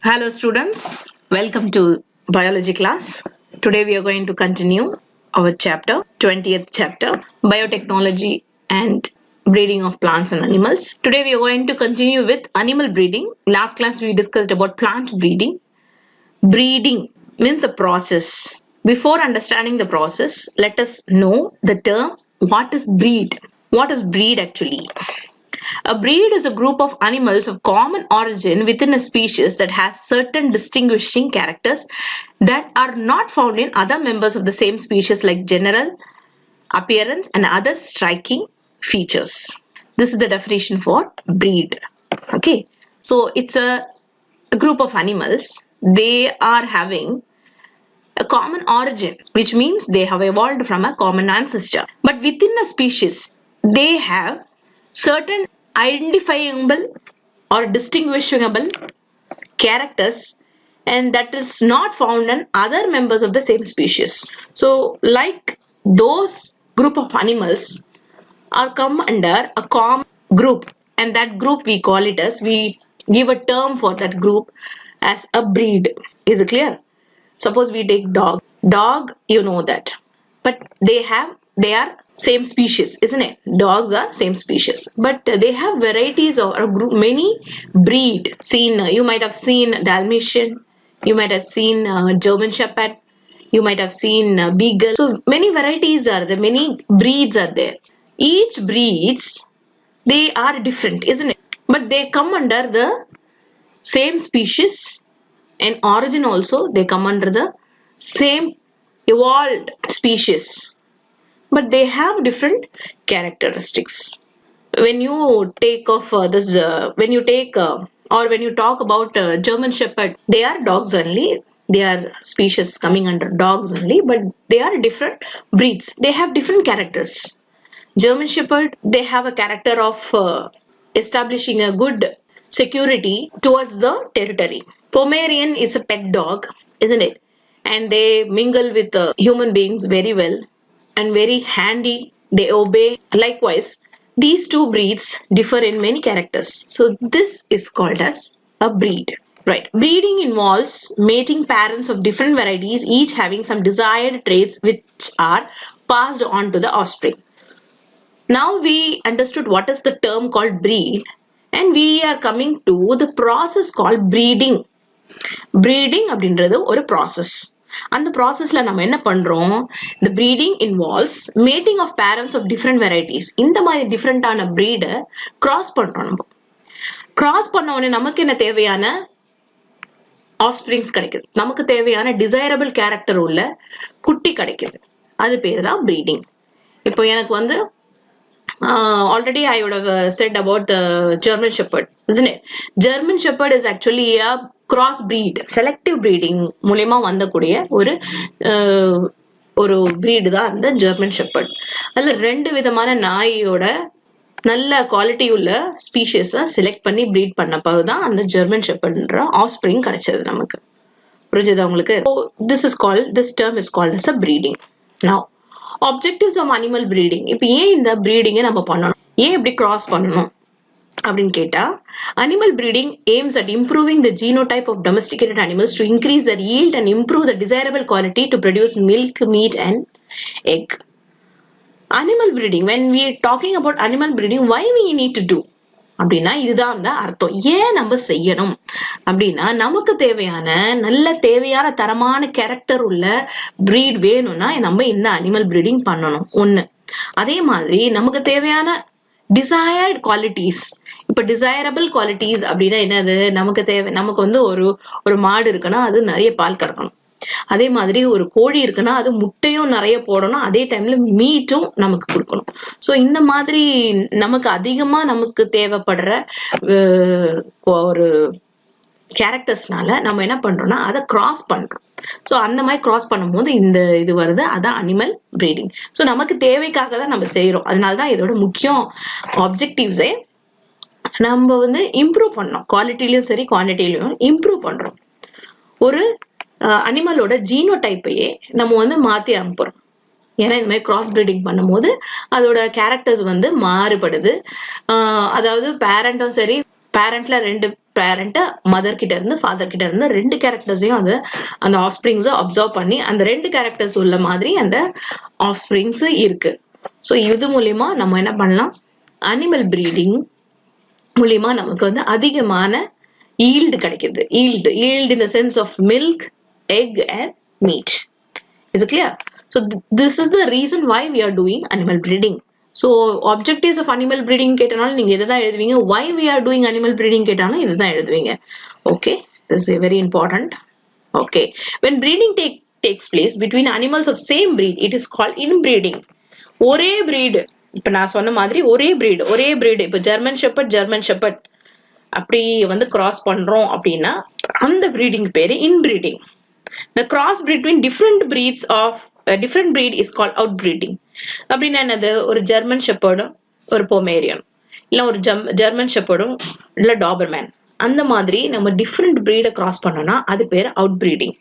Hello students, welcome to biology class. Today we are going to continue our chapter, 20th chapter, biotechnology and breeding of plants and animals. Today we are going to continue with animal breeding. Last class we discussed about plant breeding. Breeding means a process. Before understanding the process, let us know the term what is breed. What is breed actually? A breed is a group of animals of common origin within a species that has certain distinguishing characters that are not found in other members of the same species, like general appearance and other striking features. This is the definition for breed. Okay, so it's a group of animals. They are having a common origin, which means they have evolved from a common ancestor. But within a species, they have certain identifiable or distinguishable characters, and that is not found in other members of the same species. So like those group of animals are come under a common group, and that group we call it as, we give a term for that group as a breed. Is it clear? Suppose we take dog. Dog, you know that. But they are same species, isn't it? Dogs are same species. But they have varieties or a group, many breed. You might have seen Dalmatian. You might have seen German Shepherd. You might have seen Beagle. So many varieties are there. Many breeds are there. Each breeds, they are different, isn't it? But they come under the same species. In origin also, they come under the same evolved species, but they have different characteristics. When you take off when you talk about German Shepherd, they are dogs only. They are species coming under dogs only, but they are different breeds. They have different characters. German Shepherd, they have a character of establishing a good security towards the territory. Pomeranian is a pet dog, isn't it? And they mingle with human beings very well and very handy. They obey. Likewise, these two breeds differ in many characters. So this is called as a breed. Right. Breeding involves mating parents of different varieties, each having some desired traits which are passed on to the offspring. Now we understood what is the term called breed, and we are coming to the process called breeding. Breeding அப்படின்றது ஒரு process. அந்த processல நம்ம என்ன பண்றோம்? The breeding involves mating of parents of different varieties. இந்த மாதிரி டிஃபரெண்டான breed cross பண்றோம் நம்ம. Cross பண்ண உடனே நமக்கு என்ன தேவையான offsprings கிடைக்குது. நமக்கு தேவையான desirable character உள்ள குட்டி கிடைக்குது. அது பேரு தான் breeding. இப்போ எனக்கு வந்து already I would have said about the German Shepherd, isn't it? German Shepherd is actually a cross breed, selective breeding மூலமா வந்தக்கூடிய ஒரு breed தான் அந்த German Shepherd. அதுல ரெண்டு விதமான நாயோட நல்ல குவாலிட்டி உள்ள ஸ்பீஷிஸை செலக்ட் பண்ணி breed பண்ணப்பதான் அந்த German Shepherdன்ற ஆஃப்ஸ்பிரிங் கிடைச்சது நமக்கு. புரிஞ்சதா உங்களுக்கு? This term is called as a breeding. Now objectives of animal breeding. இப்போ ஏன் இந்த breeding நம்ம பண்ணணும்? ஏன் இப்படி cross பண்ணணும் அப்படின்னு கேட்டா, animal breeding aims at improving the genotype of domesticated animals to increase their yield and improve the desirable quality to produce milk, meat and egg. Animal breeding, when we are talking about animal breeding, why we need to do அப்படின்னா இதுதான் அந்த அர்த்தம். ஏன் நம்ம செய்யணும் அப்படின்னா, நமக்கு தேவையான தரமான கேரக்டர் உள்ள breed வேணும்னா நம்ம இந்த அனிமல் பிரீடிங் பண்ணணும் ஒண்ணு. அதே மாதிரி நமக்கு தேவையான desired qualities. இப்ப desirable qualities அப்படின்னா என்னது? நமக்கு வந்து ஒரு மாடு இருக்குன்னா அது நிறைய பால் கறக்கணும். அதே மாதிரி ஒரு கோழி இருக்குன்னா அது முட்டையும் நிறைய போடணும், அதே டைம்ல மீட்டும் நமக்கு கொடுக்கணும். சோ இந்த மாதிரி நமக்கு அதிகமா நமக்கு தேவைப்படுற ஒரு கேரக்டர்ஸ்னால நம்ம என்ன பண்றோம்னா அதை கிராஸ் பண்றோம். சோ அந்த மாதிரி கிராஸ் பண்ணும்போது இது வருது, அதான் அனிமல் பிரீடிங். சோ நமக்கு தேவைக்காக தான் நம்ம செய்யறோம். அதனாலதான் இதோட முக்கியம் ஆப்ஜெக்டிவ்ஸே நம்ம வந்து இம்ப்ரூவ் பண்ணோம். குவாலிட்டிலயும் சரி குவான்டிட்டிலயும் இம்ப்ரூவ் பண்றோம். ஒரு அனிமலோட ஜீனோடைப்பையே நம்ம வந்து மாத்தி அனுப்புறோம். ஏன்னா இந்த மாதிரி கிராஸ் பிரீடிங் பண்ணும்போது அதோட கேரக்டர்ஸ் வந்து மாறுபடுது. அதாவது பேரண்ட்டும் சரி, பேரண்ட்ல பேரண்ட் மதர் கிட்ட இருந்து ஃபாதர் கிட்ட இருந்து ரெண்டு கேரக்டர்ஸையும் அது அந்த ஆஃப்ஸ்பிரிங்ஸ் அப்சர்வ் பண்ணி அந்த ரெண்டு கேரக்டர்ஸ் உள்ள மாதிரி அந்த ஆஃப்ஸ்பிரிங்ஸ் இருக்கு. ஸோ இது மூலியமா நம்ம என்ன பண்ணலாம், அனிமல் பிரீடிங் மூலியமா நமக்கு வந்து அதிகமான ஈல்டு கிடைக்குது. Yield in the sense of milk, egg and meat. Is it clear? So this is the reason why we are doing animal breeding. So objectives of animal breeding கேட்டனால நீங்க இதுதான் எழுதுவீங்க. Why we are doing animal breeding கேட்டாலும் இதுதான் எழுதுவீங்க. Okay, this is very important. Okay, when breeding takes place between animals of same breed, it is called inbreeding. ஒரே breed, இப்ப நான் சொன்ன மாதிரி ஒரே breed இப்ப ஜெர்மன் ஷெப்பர்ட் அப்படி வந்து கிராஸ் பண்றோம் அப்படின்னா அந்த பிரீடிங் பேரு இன்பீடிங். The cross between different breeds of a different breed is called outbreeding. அப்படின்னா என்னது, ஒரு ஜெர்மன் ஷெப்பர்டும் ஒரு பொமேரியன், இல்ல ஒரு ஜெர்மன் ஷெப்பர்டும் இல்ல டாபர்மேன், அந்த மாதிரி நம்ம டிஃப்ரெண்ட் பிரீடை கிராஸ் பண்ணோம்னா அது பேரு outbreeding.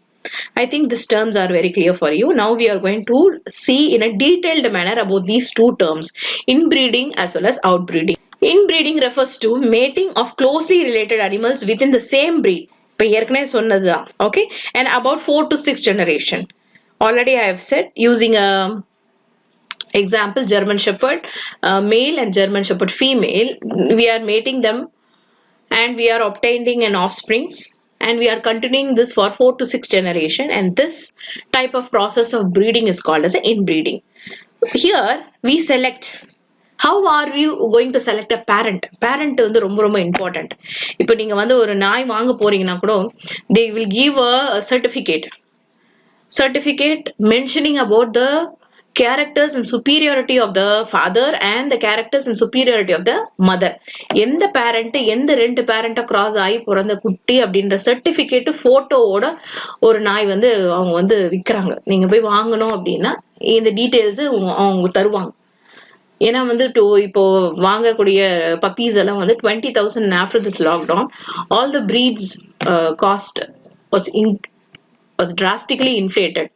I think these terms are very clear for you. Now we are going to see in a detailed manner about these two terms, inbreeding as well as outbreeding. Inbreeding refers to mating of closely related animals within the same breed. இப்ப ஏற்கனவே சொன்னதுதான். Okay, and about 4 to 6 generation. Already I have said, using a example, German Shepherd male and German Shepherd female, we are mating them and we are obtaining an offsprings, and we are continuing this for 4 to 6 generation, and this type of process of breeding is called as inbreeding. Here we select. How are you going to select a parent? Parent வந்து ரொம்ப ரொம்ப important. இப்போ நீங்க வந்து ஒரு நாய் வாங்க போறீங்கன்னா கூட they will give a certificate mentioning about the characters and superiority of the father and the characters and superiority of the mother. எந்த பேரண்ட் எந்த ரெண்டு பேரண்ட கிராஸ் ஆகி பிறந்த குட்டி அப்படின்ற சர்டிபிகேட் போட்டோவோட ஒரு நாய் வந்து அவங்க வந்து விற்கிறாங்க. நீங்க போய் வாங்கணும் அப்படின்னா இந்த டீடைல்ஸ் அவங்க தருவாங்க. ஏன்னா வந்து இப்போ வாங்கக்கூடிய பப்பீஸ் எல்லாம் வந்து 20,000 after this lockdown. All the breeds cost was drastically inflated.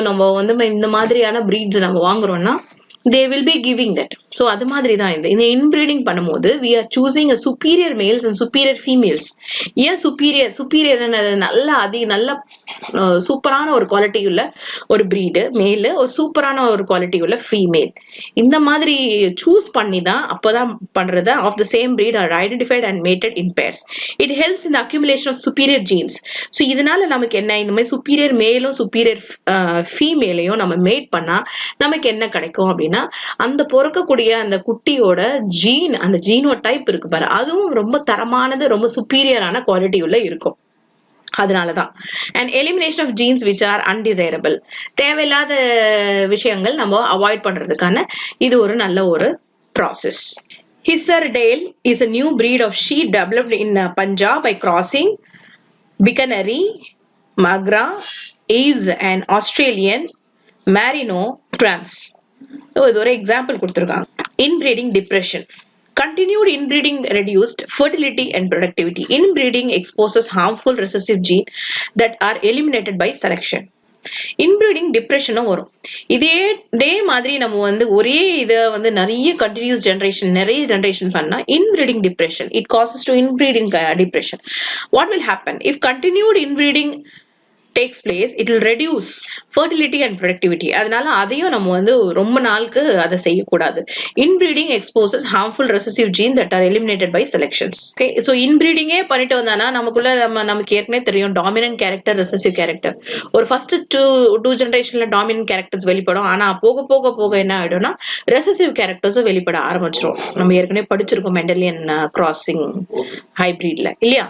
நம்ம வந்து இந்த மாதிரியான breeds நம்ம வாங்குறோம்னா they will be giving that. So அது மாதிரி தான் இந்த inbreeding பண்ணும்போது we are choosing a superior males and superior females. ஏன் superior நல்ல சூப்பரான ஒரு குவாலிட்டி உள்ள ஒரு breed மேல், ஒரு சூப்பரான ஒரு குவாலிட்டி உள்ள ஃபீமேல், இந்த மாதிரி சூஸ் பண்ணி தான் அப்பதான் பண்றத of the same breed are identified and mated in pairs. It helps in the accumulation of superior genes. So இதனால நமக்கு என்ன, இந்த மாதிரி superior மேலும் superior ஃபீமேலையும் நம்ம மேட் பண்ணா நமக்கு என்ன கிடைக்கும் அப்படின்னா, அந்த பிறக்கக்கூடிய அந்த குட்டியோட ஜீன், அந்த ஜீனோ டைப் இருக்கு பாரு, அதுவும் ரொம்ப தரமானது, ரொம்ப சுப்பீரியரான குவாலிட்டி உள்ள இருக்கும். அதனாலதான் and elimination of genes which are undesirable, தேவையில்லாத விஷயங்கள் நம்ம அவாய்ட் பண்றதுக்கான இது ஒரு நல்ல ஒரு process. Hissardale is a new breed of sheep developed in Punjab by crossing Bikaneri, Magra, Aves and Australian Merino Trans. இது ஒரு எக்ஸாம்பிள் கொடுத்திருக்காங்க. Inbreeding depression. Continued inbreeding reduced fertility and productivity. Inbreeding exposes harmful recessive genes that are eliminated by selection. Inbreeding depression வரும். இதே மாதிரி நம்ம வந்து ஒரே இத வந்து நிறைய கண்டினியூஸ் நிறைய ஜெனரேஷன் பண்ணா inbreeding depression, it causes to inbreeding depression. What will happen if continued inbreeding takes place? It will reduce fertility and productivity. அதனால அதையும் நம்ம வந்து ரொம்ப நாளுக்கு அதை செய்யக்கூடாது. Inbreeding exposes harmful recessive genes that are eliminated by selections. Okay, so inbreeding பண்ணிட்டு வந்தானா நமக்குள்ள நமக்கு ஏற்கனவே தெரியும் dominant character, recessive character. ஒரு first two generationல dominant characters வெளிப்படும். ஆனா போக போக போக என்ன ஆயிடும்னா recessive characters வெளிப்பட ஆரம்பிச்சிரும். நம்ம ஏற்கனவே படிச்சிருக்கோம் மெண்டலியன் கிராசிங் ஹைபிரிட்ல இல்லையா?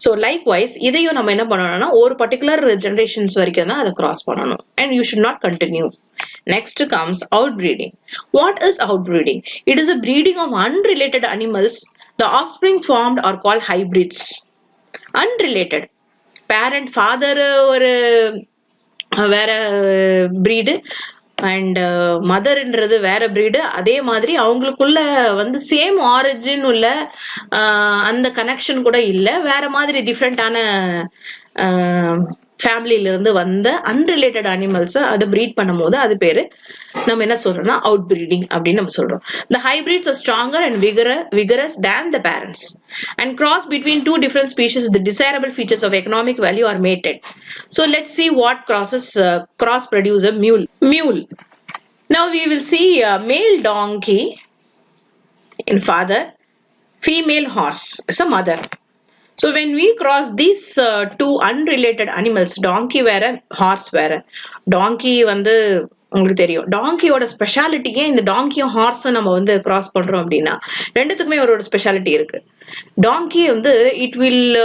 So likewise இதையும் நம்ம என்ன பண்ணணும்னா ஒரு பர்டிகுலர் generations வரைக்கும் தான் அதை cross பண்ணணும், and you should not continue. Next comes outbreeding. What is outbreeding? It is a breeding of unrelated animals. The offsprings formed are called hybrids. Unrelated, parent father ஒரு வேற breed and மதர்ன்றது வேற breed, அதே மாதிரி அவங்களுக்குள்ள வந்து same origin உள்ள அந்த connection கூட இல்ல, வேற மாதிரி டிஃப்ரெண்டான ஃபேமிலியில இருந்து வந்த அன்ரிலேட்டட் அனிமல்ஸ் அதை பிரீட் பண்ணும் போது அது பேரு நம்ம என்ன சொல்றோம்னா அவுட் பிரீடிங் அப்படின்னு நம்ம சொல்றோம். The hybrids are stronger and vigorous than the parents and cross between two different species with the desirable features of economic value are mated. So let's see what cross produce a mule. Now we will see a male donkey in father, female horse as a mother. So when we cross these two unrelated animals, donkey வேற horse வேற. donkey வந்து உங்களுக்கு தெரியும் டாங்கியோட ஸ்பெஷாலிட்டியே இந்த டாங்கியும் ஹார்ஸும் நம்ம வந்து cross பண்றோம் அப்படின்னா ரெண்டுத்துக்குமே ஒரு ஸ்பெஷாலிட்டி இருக்கு. டாங்கி வந்து இட் வில்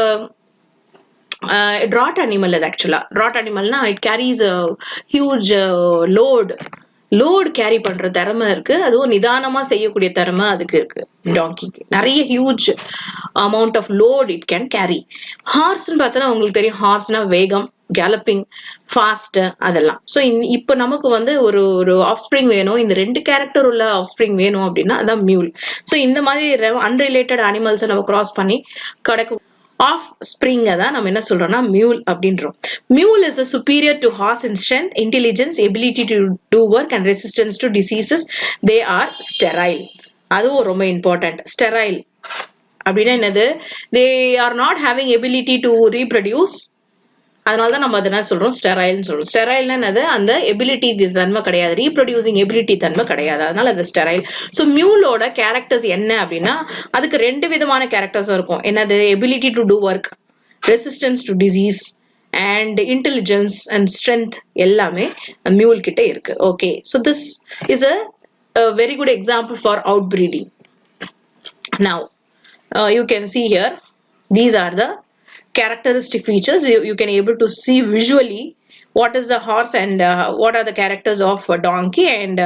ட்ராட் அனிமல். அது ஆக்சுவலா ட்ராட் அனிமல்னா it carries huge load carry பண்ற திறமை இருக்கு. அதுவும் நிதானமா செய்யக்கூடிய திறமை அதுக்கு இருக்கு. டாங்கிக்கு நிறைய huge amount of load it can carry. ஹார்ஸ்ன்னு பார்த்தா உங்களுக்கு தெரியும் ஹார்ஸ்னா வேகம், கேலப்பிங், ஃபாஸ்ட் அதெல்லாம். ஸோ இப்போ நமக்கு வந்து ஒரு ஆஃப்ஸ்பிரிங் வேணும், இந்த ரெண்டு கேரக்டர் உள்ள ஆஃப்ஸ்பிரிங் வேணும் அப்படின்னா அதான் மியூல். ஸோ இந்த மாதிரி அன்ரிலேட்டட் அனிமல்ஸை நம்ம கிராஸ் பண்ணி கிடைக்கும் ஆஃப் ஸ்பிரிங் தான் நம்ம என்ன சொல்றோம்னா மியூல் அப்படின்றோம். மியூல் is superior to horse in strength, intelligence, ability to do work and resistance to diseases. They are sterile. அதுவும் ரொம்ப இம்பார்ட்டன்ட். ஸ்டெரைல் அப்படின்னா என்னது? They are not having ability to reproduce. அதனாலதான் நம்ம என்ன சொல்றோம் ஸ்டெரைல்னு சொல்றோம். ஸ்டெரைல்னா என்னது? அந்த எபிலிட்டி தன்மை கிடையாது, ரீப்ரொடியூசிங் எபிலிட்டி தன்மை கிடையாது, அதனால அது ஸ்டெரைல். ஸோ மியூலோட கேரக்டர்ஸ் என்ன அப்படின்னா அதுக்கு ரெண்டு விதமான கேரக்டர்ஸ் இருக்கும். என்னது? Ability to do work, resistance to disease and intelligence and strength எல்லாமே மியூல் கிட்ட இருக்கு. Okay, so this is a very good example for outbreeding. Now you can see here these are the characteristic features. You can able to see visually what is the horse and what are the characters of a donkey, and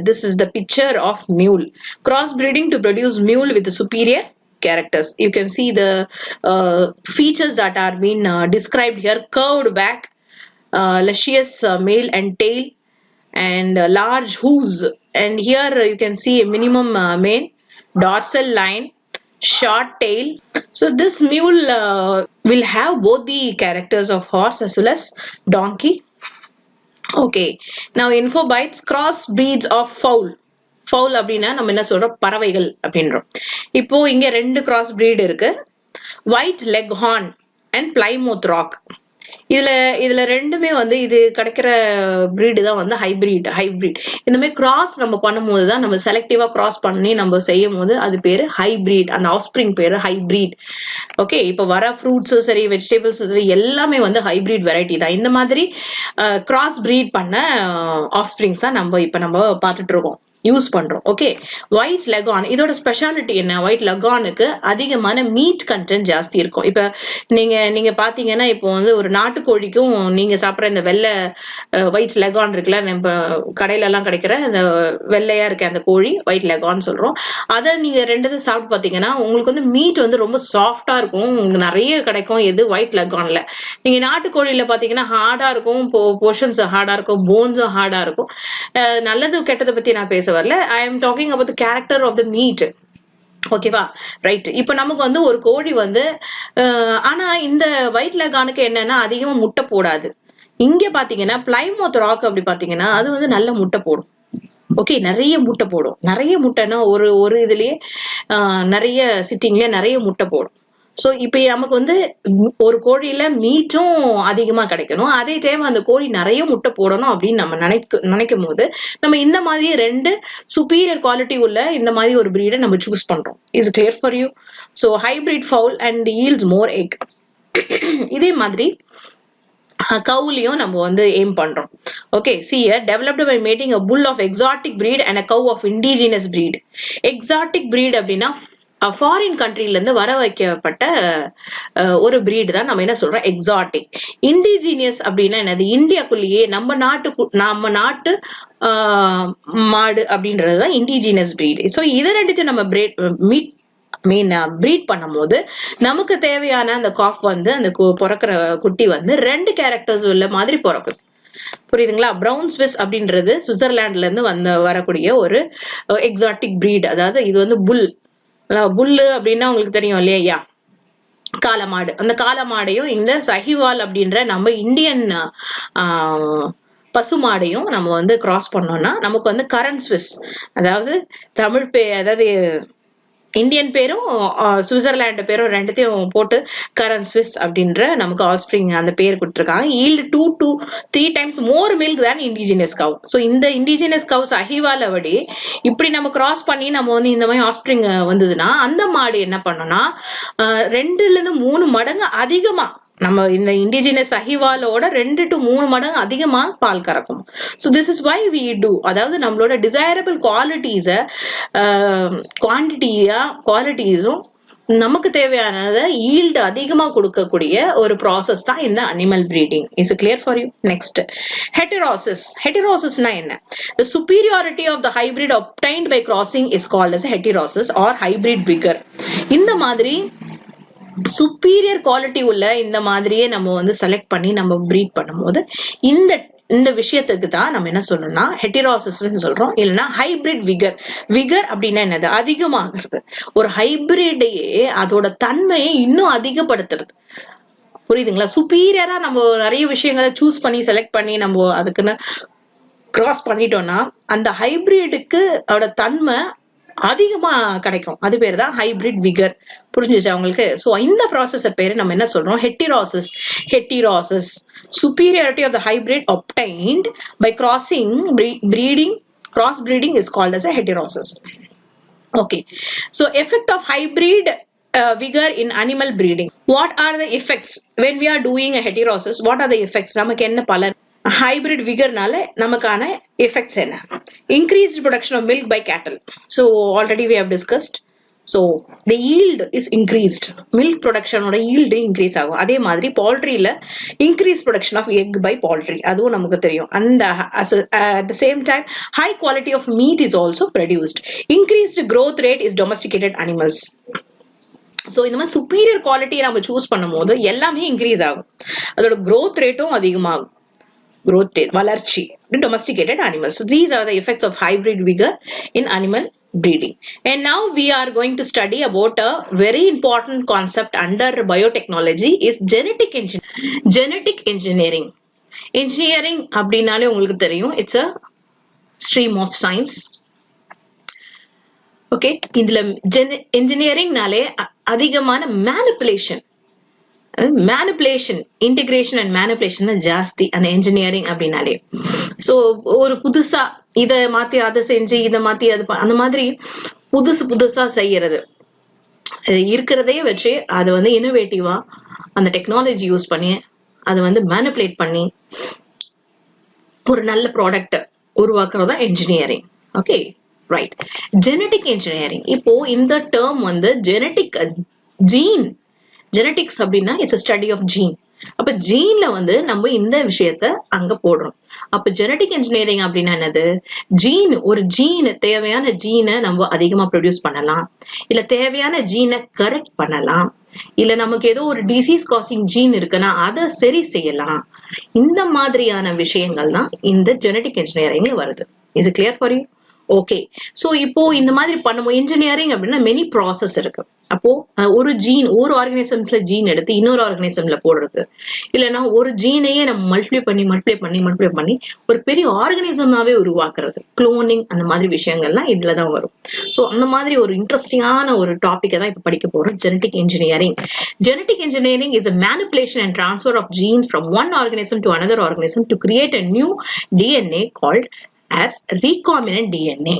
this is the picture of mule. Crossbreeding to produce mule with the superior characters. You can see the features that are being described here: curved back, luscious male and tail, and large hooves. And here you can see a minimum mane, dorsal line, short tail. So this mule will have both the characters of horse as well as donkey. Okay, now info bytes. Cross breeds of fowl. Fowl அப்படின்னா நம்ம என்ன சொல்றோம்? பறவைகள் அப்படின்றோம். இப்போ இங்க ரெண்டு cross breed இருக்கு, white Leghorn and Plymouth rock. இதுல ரெண்டுமே வந்து இது கிடைக்கிற பிரீடு தான் வந்து ஹைபிரிட். இந்த மாதிரி கிராஸ் நம்ம பண்ணும்போது தான், நம்ம செலக்டிவா கிராஸ் பண்ணி நம்ம செய்யும் போது அது பேரு ஹைபிரிட். அந்த ஆஃப்ஸ்பிரிங் பேரு ஹைபிரிட். ஓகே, இப்ப வர ஃப்ரூட்ஸ் சரி, வெஜிடபிள்ஸ் சரி, எல்லாமே வந்து ஹைபிரிட் வெரைட்டி தான். இந்த மாதிரி கிராஸ் பிரீட் பண்ண ஆஃப்ஸ்பிரிங்ஸ் தான் நம்ம பார்த்துட்டு இருக்கோம், யூஸ் பண்றோம். ஓகே, ஒயிட் லெகான் இதோட ஸ்பெஷாலிட்டி என்ன? ஒயிட் லெகானுக்கு அதிகமான மீட் கண்டென்ட் ஜாஸ்தி இருக்கும். இப்ப நீங்க பாத்தீங்கன்னா இப்போ வந்து ஒரு நாட்டுக்கோழிக்கும் நீங்க சாப்பிட்ற இந்த வெள்ளை ஒயிட் லெகான் இருக்குல்ல, நம்ம கடையில எல்லாம் கிடைக்கிற அந்த வெள்ளையா இருக்க அந்த கோழி ஒயிட் லெகான் சொல்றோம். அதை நீங்க ரெண்டு சாப்பிட்டு பாத்தீங்கன்னா உங்களுக்கு வந்து மீட் வந்து ரொம்ப சாஃப்டா இருக்கும், உங்களுக்கு நிறைய கிடைக்கும். எது? ஒயிட் லெகான்ல. நீங்க நாட்டுக்கோழியில பாத்தீங்கன்னா ஹார்டா இருக்கும், போர்ஷன்ஸ் ஹார்டா இருக்கும், போன்ஸும் ஹார்டா இருக்கும். நல்லது கெட்டதை பத்தி நான் பேச வரல. I am talking about the character of the meat. ஓகேவா? ரைட். இப்ப நமக்கு வந்து ஒரு கோழி வந்து ஆனா இந்த ஒயிட் லெகானுக்கு என்னன்னா அதிகமா முட்டை போடாது. இங்க பாத்தீங்கன்னா பிளைமவுத் ராக் அப்படி பாத்தீங்கன்னா அது வந்து நல்ல முட்டை போடும். ஓகே, நிறைய முட்டை போடும். நிறைய முட்டைன்னா ஒரு இதுலயே நிறைய சிட்டிங்லயே நிறைய முட்டை போடும். சோ இப்ப நமக்கு வந்து ஒரு கோழியில மீட்டும் அதிகமா கிடைக்கணும், அதே டைம் அந்த கோழி நிறைய முட்டை போடணும் அப்படின்னு நம்ம நினைக்கும் போது நம்ம இந்த மாதிரி ரெண்டு சுப்பீரியர் குவாலிட்டி உள்ள இந்த மாதிரி ஒரு பிரீடை நம்ம சூஸ் பண்றோம். Is clear for you? So hybrid foul and yields more egg. இதே மாதிரி கவுலையும் நம்ம வந்து எய்ம் பண்றோம். Okay, see here, developed by mating a bull of exotic breed and a cow of indigenous breed. Exotic breed அப்படின்னா foreign கண்ட்ரில இருந்து வர வைக்கப்பட்ட ஒரு பிரீடு தான் நம்ம என்ன சொல்றோம்? எக்ஸாட்டிக். இண்டிஜினியஸ் அப்படின்னா என்னது? இந்தியாக்குள்ளேயே நம்ம நாட்டு மாடு அப்படின்றதுதான் இண்டிஜினியஸ் பிரீடு. ஸோ இதை ரெண்டுத்தையும் நம்ம பிரீட் பண்ணும் போது நமக்கு தேவையான அந்த காஃப் வந்து அந்த பிறக்கிற குட்டி வந்து ரெண்டு கேரக்டர்ஸ் உள்ள மாதிரி பிறக்குது. புரியுதுங்களா? பிரவுன் ஸ்விஸ் அப்படின்றது சுவிட்சர்லாந்துல இருந்து வரக்கூடிய ஒரு எக்ஸாட்டிக் பிரீட். அதாவது இது வந்து புல்லு அப்படின்னா உங்களுக்கு தெரியும் இல்லையா, காளமாடு. அந்த காளமாடையும் இந்த சஹிவால் அப்படின்ற நம்ம இந்தியன் பசுமாடையும் நம்ம வந்து கிராஸ் பண்ணோம்னா நமக்கு வந்து கரண்ட் ஸ்விஸ், அதாவது தமிழ் அதாவது இந்தியன் பேரும் சுவிட்சர்லாந்து பேரும் ரெண்டுத்தையும் போட்டு கரண்ட் ஸ்விஸ் அப்படின்ற நமக்கு ஆஸ்பிரிங் அந்த பேர் கொடுத்துருக்காங்க. Yield 2 to 3 times more milk than indigenous cow. So இந்த இண்டிஜினியஸ் கவ்ஸ் அஹிவால வடி இப்படி நம்ம கிராஸ் பண்ணி நம்ம வந்து இந்த மாதிரி ஆஸ்பிரிங் வந்ததுன்னா அந்த மாடு என்ன பண்ணோம்னா 2-3 மடங்கு அதிகமா நம்ம இந்த இண்டிஜினஸ் அஹிவாலோட 2 to 3 மடங்கு அதிகமா பால் கறக்கும். So this is why we do, அதாவது நம்மளோட டிசைரபிள் குவாலிட்டிஸை குவாலிட்டிஸும் நமக்கு தேவையானதை ஈல்டு அதிகமா கொடுக்கக்கூடிய ஒரு ப்ராசஸ் தான் இந்த animal breeding. Is clear for you? Next, heterosis. ஹெட்டரோசிஸ்னா என்ன? The superiority of the hybrid obtained by crossing is called as heterosis or hybrid vigor. இந்த மாதிரி சுப்பீரியர் குவாலிட்டி உள்ள இந்த மாதிரியே நம்ம வந்து செலக்ட் பண்ணி நம்ம பிரீட் பண்ணும்போது இந்த விஷயத்துக்கு தான் நம்ம என்ன சொல்லணும்னா ஹெட்டிராசிஸ் சொல்றோம், இல்லைன்னா ஹைபிரிட் விகர். விகர் அப்படின்னா என்னது? அதிகமாகிறது. ஒரு ஹைபிரிடையே அதோட தன்மையை இன்னும் அதிகப்படுத்துறது. புரியுதுங்களா? சுப்பீரியரா நம்ம நிறைய விஷயங்களை சூஸ் பண்ணி செலக்ட் பண்ணி நம்ம அதுக்குன்னு கிராஸ் பண்ணிட்டோம்னா அந்த ஹைபிரிடுக்கு அதோட தன்மை அதிகமா கிடைக்கும். அது பேர் தான் ஹைபிரிட் விகர். புரிஞ்சுச்சா உங்களுக்கு? சோ இந்த ப்ராசஸ் பேரு நம்ம என்ன சொல்றோம்? ஹெட்டிராசிஸ். ஹெட்டிராசிஸ், superiority of the hybrid obtained by cross breeding is called as a heterosis. Okay, so effect of hybrid vigor in animal breeding. What are the effects when we are doing a heterosis? What are the effects? நமக்கு என்ன பலன்? Hybrid விகர்னால நமக்கான effects என்ன? increased production of milk by cattle. So already we have discussed. So the yield is increased. Milk production ஓட yield increase ஆகும். அதே மாதிரி poultryல increased production of egg by poultry. அதுவும் நமக்கு தெரியும். And at the same time high quality of meat is also produced. Increased growth rate is domesticated animals. So இந்த மாதிரி superior குவாலிட்டியை நம்ம சூஸ் பண்ணும் போது எல்லாமே இன்க்ரீஸ் ஆகும். அதோட growth ரேட்டும் அதிகமாகும். Growth rate, வளர்ச்சி, domesticated animals. So these are the effects of hybrid vigor in animal breeding. And now we are going to study about a very important concept under biotechnology is genetic engineering. Genetic engineering. Engineering அப்படினாலே உங்களுக்கு தெரியும், it's a stream of science. Okay, இதுல engineeringனாலே அதிகமான manipulation, integration and manipulation ஜாஸ்தி அந்த engineering அப்படின்னாலே. So ஒரு புதுசா இத மாத்தி அதை செஞ்சு இதை மாத்தி அது அந்த மாதிரி புதுசா செய்யறது, இருக்கிறதே வச்சு அது வந்து இன்னோவேட்டிவா அந்த டெக்னாலஜி யூஸ் பண்ணி அது வந்து மேனிபுலேட் பண்ணி ஒரு நல்ல ப்ராடக்ட் உருவாக்குறதா engineering. Okay, right. Genetic engineering. இப்போ இந்த டேர்ம் வந்து ஜெனடிக்ஸ் அப்படின்னா it's a study of gene. அப்ப ஜீன்ல வந்து நம்ம இந்த விஷயத்த அங்க போடுறோம். அப்ப ஜெனடிக் இன்ஜினியரிங் அப்படின்னா என்னது? ஒரு தேவையான ஜீனை நம்ம அதிகமா ப்ரொடியூஸ் பண்ணலாம், இல்ல தேவையான ஜீனை கரெக்ட் பண்ணலாம், இல்ல நமக்கு ஏதோ ஒரு டிசீஸ் காசிங் ஜீன் இருக்குன்னா அதை சரி செய்யலாம். இந்த மாதிரியான விஷயங்கள் தான் இந்த ஜெனடிக் இன்ஜினியரிங்ல வருது. Is it clear for you? Okay, so இப்போ இந்த மாதிரி பண்ணுவோம். இன்ஜினியரிங் அப்படின்னா மெனி ப்ராசஸ் இருக்கு. அப்போ ஒரு ஆர்கனிசம்ஸ்ல ஜீன் எடுத்து இன்னொரு ஆர்கனிசம்ல போடுறது, இல்லைன்னா ஒரு ஜீனையே நம்ம மல்டிப்ளை பண்ணி ஒரு பெரிய ஆர்கனிசமாவே உருவாக்குறது, குளோனிங், அந்த மாதிரி விஷயங்கள்லாம் இதுலதான் வரும். சோ அந்த மாதிரி ஒரு இன்ட்ரெஸ்டிங்கான ஒரு டாபிக்கை தான் இப்ப படிக்க போறோம், genetic engineering. Genetic engineering is a manipulation and transfer of genes from one organism to another organism to create a new DNA called as recombinant DNA.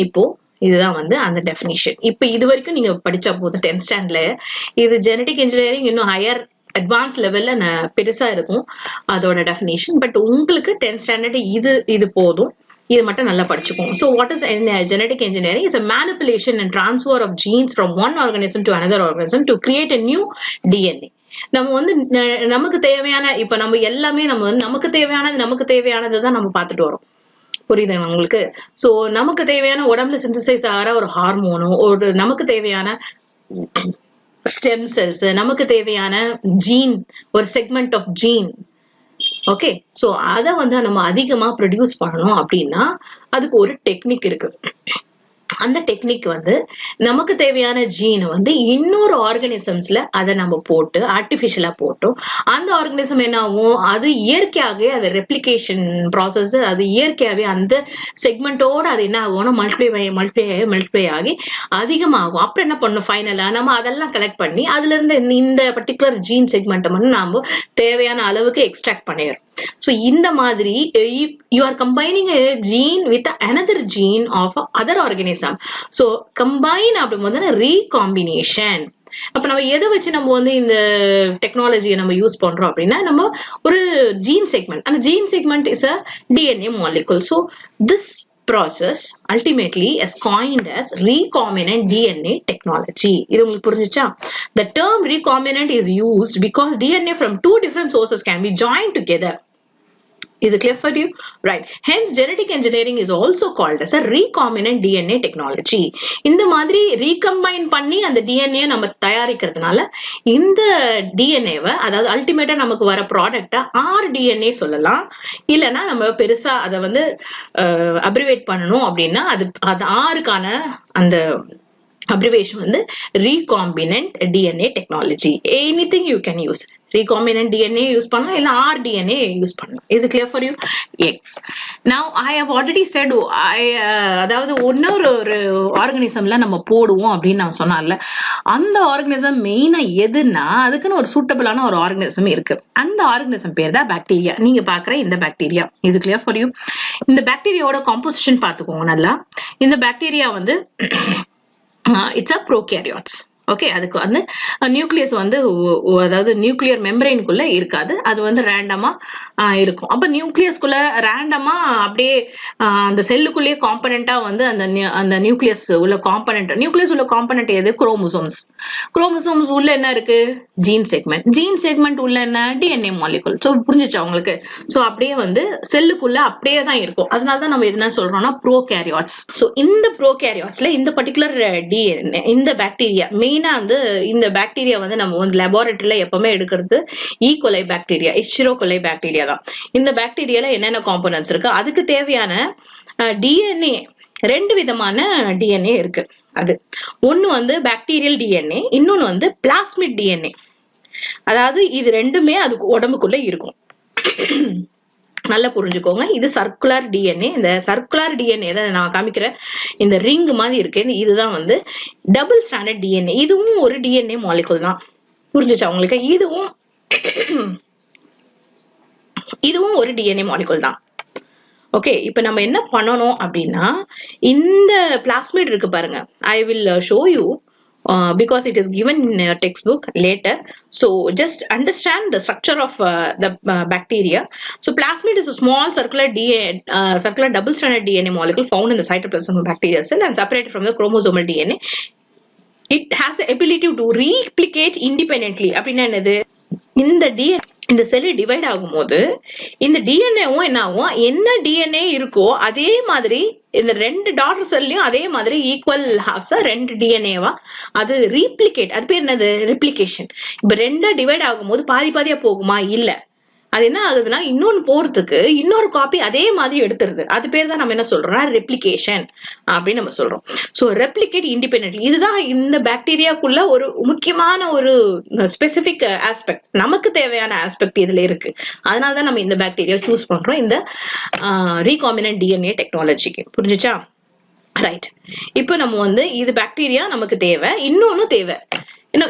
இப்போ இதுதான் வந்து அந்த டெஃபினிஷன். இப்ப இது வரைக்கும் நீங்க படிச்சா போதும் 10th ஸ்டாண்டர்ட்ல. இது ஜெனடிக் இன்ஜினியரிங் இன்னும் ஹையர் அட்வான்ஸ் லெவல்ல பெருசா இருக்கும் அதோட டெஃபினிஷன். பட் உங்களுக்கு 10th ஸ்டாண்டர்ட் இது போதும், இது மட்டும் நல்லா படிச்சுக்கோங்க. So what is genetic engineering? Is a manipulation and transfer of genes from one organism to another organism to create a new DNA. நம்ம வந்து நமக்கு தேவையான, இப்ப நம்ம எல்லாமே நம்ம வந்து நமக்கு தேவையானது தான் நம்ம பார்த்துட்டு வரோம். புரியுதுங்க உங்களுக்கு? சோ நமக்கு தேவையான உடம்புல சிந்தசைஸ் ஆகிற ஒரு ஹார்மோனோ, ஒரு நமக்கு தேவையான ஸ்டெம் செல்ஸ், நமக்கு தேவையான ஜீன், ஒரு segment of gene. Okay, so அத வந்து நம்ம அதிகமா ப்ரொடியூஸ் பண்ணணும் அப்படின்னா அதுக்கு ஒரு டெக்னிக் இருக்கு. அந்த டெக்னிக் வந்து நமக்கு தேவையான ஜீனை வந்து இன்னொரு ஆர்கானிசம்ஸ்ல அதை நம்ம போட்டு ஆர்டிபிஷியலா போட்டோம் அந்த ஆர்கானிசம் என்ன ஆகும் அது இயற்கையாகவே அது ரெப்ளிகேஷன் ப்ராசஸ் அது இயற்கையாகவே அந்த செக்மெண்டோட அது என்ன ஆகும்னா மல்டிப்ளை ஆகி அதிகமாகும் அப்புறம் என்ன பண்ணும் ஃபைனலா நம்ம அதெல்லாம் கலெக்ட் பண்ணி அதுல இருந்து இந்த பர்டிகுலர் ஜீன் செக்மெண்ட்டை வந்து நாம தேவையான அளவுக்கு எக்ஸ்ட்ராக்ட் பண்ணிடுறோம் ஸோ இந்த மாதிரி you are combining a gene with another gene of other organism. So combine அப்படிங்கும்போது ரீகாம்பினேஷன். அப்ப நம்ம எதை வச்சு நம்ம வந்து இந்த டெக்னாலஜியை நம்ம யூஸ் பண்றோம் அப்படின்னா நம்ம ஒரு ஜீன் செக்மெண்ட் அந்த gene segment is a DNA molecule. So this process ultimately is coined as recombinant DNA technology. இது உங்களுக்கு புரிஞ்சுச்சா? The term recombinant is used because DNA from two different sources can be joined together. Is it clear for you? Right. Hence, genetic engineering is also called as a recombinant DNA technology. இந்த மாதிரி recombine பண்ணி அந்த DNA நம்ம தயாரிக்கிறதுனால இந்த DNA-வை அதாவது அல்டிமேட்டா நமக்கு வர ப்ராடக்டா RDNA சொல்லலாம். இல்லைன்னா நம்ம பெருசா அதை வந்து அப்ரிவேட் பண்ணணும் அப்படின்னா அது ஆறுக்கான அந்த abbreviation வந்து recombinant DNA technology. Anything you can use. Recombinant DNA use பண்ணலாம் இல்ல RDNA use பண்ணலாம். Is it clear for you? Yes. Now I have already said அதாவது ஒரு ஆர்கானிசம்ல நம்ம போடுவோம் அப்படின்னு நான் சொன்னால அந்த ஆர்கானிசம் மெயினா எதுன்னா அதுக்குன்னு ஒரு சூட்டபிளான ஒரு ஆர்கானிசம் இருக்கு. அந்த ஆர்கானிசம் பேர் தான் பாக்டீரியா. நீங்க பாக்குற இந்த bacteria. Is it clear for you? இந்த பாக்டீரியாவோட காம்போசிஷன் பாத்துக்கோங்க நல்லா. இந்த பாக்டீரியா வந்து it's a prokaryotes. ஓகே அதுக்கு வந்து நியூக்ளியஸ் வந்து அதாவது நியூக்ளியர் மெம்பரைனுக்குள்ள இருக்காது அது வந்து ரேண்டமா இருக்கும். அப்ப நியூக்ளியஸ்குள்ள ரேண்டமா அப்படியே அந்த செல்லுக்குள்ளேயே காம்பனண்டா வந்து அந்த நியூக்ளியஸ் உள்ள காம்பனண்ட் எது குரோமோசோம்ஸ் உள்ள என்ன இருக்கு ஜீன் செக்மெண்ட் உள்ள என்ன டிஎன்ஏ மாலிகுல். ஸோ புரிஞ்சிச்சா உங்களுக்கு? ஸோ அப்படியே வந்து செல்லுக்குள்ள அப்படியே தான் இருக்கும். அதனாலதான் நம்ம என்ன சொல்றோம்னா ப்ரோகேரியாட்ஸ். ஸோ இந்த ப்ரோகேரியாட்ஸ்ல இந்த பர்டிகுலர் டிஎன்ஏ இந்த பாக்டீரியா மெயினா வந்து இந்த பாக்டீரியா வந்து நம்ம வந்து லேபரட்டரியில எப்பவுமே எடுக்கிறது ஈகோலை பாக்டீரியா இச்சிரோகோலை பாக்டீரியா தான். இந்த பாக்டீரியால என்னென்ன காம்போனன்ட்ஸ் இருக்கு அதுக்கு தேவையான டிஎன்ஏ ரெண்டு விதமான டிஎன்ஏ இருக்கு. அது ஒன்னு வந்து பாக்டீரியல் டிஎன்ஏ இன்னொன்னு வந்து பிளாஸ்மிட் டிஎன்ஏ. அதாவது இது ரெண்டுமே அதுக்கு உடம்புக்குள்ள இருக்கும். நல்லா புரிஞ்சுக்கோங்க. இது சர்க்குலர் டிஎன்ஏ. இந்த சர்க்குலர் டிஎன்ஏ தான் நான் காமிக்கிற இந்த ரிங் மாதிரி இருக்கு இதுதான் வந்து டபுள் ஸ்டாண்டர்ட் டிஎன்ஏ. இதுவும் ஒரு டிஎன்ஏ மாலிகுல் தான். புரிஞ்சுச்சா உங்களுக்கு? இதுவும் ஒரு டிஎன்ஏ மாலிகுல் தான். ஓகே இப்ப நம்ம என்ன பண்ணணும் அப்படின்னா இந்த பிளாஸ்மிட் இருக்கு பாருங்க. I will show you because it is given in a textbook later. So just understand the structure of the bacteria. So plasmid is a small circular double stranded DNA molecule found in the cytoplasm of bacterial cell and separated from the chromosomal DNA. It has the ability to replicate independently. அப்படின்னா என்னது? இந்த செல் divide ஆகும்போது இந்த டிஎன்ஏவும் என்ன ஆகும் என்ன DNA இருக்கோ அதே மாதிரி இந்த ரெண்டு டாட்டர் செல்லையும் அதே மாதிரி ஈக்குவல் ஹாஃப்ஸா ரெண்டு டிஎன்ஏவா அது ரீப்ளிகேட். அது பேர் என்னது? ரெப்ளிகேஷன். இப்ப ரெண்டா டிவைட் ஆகும்போது பாதியா போகுமா? இல்ல. அது என்ன ஆகுதுன்னா இன்னொன்னு போறதுக்கு இன்னொரு காப்பி அதே மாதிரி எடுத்துருது. அது பேர் தான் நம்ம என்ன சொல்றோம்னா ரெப்ளிகேஷன் அப்படின்னு நம்ம சொல்றோம். So replicate independently. இதுதான் இந்த பாக்டீரியாக்குள்ள ஒரு முக்கியமான ஒரு ஸ்பெசிபிக் ஆஸ்பெக்ட். நமக்கு தேவையான ஆஸ்பெக்ட் இதுல இருக்கு. அதனாலதான் நம்ம இந்த பாக்டீரியா சூஸ் பண்றோம் இந்த ரீகாம்பினன்ட் டிஎன்ஏ டெக்னாலஜிக்கு. புரிஞ்சுச்சா? ரைட். இப்ப நம்ம வந்து இது பாக்டீரியா நமக்கு தேவை. இன்னொன்னு தேவை.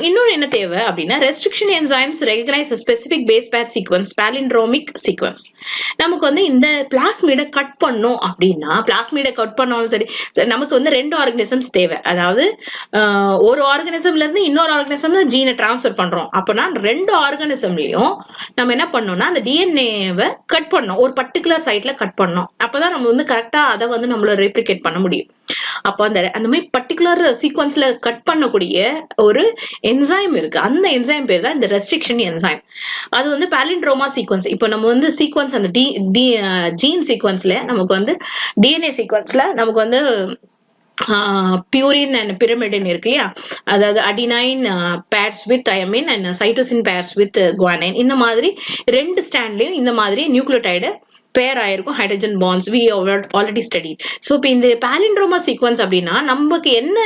இன்னொன்னு என்ன தேவை அப்படின்னா restriction enzymes recognise specific base pair sequence palindromic sequence. நமக்கு வந்து இந்த பிளாஸ்மிடை கட் பண்ணோம் அப்படின்னா பிளாஸ்மிடை கட் பண்ணாலும் சரி நமக்கு வந்து ரெண்டு ஆர்கானிசம்ஸ் தேவை. அதாவது ஒரு ஆர்கானிசம்ல இருந்து இன்னொரு ஆர்கானிசம் ஜீனை டிரான்ஸ்ஃபர் பண்றோம். அப்பனா ரெண்டு ஆர்கானிசம்லயும் நம்ம என்ன பண்ணோம்னா அந்த டிஎன்ஏவை கட் பண்ணோம். ஒரு பர்டிகுலர் சைட்ல கட் பண்ணோம். அப்பதான் நம்ம வந்து கரெக்டா அதை வந்து நம்மள ரெப்ளிகேட் பண்ண முடியும். அப்போ அந்த மாதிரி பர்டிகுலர் சீக்வன்ஸ்ல கட் பண்ணக்கூடிய ஒரு என்சைம் இருக்கு. அந்த என்சைம் பேர் தான் இந்த ரெஸ்ட்ரிக்ஷன் என்சைம். அது வந்து பாலிண்ட்ரோமா சீக்வன்ஸ். இப்போ நம்ம வந்து சீக்வன்ஸ் அந்த ஜீன் சீக்வன்ஸ்ல நமக்கு வந்து டிஎன்ஏ சீக்வன்ஸ்ல நமக்கு வந்து purine and pyrimidine இருக்கு இல்லையா, அதாவது adenine pairs with thymine and cytosine pairs with guanine. இந்த மாதிரி ரெண்டு ஸ்டாண்ட்லயும் இந்த மாதிரி நியூக்ளியோடைடு பேர் ஆயிருக்கும் hydrogen bonds. we already studied. So இப்போ இந்த பாலிண்ட்ரோமா சீக்வன்ஸ் அப்படின்னா நமக்கு என்ன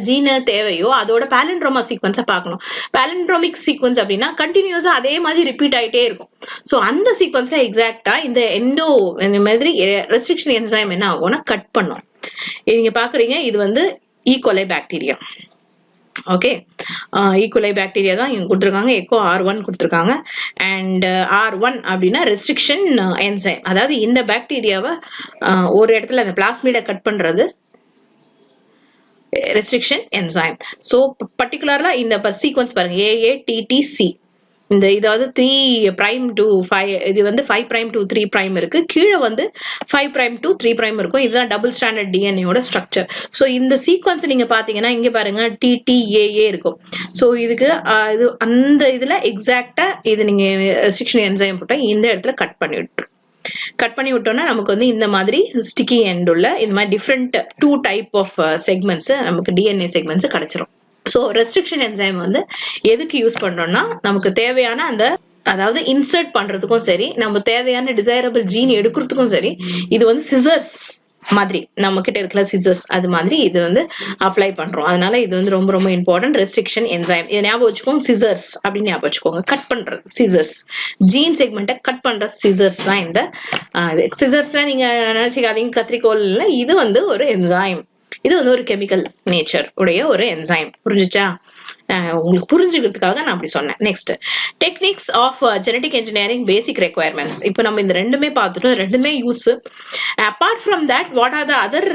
ஜீனை தேவையோ அதோட பாலிண்ட்ரோமா சீக்வன்ஸை பார்க்கணும். பாலிண்ட்ரோமிக் சீக்வன்ஸ் அப்படின்னா கண்டினியூஸா அதே மாதிரி ரிப்பீட் ஆயிட்டே இருக்கும். ஸோ அந்த சீக்வன்ஸ்ல எக்ஸாக்டா இந்த இந்த மாதிரி ரெஸ்ட்ரிக்ஷன் என்சைம் என்ன ஆகும்னா கட் பண்ணும். நீங்க பாக்குறீங்க இது வந்து ஈகோலை பாக்டீரியா. ஓகே, ஈக்குவலை பாக்டீரியா தான் இங்க கொடுத்துருக்காங்க. எக்கோ R1 கொடுத்துருக்காங்க. அண்ட் R1 அப்படின்னா ரெஸ்ட்ரிக்ஷன் என்சைம். அதாவது இந்த பாக்டீரியாவை ஒரு இடத்துல அந்த பிளாஸ்மிடை கட் பண்றது ரெஸ்ட்ரிக்ஷன் என்சைம். ஸோ பர்டிகுலர்லா இந்த சீக்வன்ஸ் பாருங்க, AATTC. இந்த இதாவது 3' to 5, இது வந்து 5' to 3' இருக்கு. கீழே வந்து 5' to 3' இருக்கும். இதுதான் டபுள் ஸ்டாண்டர்ட் டிஎன்ஏயோட ஸ்ட்ரக்சர். ஸோ இந்த சீக்வன்ஸ் நீங்க பாத்தீங்கன்னா இங்க பாருங்க TTAA இருக்கும். ஸோ இதுக்கு இது அந்த இதுல எக்ஸாக்டா இது நீங்க ரெஸ்ட்ரிக்ஷன் என்சைம் போட்டா இந்த இடத்துல கட் பண்ணி விட்டோம்னா நமக்கு வந்து இந்த மாதிரி ஸ்டிக்கி எண்ட் உள்ள இந்த மாதிரி டிஃப்ரெண்ட் 2 டைப் ஆஃப் செக்மெண்ட்ஸ் நமக்கு டிஎன்ஏ செக்மெண்ட்ஸ் கிடைச்சிரும். ஸோ ரெஸ்ட்ரிக்ஷன் என்சைம் வந்து எதுக்கு யூஸ் பண்றோம்னா நமக்கு தேவையான அந்த அதாவது இன்சர்ட் பண்றதுக்கும் சரி, நம்ம தேவையான டிசைரபிள் ஜீன் எடுக்கிறதுக்கும் சரி, இது வந்து சிசர்ஸ் மாதிரி நம்ம கிட்ட இருக்கிற சிசர்ஸ் அது மாதிரி இது வந்து அப்ளை பண்றோம். அதனால இது வந்து ரொம்ப ரொம்ப இம்பார்ட்டன்ட் ரெஸ்ட்ரிக்ஷன் என்சைம். இதை ஞாபகம் வச்சுக்கோங்க, சிசர்ஸ் அப்படின்னு ஞாபகம் வச்சுக்கோங்க. கட் பண்றது சிசர்ஸ், ஜீன் செக்மெண்ட்டை கட் பண்ற சிசர்ஸ் தான் இந்த சிசர்ஸ்ல நீங்க நினைச்சுக்காதீங்க கத்திரிக்கோல் இல்ல, இது வந்து ஒரு என்சைம். இது வந்து ஒரு கெமிக்கல் நேச்சர் உடைய ஒரு என்சைம். புரிஞ்சுச்சா? உங்களுக்கு புரிஞ்சுக்கிறதுக்காக நான் அப்படி சொன்னேன். Next, techniques of genetic engineering basic requirements. இப்போ நம்ம இந்த ரெண்டுமே பார்த்துட்டோம், ரெண்டுமே use. Apart from that what are the other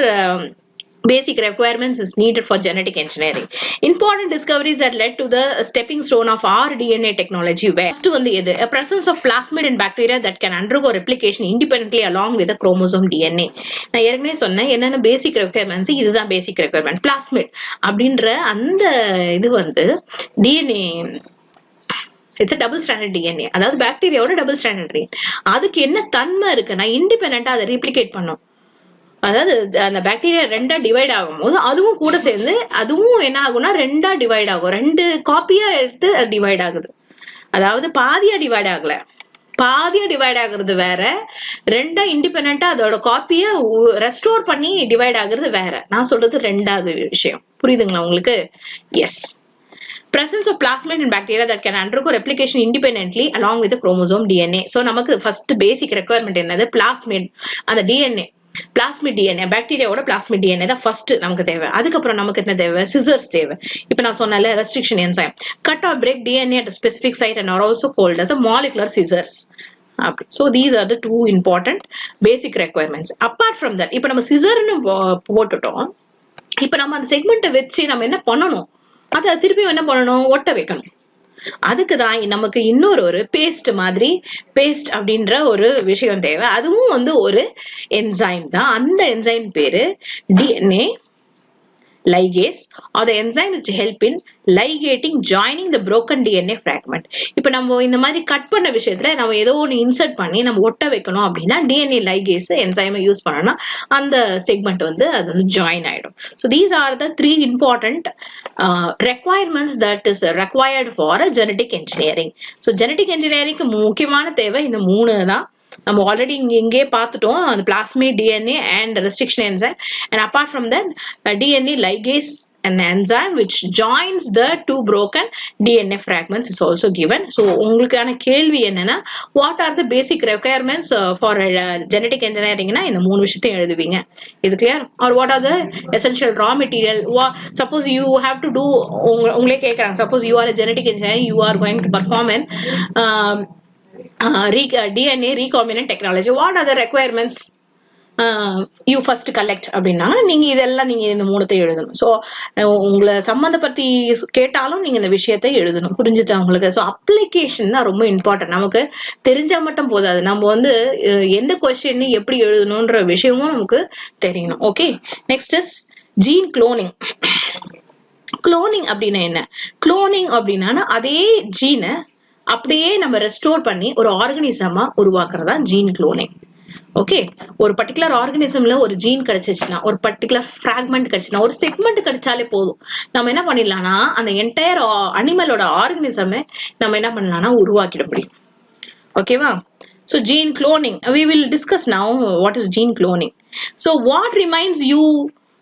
basic requirements is needed for genetic engineering? Important discoveries that led to the stepping stone of our DNA technology were first வந்து எது? A presence of plasmid in bacteria that can undergo replication independently along with the chromosome DNA. நான் ஏற்கனவே சொன்னேன் என்னென்ன பேசிக் requirements, இதுதான் பேசிக் requirement. Plasmid அப்படின்ற அந்த இது வந்து DNA it's double standard DNA, அதாவது பாக்டீரியாவோட டபுள் ஸ்டாண்டர்ட் டிஎன்ஏ. அதுக்கு என்ன தன்மை இருக்குன்னா இண்டிபெண்டா அதை ரீப்ளிகேட் பண்ணும். அதாவது அந்த பாக்டீரியா ரெண்டா டிவைட் ஆகும் போது அதுவும் கூட சேர்ந்து அதுவும் என்ன ஆகும்னா ரெண்டா டிவைட் ஆகும். 2 காப்பியா எடுத்து டிவைட் ஆகுது. அதாவது பாதியா டிவைட் ஆகல, பாதியா டிவைட் ஆகுறது வேற, ரெண்டா இண்டிபெண்டா அதோட காப்பிய ரெஸ்டோர் பண்ணி டிவைட் ஆகுறது வேற. நான் சொல்றது ரெண்டாவது விஷயம். புரியுதுங்களா உங்களுக்கு? S. Presence of plasmid in bacteria that can undergo replication independently along with the chromosome DNA. So நமக்கு first basic requirement என்னது? plasmid, அந்த DNA, பிளாஸ்மிட் டிஎன்ஏ, பாக்டீரியாவோட பிளாஸ்மிட் டிஎன்ஏ தான் ஃபர்ஸ்ட் நமக்கு தேவை. அதுக்கப்புறம் நமக்கு என்ன தேவை? சிசர்ஸ் தேவை. இப்ப நான் சொன்னல restriction enzyme cut R break DNA at a specific site and are also called as a molecular scissors. So these are the 2 important basic requirements. Apart from that, இப்ப நம்ம சிசர்னு போட்டுட்டோம். இப்ப நம்ம அந்த செக்மெண்ட்டை வச்சு நம்ம என்ன பண்ணணும்? அதை திருப்பி என்ன பண்ணணும்? ஒட்ட வைக்கணும். அதுக்குதான் நமக்கு இன்னொரு பேஸ்ட் மாதிரி, பேஸ்ட் அப்படின்ற ஒரு விஷயம் தேவை. அதுவும் வந்து ஒரு என்சைம் தான். அந்த என்சைம் பேரு DNA ligase or the enzyme which help in ligating joining the broken DNA fragment. இப்போ நம்ம இந்த மாதிரி கட் பண்ண விஷயத்துல நம்ம ஏதோ ஒன்று இன்சர்ட் பண்ணி நம்ம ஒட்ட வைக்கணும் அப்படின்னா டிஎன்ஏ லைகேஸ் என்சைமை யூஸ் பண்ணோம்னா அந்த செக்மெண்ட் வந்து அது வந்து ஜாயின் ஆயிடும். So these are the 3 important requirements that is required for a genetic engineering. So genetic இன்ஜினியரிங்க்கு முக்கியமான தேவை இந்த 3 தான். நம்ம ஆல்ரெடி இங்கே பார்த்துட்டோம், அந்த plasmid DNA and restriction enzyme. And apart from that DNA ligase an enzyme which joins the 2 broken DNA fragments is also given. So உங்களுக்கான கேள்வி என்னன்னா, what are the basic requirements for genetic engineering னா இந்த 3 விஷயத்தையும் எழுதுவீங்க. Is it clear? Or what are the essential raw material? Suppose you have to do, உங்களே கேட்கறாங்க, suppose you are a genetic engineer, you are going to perform an DNA recombinant technology. What are the requirements you first collect அப்படின்னா நீங்க இதெல்லாம் நீங்க இந்த 3 எழுதணும். So உங்களை சம்மந்தப்படுத்தி கேட்டாலும் நீங்க இந்த விஷயத்தை எழுதணும். புரிஞ்சுச்சா உங்களுக்கு? ஸோ அப்ளிகேஷன் தான் ரொம்ப இம்பார்ட்டன்ட். நமக்கு தெரிஞ்சா மட்டும் போதாது, நம்ம வந்து எந்த கொஸ்டின் எப்படி எழுதணும்ன்ற விஷயமும் நமக்கு தெரியணும். Okay, next is gene cloning. Cloning அப்படின்னா என்ன? குளோனிங் அப்படின்னா அதே ஜீனை அப்படியே நம்ம ரெஸ்டோர் பண்ணி ஒரு ஆர்கனிசமா உருவாக்குறதா ஜீன் குளோனிங். ஓகே, ஒரு பர்டிகுலர் ஆர்கனிசம்ல ஒரு ஜீன் கிடைச்சிச்சுன்னா, ஒரு பர்டிகுலர் ஃபிராக்மெண்ட் கிடைச்சுன்னா, ஒரு செக்மெண்ட் கிடைச்சாலே போதும், நம்ம என்ன பண்ணிடலாம்னா அந்த என்டையர் அனிமலோட ஆர்கனிசம் நம்ம என்ன பண்ணலாம்னா உருவாக்கிட முடியும். ஓகேவா? So gene cloning, we will discuss now what is gene cloning. So what reminds you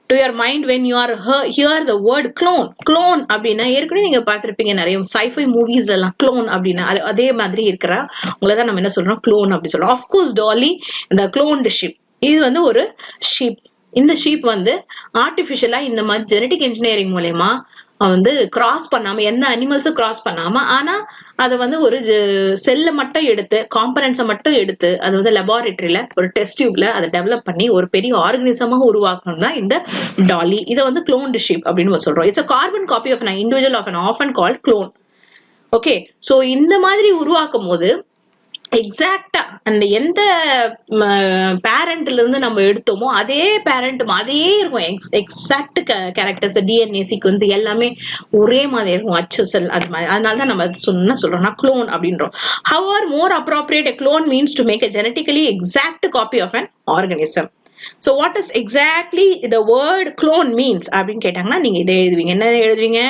to your mind when you are hear the word clone அப்படின்னா ஏற்கனவே நீங்க பார்த்திருப்பீங்க நிறைய sci-fi moviesல எல்லாம் clone அப்படின்னா அதே மாதிரி இருக்கிற உங்களை தான் நம்ம என்ன சொல்றோம் clone அப்படி சொல்றோம். Of course Dolly, the cloned sheep, இது வந்து ஒரு sheep. இந்த sheep வந்து ஆர்டிபிஷியலா இந்த மாதிரி ஜெனடிக் இன்ஜினியரிங் மூலமா வந்து கிராஸ் பண்ணாம, எந்த அனிமல்ஸும் கிராஸ் பண்ணாம, ஆனா அதை வந்து ஒரு செல்ல மட்டும் எடுத்து, காம்பனன்ஸை மட்டும் எடுத்து, அது வந்து லெபார்டரியில ஒரு டெஸ்ட் டியூப்ல அதை டெவலப் பண்ணி ஒரு பெரிய ஆர்கனிசமாக உருவாக்கணும் தான் இந்த டாலி. இதை வந்து cloned sheep அப்படின்னு சொல்றோம். It's a carbon copy of an individual of an often called clone. Okay, so இந்த மாதிரி உருவாக்கும் போது எக்ஸாக்டா அந்த எந்த பேரண்ட்ல இருந்து நம்ம எடுத்தோமோ அதே பேரண்ட் மாதிரியே இருக்கும். எக்ஸாக்ட் கேரக்டர்ஸ், டிஎன்ஏ சீக்வன்ஸ் எல்லாமே ஒரே மாதிரி இருக்கும், HSL அது மாதிரி. அதனாலதான் நம்ம சொல்றோம்னா clone அப்படின்றோம். However, more appropriate, a clone means to make a genetically exact copy of an organism. So what is exactly the word clone means அப்படின்னு கேட்டாங்கன்னா நீங்க இதை எழுதுவீங்க. என்ன எழுதுவீங்க?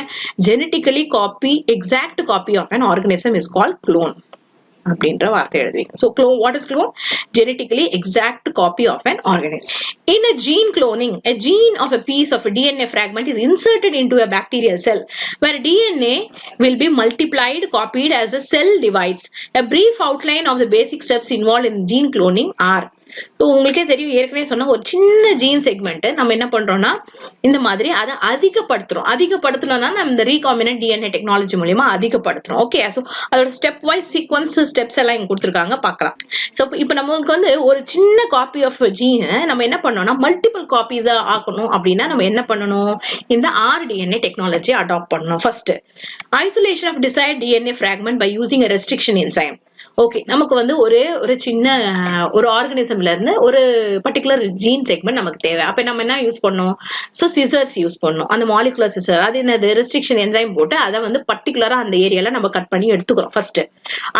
Genetically copy, exact copy of an organism is called clone அப்படின்ற வார்த்தை எழுதுவீங்க. So what is clone? Genetically exact copy of an organism. In a gene cloning, a gene of a piece of a DNA fragment is inserted into a bacterial cell where DNA will be multiplied, copied as the cell divides. A brief outline of the basic steps involved in gene cloning are. உங்களுக்கே தெரியும், ஏற்கனவே சொன்ன ஒரு சின்ன gene segment நம்ம என்ன பண்றோம்னா இந்த மாதிரி அதை அதிகப்படுத்தணும்னா நம்ம இந்த ரீகாம்பினன்ட் டிஎன்ஏ டெக்னாலஜி மூலமா அதிகப்படுத்துறோம். ஓகே, சோ அதோட ஸ்டெப் வைஸ் சீக்வன்ஸ் ஸ்டெப்ஸ் எல்லாம் இங்க கொடுத்துருக்காங்க, பார்க்கலாம். சோ இப்போ நமக்கு வந்து ஒரு சின்ன காப்பி ஆஃப் ஜீன் நம்ம என்ன பண்ணோம்னா மல்டிபிள் காப்பீஸா ஆக்கணும் அப்படின்னா நம்ம என்ன பண்ணணும்? இந்த RDNA டெக்னாலஜி அடாப்ட் பண்ணணும். First, isolation of desired DNA fragment by using a restriction enzyme. Okay, நமக்கு வந்து ஒரு சின்ன ஒரு ஆர்கனிசம்ல இருந்து ஒரு பர்டிகுலர் ஜீன் செக்மெண்ட் நமக்கு தேவை. அப்ப நம்ம என்ன யூஸ் பண்ணோம்? சோ சிசர்ஸ் யூஸ் பண்ணோம். அந்த மாலிகுலர் சிசர், அது என்னது? ரெஸ்ட்ரிக்ஷன் என்சைம் போட்டு அதை வந்து பர்டிகுலரா அந்த ஏரியால நம்ம கட் பண்ணி எடுத்துக்கிறோம் ஃபர்ஸ்ட்.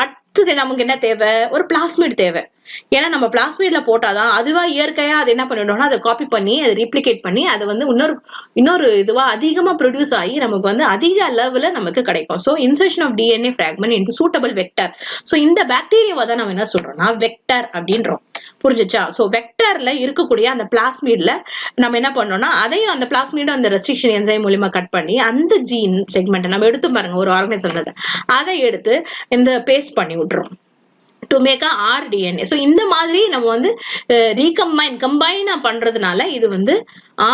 அடுத்தது நமக்கு என்ன தேவை? ஒரு பிளாஸ்மிட் தேவை. ஏன்னா நம்ம பிளாஸ்மிட்ல போட்டாதான் அதுவா இயற்கையா அது என்ன பண்ணிடும்னா அதை காப்பி பண்ணி அதை ரீப்ளிகேட் பண்ணி அதை வந்து இன்னொரு இதுவா அதிகமா ப்ரொடியூஸ் ஆகி நமக்கு வந்து அதிக அளவுல நமக்கு கிடைக்கும். So insertion of DNA fragment into suitable vector. So இந்த பாக்டீரியாவை தான் நம்ம என்ன சொல்றோம்னா வெக்டர் அப்படின்றோம். புரிஞ்சுச்சா? சோ வெக்டர்ல இருக்கக்கூடிய அந்த பிளாஸ்மிட்ல நம்ம என்ன பண்ணோம்னா அதையும் அந்த பிளாஸ்மிட் அந்த ரெஸ்ட்ரிக்ஷன் என்சைம் மூலமா கட் பண்ணி அந்த ஜீன் செக்மெண்ட் நம்ம எடுத்து பாருங்க, ஒரு ஆர்கனிசம்ல அதை எடுத்து இந்த பேஸ்ட் பண்ணி விட்டுறோம் to make a RDNA. So இந்த மாதிரி நம்ம வந்து கம்பைன் பண்றதுனால இது வந்து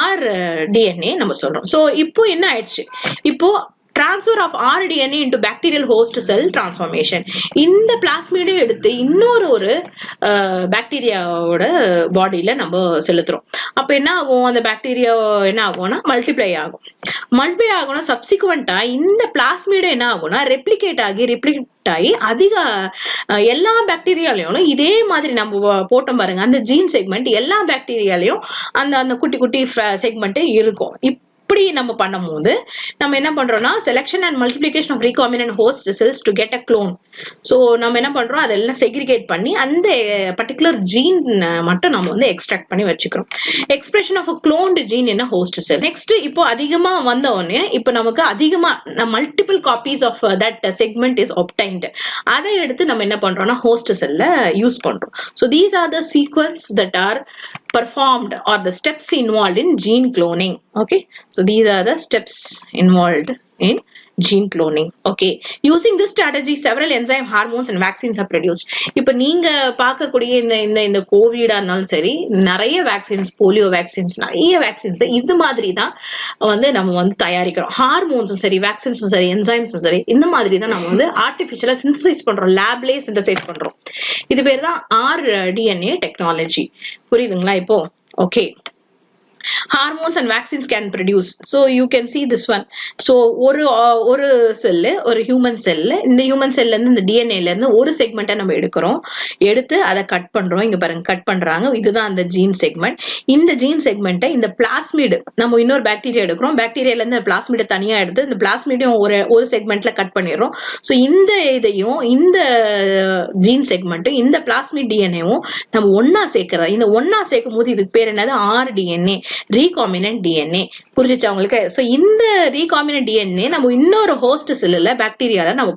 RDNA நம்ம சொல்றோம். So இப்போ என்ன ஆயிடுச்சு? இப்போ transfer of RDNA into bacterial host cell transformation. இந்த பிளாஸ்மிடை எடுத்து இன்னொரு பாக்டீரியாவோட பாடியில நம்ம செலுத்துறோம். அப்ப என்ன ஆகும்? அந்த பாக்டீரியா என்ன ஆகும்னா மல்டிப்ளை ஆகும்னா சப்சிக்வெண்டா இந்த பிளாஸ்மிடை என்ன ஆகும்னா ரெப்ளிகேட் ஆகி அதிக எல்லா பாக்டீரியாலையும் இதே மாதிரி நம்ம போட்டோம் பாருங்க, அந்த ஜீன் செக்மெண்ட் எல்லா பாக்டீரியாலையும் அந்த குட்டி குட்டி செக்மெண்ட் இருக்கும். இப்படி நம்ம பண்ணும்போது நம்ம என்ன பண்றோம்னா selection and multiplication of recombinant host cells to get a clone. So நம்ம என்ன பண்றோம்? அதெல்லாம் செக்ரிகேட் பண்ணி அந்த பர்டிகுலர் ஜீன் மட்டும் நம்ம வந்து எக்ஸ்ட்ராக்ட் பண்ணி வச்சுக்கிறோம். எக்ஸ்பிரஷன் ஆஃப் க்ளோன்டு ஜீன் என்ன ஹோஸ்ட் செல். நெக்ஸ்ட் இப்போ அதிகமா வந்த உடனே இப்போ நமக்கு அதிகமா multiple copies of that segment is obtained. அதை எடுத்து நம்ம என்ன பண்றோம்னா ஹோஸ்ட் செல்ல யூஸ் பண்றோம். So these are the sequence that are performed or the steps involved in gene cloning. Okay, so these are the steps involved in gene cloning. Okay, using this strategy several enzyme, hormones and vaccines are produced. இப்ப நீங்க பார்க்கக்கூடிய இந்த கோவிடா இருந்தாலும் சரி, நிறைய vaccines, polio vaccines, நிறைய vaccines இது மாதிரி தான் வந்து நம்ம வந்து தயாரிக்கிறோம். ஹார்மோன்ஸும் சரி, வேக்சின்ஸும் சரி, என்சைம்ஸும் சரி, இந்த மாதிரி தான் நம்ம வந்து ஆர்டிபிஷியலா சிந்தசைஸ் பண்றோம், லேப்லயே சிந்தசைஸ் பண்றோம். இது பேர் தான் RDNA டெக்னாலஜி. புரியுதுங்களா இப்போ? Okay, Hormones and vaccines can produce. So you can see this one. So ஒரு செல், ஒரு ஹியூமன் செல், இந்த ஹியூமன் செல்ல இருந்து இந்த டிஎன்ஏல இருந்து ஒரு செக்மெண்ட்டை நம்ம எடுத்து அதை கட் பண்றோம். இங்க பாருங்க, கட் பண்றாங்க. இதுதான் அந்த ஜீன் செக்மெண்ட். இந்த ஜீன் செக்மெண்ட்டை இந்த பிளாஸ்மிட், நம்ம இன்னொரு பாக்டீரியா எடுக்கிறோம், பாக்டீரியால இருந்து பிளாஸ்மிடை தனியா எடுத்து இந்த பிளாஸ்மிடையும் ஒரு செக்மெண்ட்ல கட் பண்ணிடுறோம். ஸோ இந்த இதையும் இந்த ஜீன் செக்மெண்ட்டும் இந்த பிளாஸ்மிட் டிஎன்ஏவும் நம்ம ஒன்னா சேர்க்கிறதா. இந்த ஒன்னா சேர்க்கும் போது இதுக்கு பேர் என்னது? RDNA, recombinant DNA. புரிஞ்சுச்சா உங்களுக்கு? சோ இந்த ரீகாம்பினன்ட் டிஎன்ஏ நம்ம இன்னொரு ஹோஸ்ட் செல்லுல, பாக்டீரியால நம்ம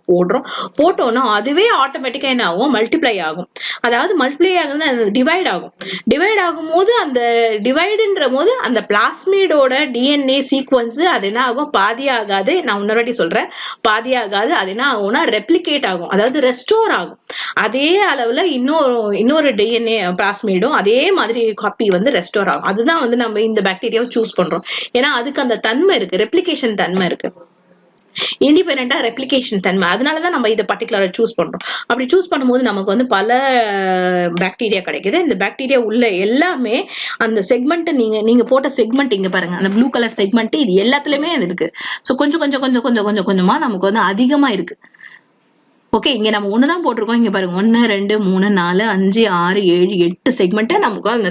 போட்டோம்னா அதுவே ஆட்டோமேட்டிக்கா என்ன ஆகும்? மல்டிப்ளை ஆகும். அதாவது மல்டிப்ளை ஆகுது, டிவைட் ஆகும். டிவைட் ஆகும் போது அந்த டிவைடுன்ற போது அந்த பிளாஸ்மிடோட டிஎன்ஏ சீக்வன்ஸ் அது என்ன ஆகும்? பாதியாகாது. நான் இன்னொரு சொல்றேன், பாதியாகாது. அது என்ன ஆகும்னா ரெப்ளிகேட் ஆகும், அதாவது ரெஸ்டோர் ஆகும். அதே அளவுல இன்னொரு டிஎன்ஏ பிளாஸ்மிடும் அதே மாதிரி காப்பி வந்து ரெஸ்டோர் ஆகும். அதுதான் வந்து நம்ம இந்த பாக்டீரியாவை சூஸ் பண்றோம். ஏன்னா அதுக்கு அந்த தன்மை இருக்கு, ரெப்ளிகேஷன் தன்மை இருக்கு, இண்டிபெண்டா ரெப்ளிகேஷன் தன்மை. அதனாலதான் நம்ம இதை பர்டிகுலரா சூஸ் பண்றோம். அப்படி சூஸ் பண்ணும்போது நமக்கு வந்து பல பாக்டீரியா கிடைக்குது. இந்த பாக்டீரியா உள்ள எல்லாமே அந்த செக்மெண்ட், நீங்க போட்ட செக்மெண்ட் இங்க பாருங்க, அந்த ப்ளூ கலர் செக்மெண்ட் இது எல்லாத்துலயுமே இருக்கு. சோ கொஞ்சமா நமக்கு வந்து அதிகமா இருக்கு. ஓகே, இங்க நம்ம ஒண்ணுதான் போட்டிருக்கோம். இங்க பாருங்க, 1 2 3 4 5 6 7 8 செக்மெண்ட் நமக்கு அந்த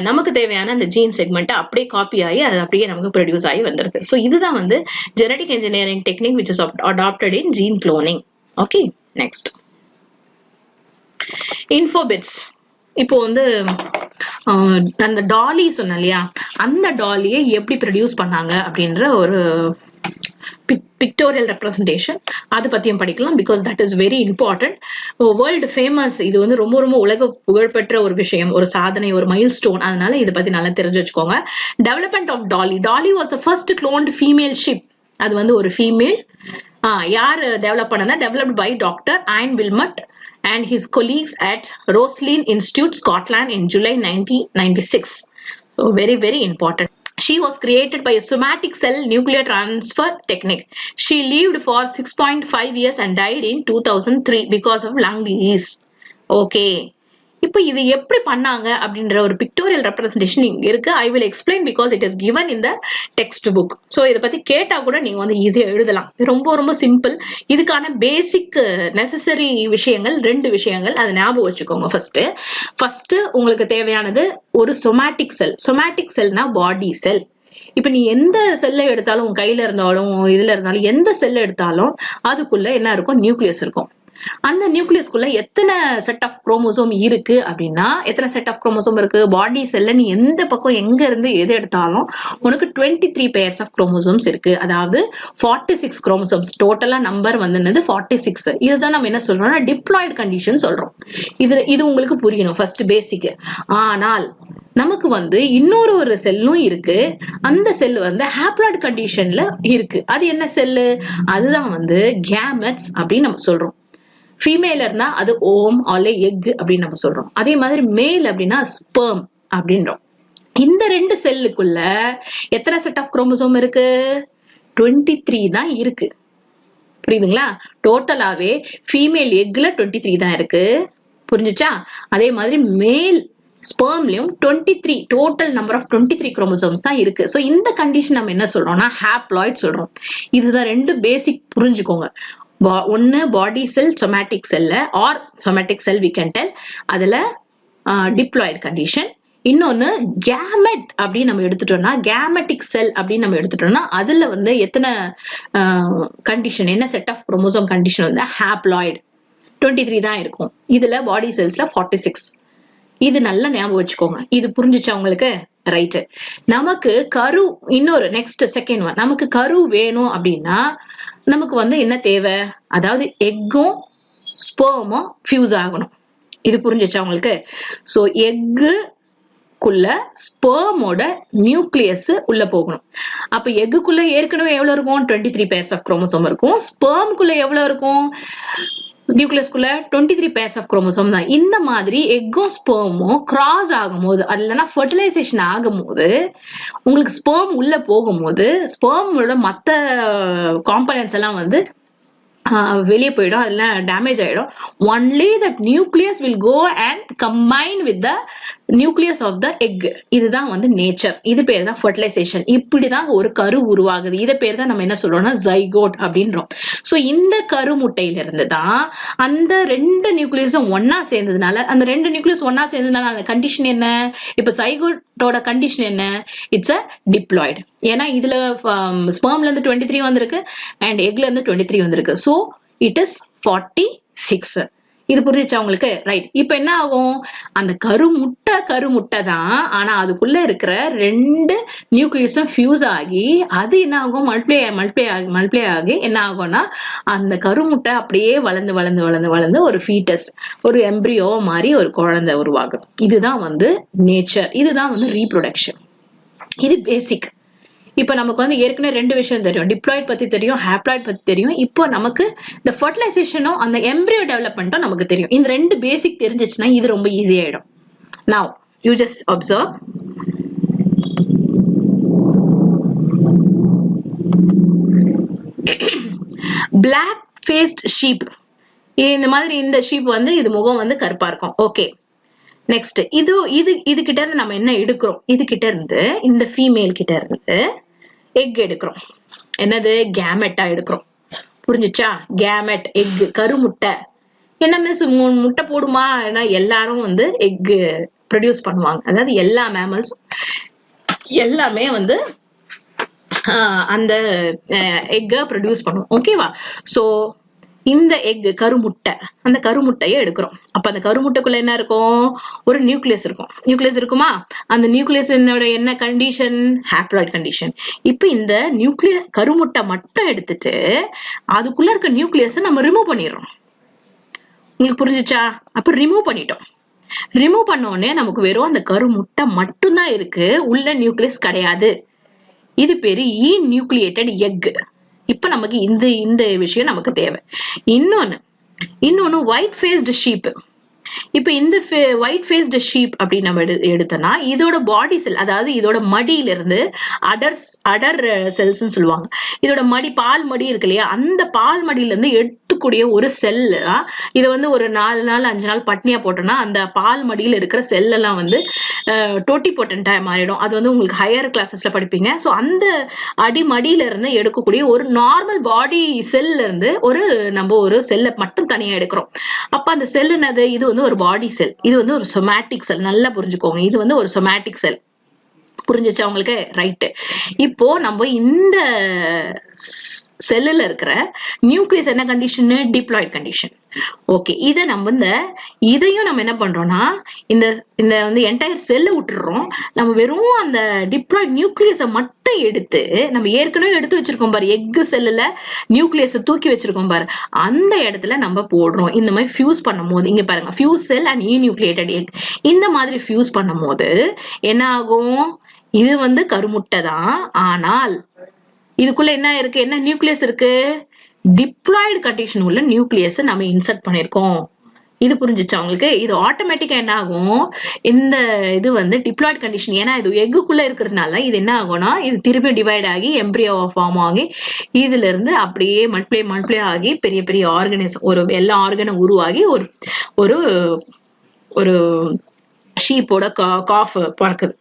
நமக்கு தேவையான அந்த ஜீன் செக்மெண்ட் அப்படியே காப்பி ஆகி அது அப்படியே நமக்கு ப்ரொடியூஸ் ஆகி வந்துருது. ஸோ இதுதான் வந்து genetic engineering technique which is adopted in gene cloning. ஓகே, நெக்ஸ்ட் இன்ஃபோபிட்ஸ். இப்போ வந்து அந்த டாலி சொன்ன இல்லையா, அந்த டாலியை எப்படி ப்ரொடியூஸ் பண்ணாங்க அப்படின்ற ஒரு pictorial representation அது பத்தியும் படிக்கலாம். because that is very important. world famous, இது வந்து ரொம்ப ரொம்ப உலக புகழ்பெற்ற ஒரு விஷயம், ஒரு சாதனை, ஒரு மைல்ஸ்டோன். அதனால இதை பத்தி நல்லா தெரிஞ்சு வச்சுக்கோங்க. Development of Dolly. Dolly was the first cloned female ship. அது வந்து ஒரு ஃபீமேல். யார் டெவலப் பண்ணதா? Developed by doctor Ian Wilmut and his colleagues at Roslin Institute, Scotland in July 1996. So very very important. She was created by a somatic cell nuclear transfer technique. She lived for 6.5 years and died in 2003 because of lung disease. Okay. இப்போ இது எப்படி பண்ணாங்க அப்படின்ற ஒரு pictorial representation இங்க இருக்கு. I will explain because it is given in the text book. So இதை பத்தி கேட்டா கூட நீங்க வந்து ஈஸியா எழுதலாம். ரொம்ப ரொம்ப சிம்பிள். இதுக்கான பேசிக் நெசசரி விஷயங்கள் 2 விஷயங்கள் அதை ஞாபகம் வச்சுக்கோங்க. ஃபர்ஸ்ட் உங்களுக்கு தேவையானது ஒரு சொமேட்டிக் செல். சொமேட்டிக் செல்னா பாடி செல். இப்ப நீ எந்த செல்லை எடுத்தாலும், உன் கையில இருந்தாலும் இதுல இருந்தாலும் எந்த செல் எடுத்தாலும் அதுக்குள்ள என்ன இருக்கும்? நியூக்ளியஸ் இருக்கும். அந்த நியூக்ளியஸ்குள்ள எத்தனை செட் ஆஃப் குரோமோசோம் இருக்கு அப்படின்னா, எத்தனை செட் ஆஃப் குரோமோசோம் இருக்கு? பாடி செல்ல நீ எந்த பக்கம் எங்க இருந்து எது எடுத்தாலும் உனக்கு 23 பேர்ஸ் ஆஃப் குரோமோசோம்ஸ் இருக்கு. அதாவது 46 குரோமோசோம்ஸ் டோட்டலா நம்பர் வந்து 46. இதுதான் நம்ம என்ன சொல்றோம்னா டிப்ளாய்டு கண்டிஷன் சொல்றோம். இது உங்களுக்கு புரியணும் ஃபர்ஸ்ட் பேசிக். ஆனால் நமக்கு வந்து இன்னொரு செல்லும் இருக்கு. அந்த செல் வந்து ஹாப்ளாய்டு கண்டிஷன்ல இருக்கு. அது என்ன செல்லு? அதுதான் வந்து கேமெட்ஸ் அப்படின்னு நம்ம சொல்றோம். ஃபீமேல் இருந்தா அது ஓம் ஆல்லே எக் அப்படின்னு நம்ம சொல்றோம். அதே மாதிரி மேல் அப்படின்னா ஸ்பெர்ம் அப்படின்றோம். இந்த 2 செல்லுக்குள்ள எத்தனை செட் ஆஃப் குரோமோசோம் இருக்கு? 23 தான் இருக்கு. புரியுதுங்களா? டோட்டலாவே ஃபீமேல் எக்ல 23 தான் இருக்கு. புரிஞ்சுச்சா? அதே மாதிரி மேல் ஸ்பெர்ம்லயும் 23 டோட்டல் நம்பர் ஆஃப் 23 குரோமோசோம்ஸ் தான் இருக்கு. சோ இந்த கண்டிஷன் நம்ம என்ன சொல்றோம்னா ஹாப்ளாய்ட் சொல்றோம். இதுதான் 2 பேசிக் புரிஞ்சுக்கோங்க. ஒன்னு பாடி செல் சொமேட்டிக் செல்ல or somatic cell we can tell, அதுல டிப்ளாய்டு கண்டிஷன். இன்னொன்னு கேமெட் அப்படின்னு நம்ம எடுத்துட்டோம்னா, கேமெட்டிக் செல் அப்படின்னு நம்ம எடுத்துட்டோம்னா அதுல வந்து எத்தனை கண்டிஷன், என்ன செட் ஆஃப் குரோமோசோம் கண்டிஷன் வந்து ஹாப்ளாய்டு 23 தான் இருக்கும். இதுல பாடி செல்ஸ்ல 46. இது நல்லா ஞாபகம் வச்சுக்கோங்க. இது புரிஞ்சுச்சா உங்களுக்கு? ரைட். நமக்கு கரு, இன்னொரு நெக்ஸ்ட் செகண்ட் ஒன், நமக்கு கரு வேணும் அப்படின்னா நமக்கு வந்து என்ன தேவை? அதாவது எக்கும் ஸ்பெர்மும் ஃபியூஸ் ஆகணும். இது புரிஞ்சுச்சா உங்களுக்கு? சோ எக்குள்ள ஸ்பெர்மோட நியூக்ளியஸ் உள்ள போகணும். அப்ப எக்குள்ள ஏற்கனவே எவ்வளவு இருக்கும்? 23 பேர்ஸ் ஆஃப் குரோமோசோம் இருக்கும். ஸ்பெர்முக்குள்ள எவ்வளவு இருக்கும்? நியூக்ளியஸ்குள்ள 23 பேர்ஸ் ஆஃப் குரோமோசோம் தான். இந்த மாதிரி எக்கும் ஸ்பெர்மும் கிராஸ் ஆகும்போது, அது இல்லைன்னா ஃபர்டிலைசேஷன் ஆகும்போது, உங்களுக்கு ஸ்பெர்ம் உள்ள போகும்போது ஸ்பெர்மோட மற்ற காம்பனன்ட்ஸ் எல்லாம் வந்து வெளியே போயிடும், அதெல்லாம் டேமேஜ் ஆயிடும். Only that nucleus will go and combine with the nucleus of the egg. இதுதான் வந்து நேச்சர். இது பேர் தான் ஃபர்டிலைசேஷன். இப்படிதான் ஒரு கரு உருவாகுது. இதை பேர் தான் நம்ம என்ன சொல்றோம்னா ஜைகோட் அப்படின்றோம். சோ இந்த கருமுட்டையில இருந்து தான் அந்த ரெண்டு நியூக்ளியஸும் ஒன்னா சேர்ந்ததுனால, அந்த ரெண்டு நியூக்ளியஸ் ஒன்னா சேர்ந்ததுனால அந்த கண்டிஷன் என்ன? இப்ப ஜைகோட்டோட கண்டிஷன் என்ன? It's a diploid. ஏன்னா இதுல ஸ்பெர்ம்ல இருந்து 23 வந்திருக்கு அண்ட் எக்ல இருந்து 23 வந்திருக்கு. So it is 46. இது புரிஞ்சுச்சா உங்களுக்கு? ரைட். இப்ப என்ன ஆகும்? அந்த கருமுட்டை தான், ஆனா அதுக்குள்ள இருக்கிற ரெண்டு நியூக்ளியஸும் ஃபியூஸ் ஆகி அது என்ன ஆகும்? மல்டிப்ளை ஆகி என்ன ஆகும்னா அந்த கருமுட்டை அப்படியே வளர்ந்து ஒரு ஃபீட்டஸ், ஒரு எம்ப்ரியோ மாதிரி ஒரு குழந்தை உருவாகும். இதுதான் வந்து நேச்சர். இதுதான் வந்து ரீப்ரொடக்ஷன். இது பேசிக். இப்ப நமக்கு வந்து ஏற்கனவே ரெண்டு விஷயம் தெரியும். டிப்ளாய்ட் பத்தி தெரியும், ஹாப்ளாய்ட் பத்தி தெரியும். இப்போ நமக்கு இந்த ஃபர்டிலைசேஷனும் அந்த எம்ப்ரியோ டெவலப்மெண்ட்டும் நமக்கு தெரியும். இந்த ரெண்டு பேசிக் தெரிஞ்சிச்சுன்னா இது ரொம்ப ஈஸி ஆயிடும். Now you just observe. Black faced sheep. இந்த மாதிரி இந்த ஷீப் வந்து இது முகம் வந்து கருப்பா இருக்கும். ஓகே, நெக்ஸ்ட் இது கிட்ட இருந்து நம்ம என்ன எடுக்கிறோம்? இது கிட்ட இருந்து இந்த ஃபீமேல் கிட்ட இருந்து எக் எடுக்கிறோம். என்னது? கேமெட்டா எடுக்கிறோம். புரிஞ்சுச்சா? கேமெட், எக், கருமுட்டை. என்ன மிஸ் முட்டை போடுமா? ஏன்னா எல்லாரும் வந்து எக் ப்ரொடியூஸ் பண்ணுவாங்க. அதாவது எல்லா மேமல்ஸும் எல்லாமே வந்து அந்த எக்கை ப்ரொடியூஸ் பண்ணும். ஓகேவா? சோ இந்த எக் கருமுட்டை, அந்த கருமுட்டையை எடுக்கிறோம். அப்ப அந்த கருமுட்டைக்குள்ள என்ன இருக்கும்? ஒரு நியூக்ளியஸ் இருக்கும். நியூக்ளியஸ் இருக்குமா? அந்த நியூக்ளியஸ் என்ன கண்டிஷன்? Haploid condition. இப்ப இந்த கருமுட்டை மட்டும் எடுத்துட்டு அதுக்குள்ள இருக்க நியூக்ளியஸை நம்ம ரிமூவ் பண்ணிடுறோம். உங்களுக்கு புரிஞ்சுச்சா? அப்ப ரிமூவ் பண்ணிட்டோம். ரிமூவ் பண்ண உடனே நமக்கு வெறும் அந்த கருமுட்டை மட்டும்தான் இருக்கு, உள்ள நியூக்ளியஸ் கிடையாது. இது பேரு நியூக்ளியேட்டட் எக். இப்ப நமக்கு இந்த விஷயம் நமக்கு தேவை. இன்னொன்னு ஒயிட் ஃபேஸ்டு ஷீப். இப்ப இந்த ஒயிட் ஃபேஸ்டு ஷீப் அப்படின்னு நம்ம எடுத்தோம்னா இதோட பாடி செல், அதாவது இதோட மடியில இருந்து அடர் செல்ஸ் சொல்லுவாங்க. இதோட மடி, பால் மடி இருக்கு இல்லையா, அந்த பால் மடியில இருந்து எடுத்துக்கூடிய ஒரு செல் தான். இதை வந்து ஒரு 4 நாள் 5 நாள் பட்னியா போட்டோம்னா அந்த பால் மடியில இருக்கிற செல் எல்லாம் வந்து டோட்டிபோட்டன்டா மாறிடும். அது வந்து உங்களுக்கு ஹையர் கிளாஸஸ்ல படிப்பீங்க. ஸோ அந்த அடிமடியில இருந்து எடுக்கக்கூடிய ஒரு நார்மல் பாடி செல்ல இருந்து நம்ம ஒரு செல்லை மட்டும் தனியா எடுக்கிறோம். அப்ப அந்த செல் என்னது? இது வந்து ஒரு பாடி செல். இது வந்து ஒரு சொமேட்டிக் செல். நல்லா புரிஞ்சுக்கோங்க, இது வந்து ஒரு சொமேட்டிக் செல். புரிஞ்சுச்சா உங்களுக்கு? ரைட். இப்போ நம்ம இந்த செல்லுல இருக்கிற நியூக்ளியஸ் என்ன கண்டிஷன்? Diploid condition. ஓகே, இதையும் நம்ம என்ன பண்றோம்னா இந்த வந்து என்டையர் செல்ல விட்டுறோம். நம்ம வெறும் அந்த டிப்ளாய்ட் நியூக்ளியஸை மட்டும் எடுத்து, நம்ம ஏற்கனவே எடுத்து வச்சிருக்கோம் பாரு, எக் செல்லுல நியூக்ளியஸை தூக்கி வச்சிருக்கோம் பாரு, அந்த இடத்துல நம்ம போடுறோம். இந்த மாதிரி ஃபியூஸ் பண்ணும் போது, இங்க பாருங்க, fuse sell and nucleated egg. இந்த மாதிரி ஃபியூஸ் பண்ணும் போது என்ன ஆகும்? இது வந்து கருமுட்டை தான், ஆனால் இதுக்குள்ள என்ன இருக்கு? என்ன நியூக்ளியஸ் இருக்கு? டிப்ளாய்டு கண்டிஷன் உள்ள நியூக்ளியஸ் நம்ம இன்சர்ட் பண்ணிருக்கோம். இது புரிஞ்சுச்சா உங்களுக்கு? இது ஆட்டோமேட்டிக்கா என்ன ஆகும்? இந்த இது வந்து டிப்ளாய்டு கண்டிஷன், ஏன்னா இது எக்குள்ள இருக்கிறதுனால இது என்ன ஆகும்னா இது திருப்பி டிவைட் ஆகி எம்ப்ரியோ ஃபார்ம் ஆகி இதுல இருந்து அப்படியே மல்டிப்ளை ஆகி பெரிய பெரிய ஆர்கனிசம், ஒரு எல்லா ஆர்கனும் உருவாகி ஒரு ஒரு ஷீப்போட காஃப் பறக்குது.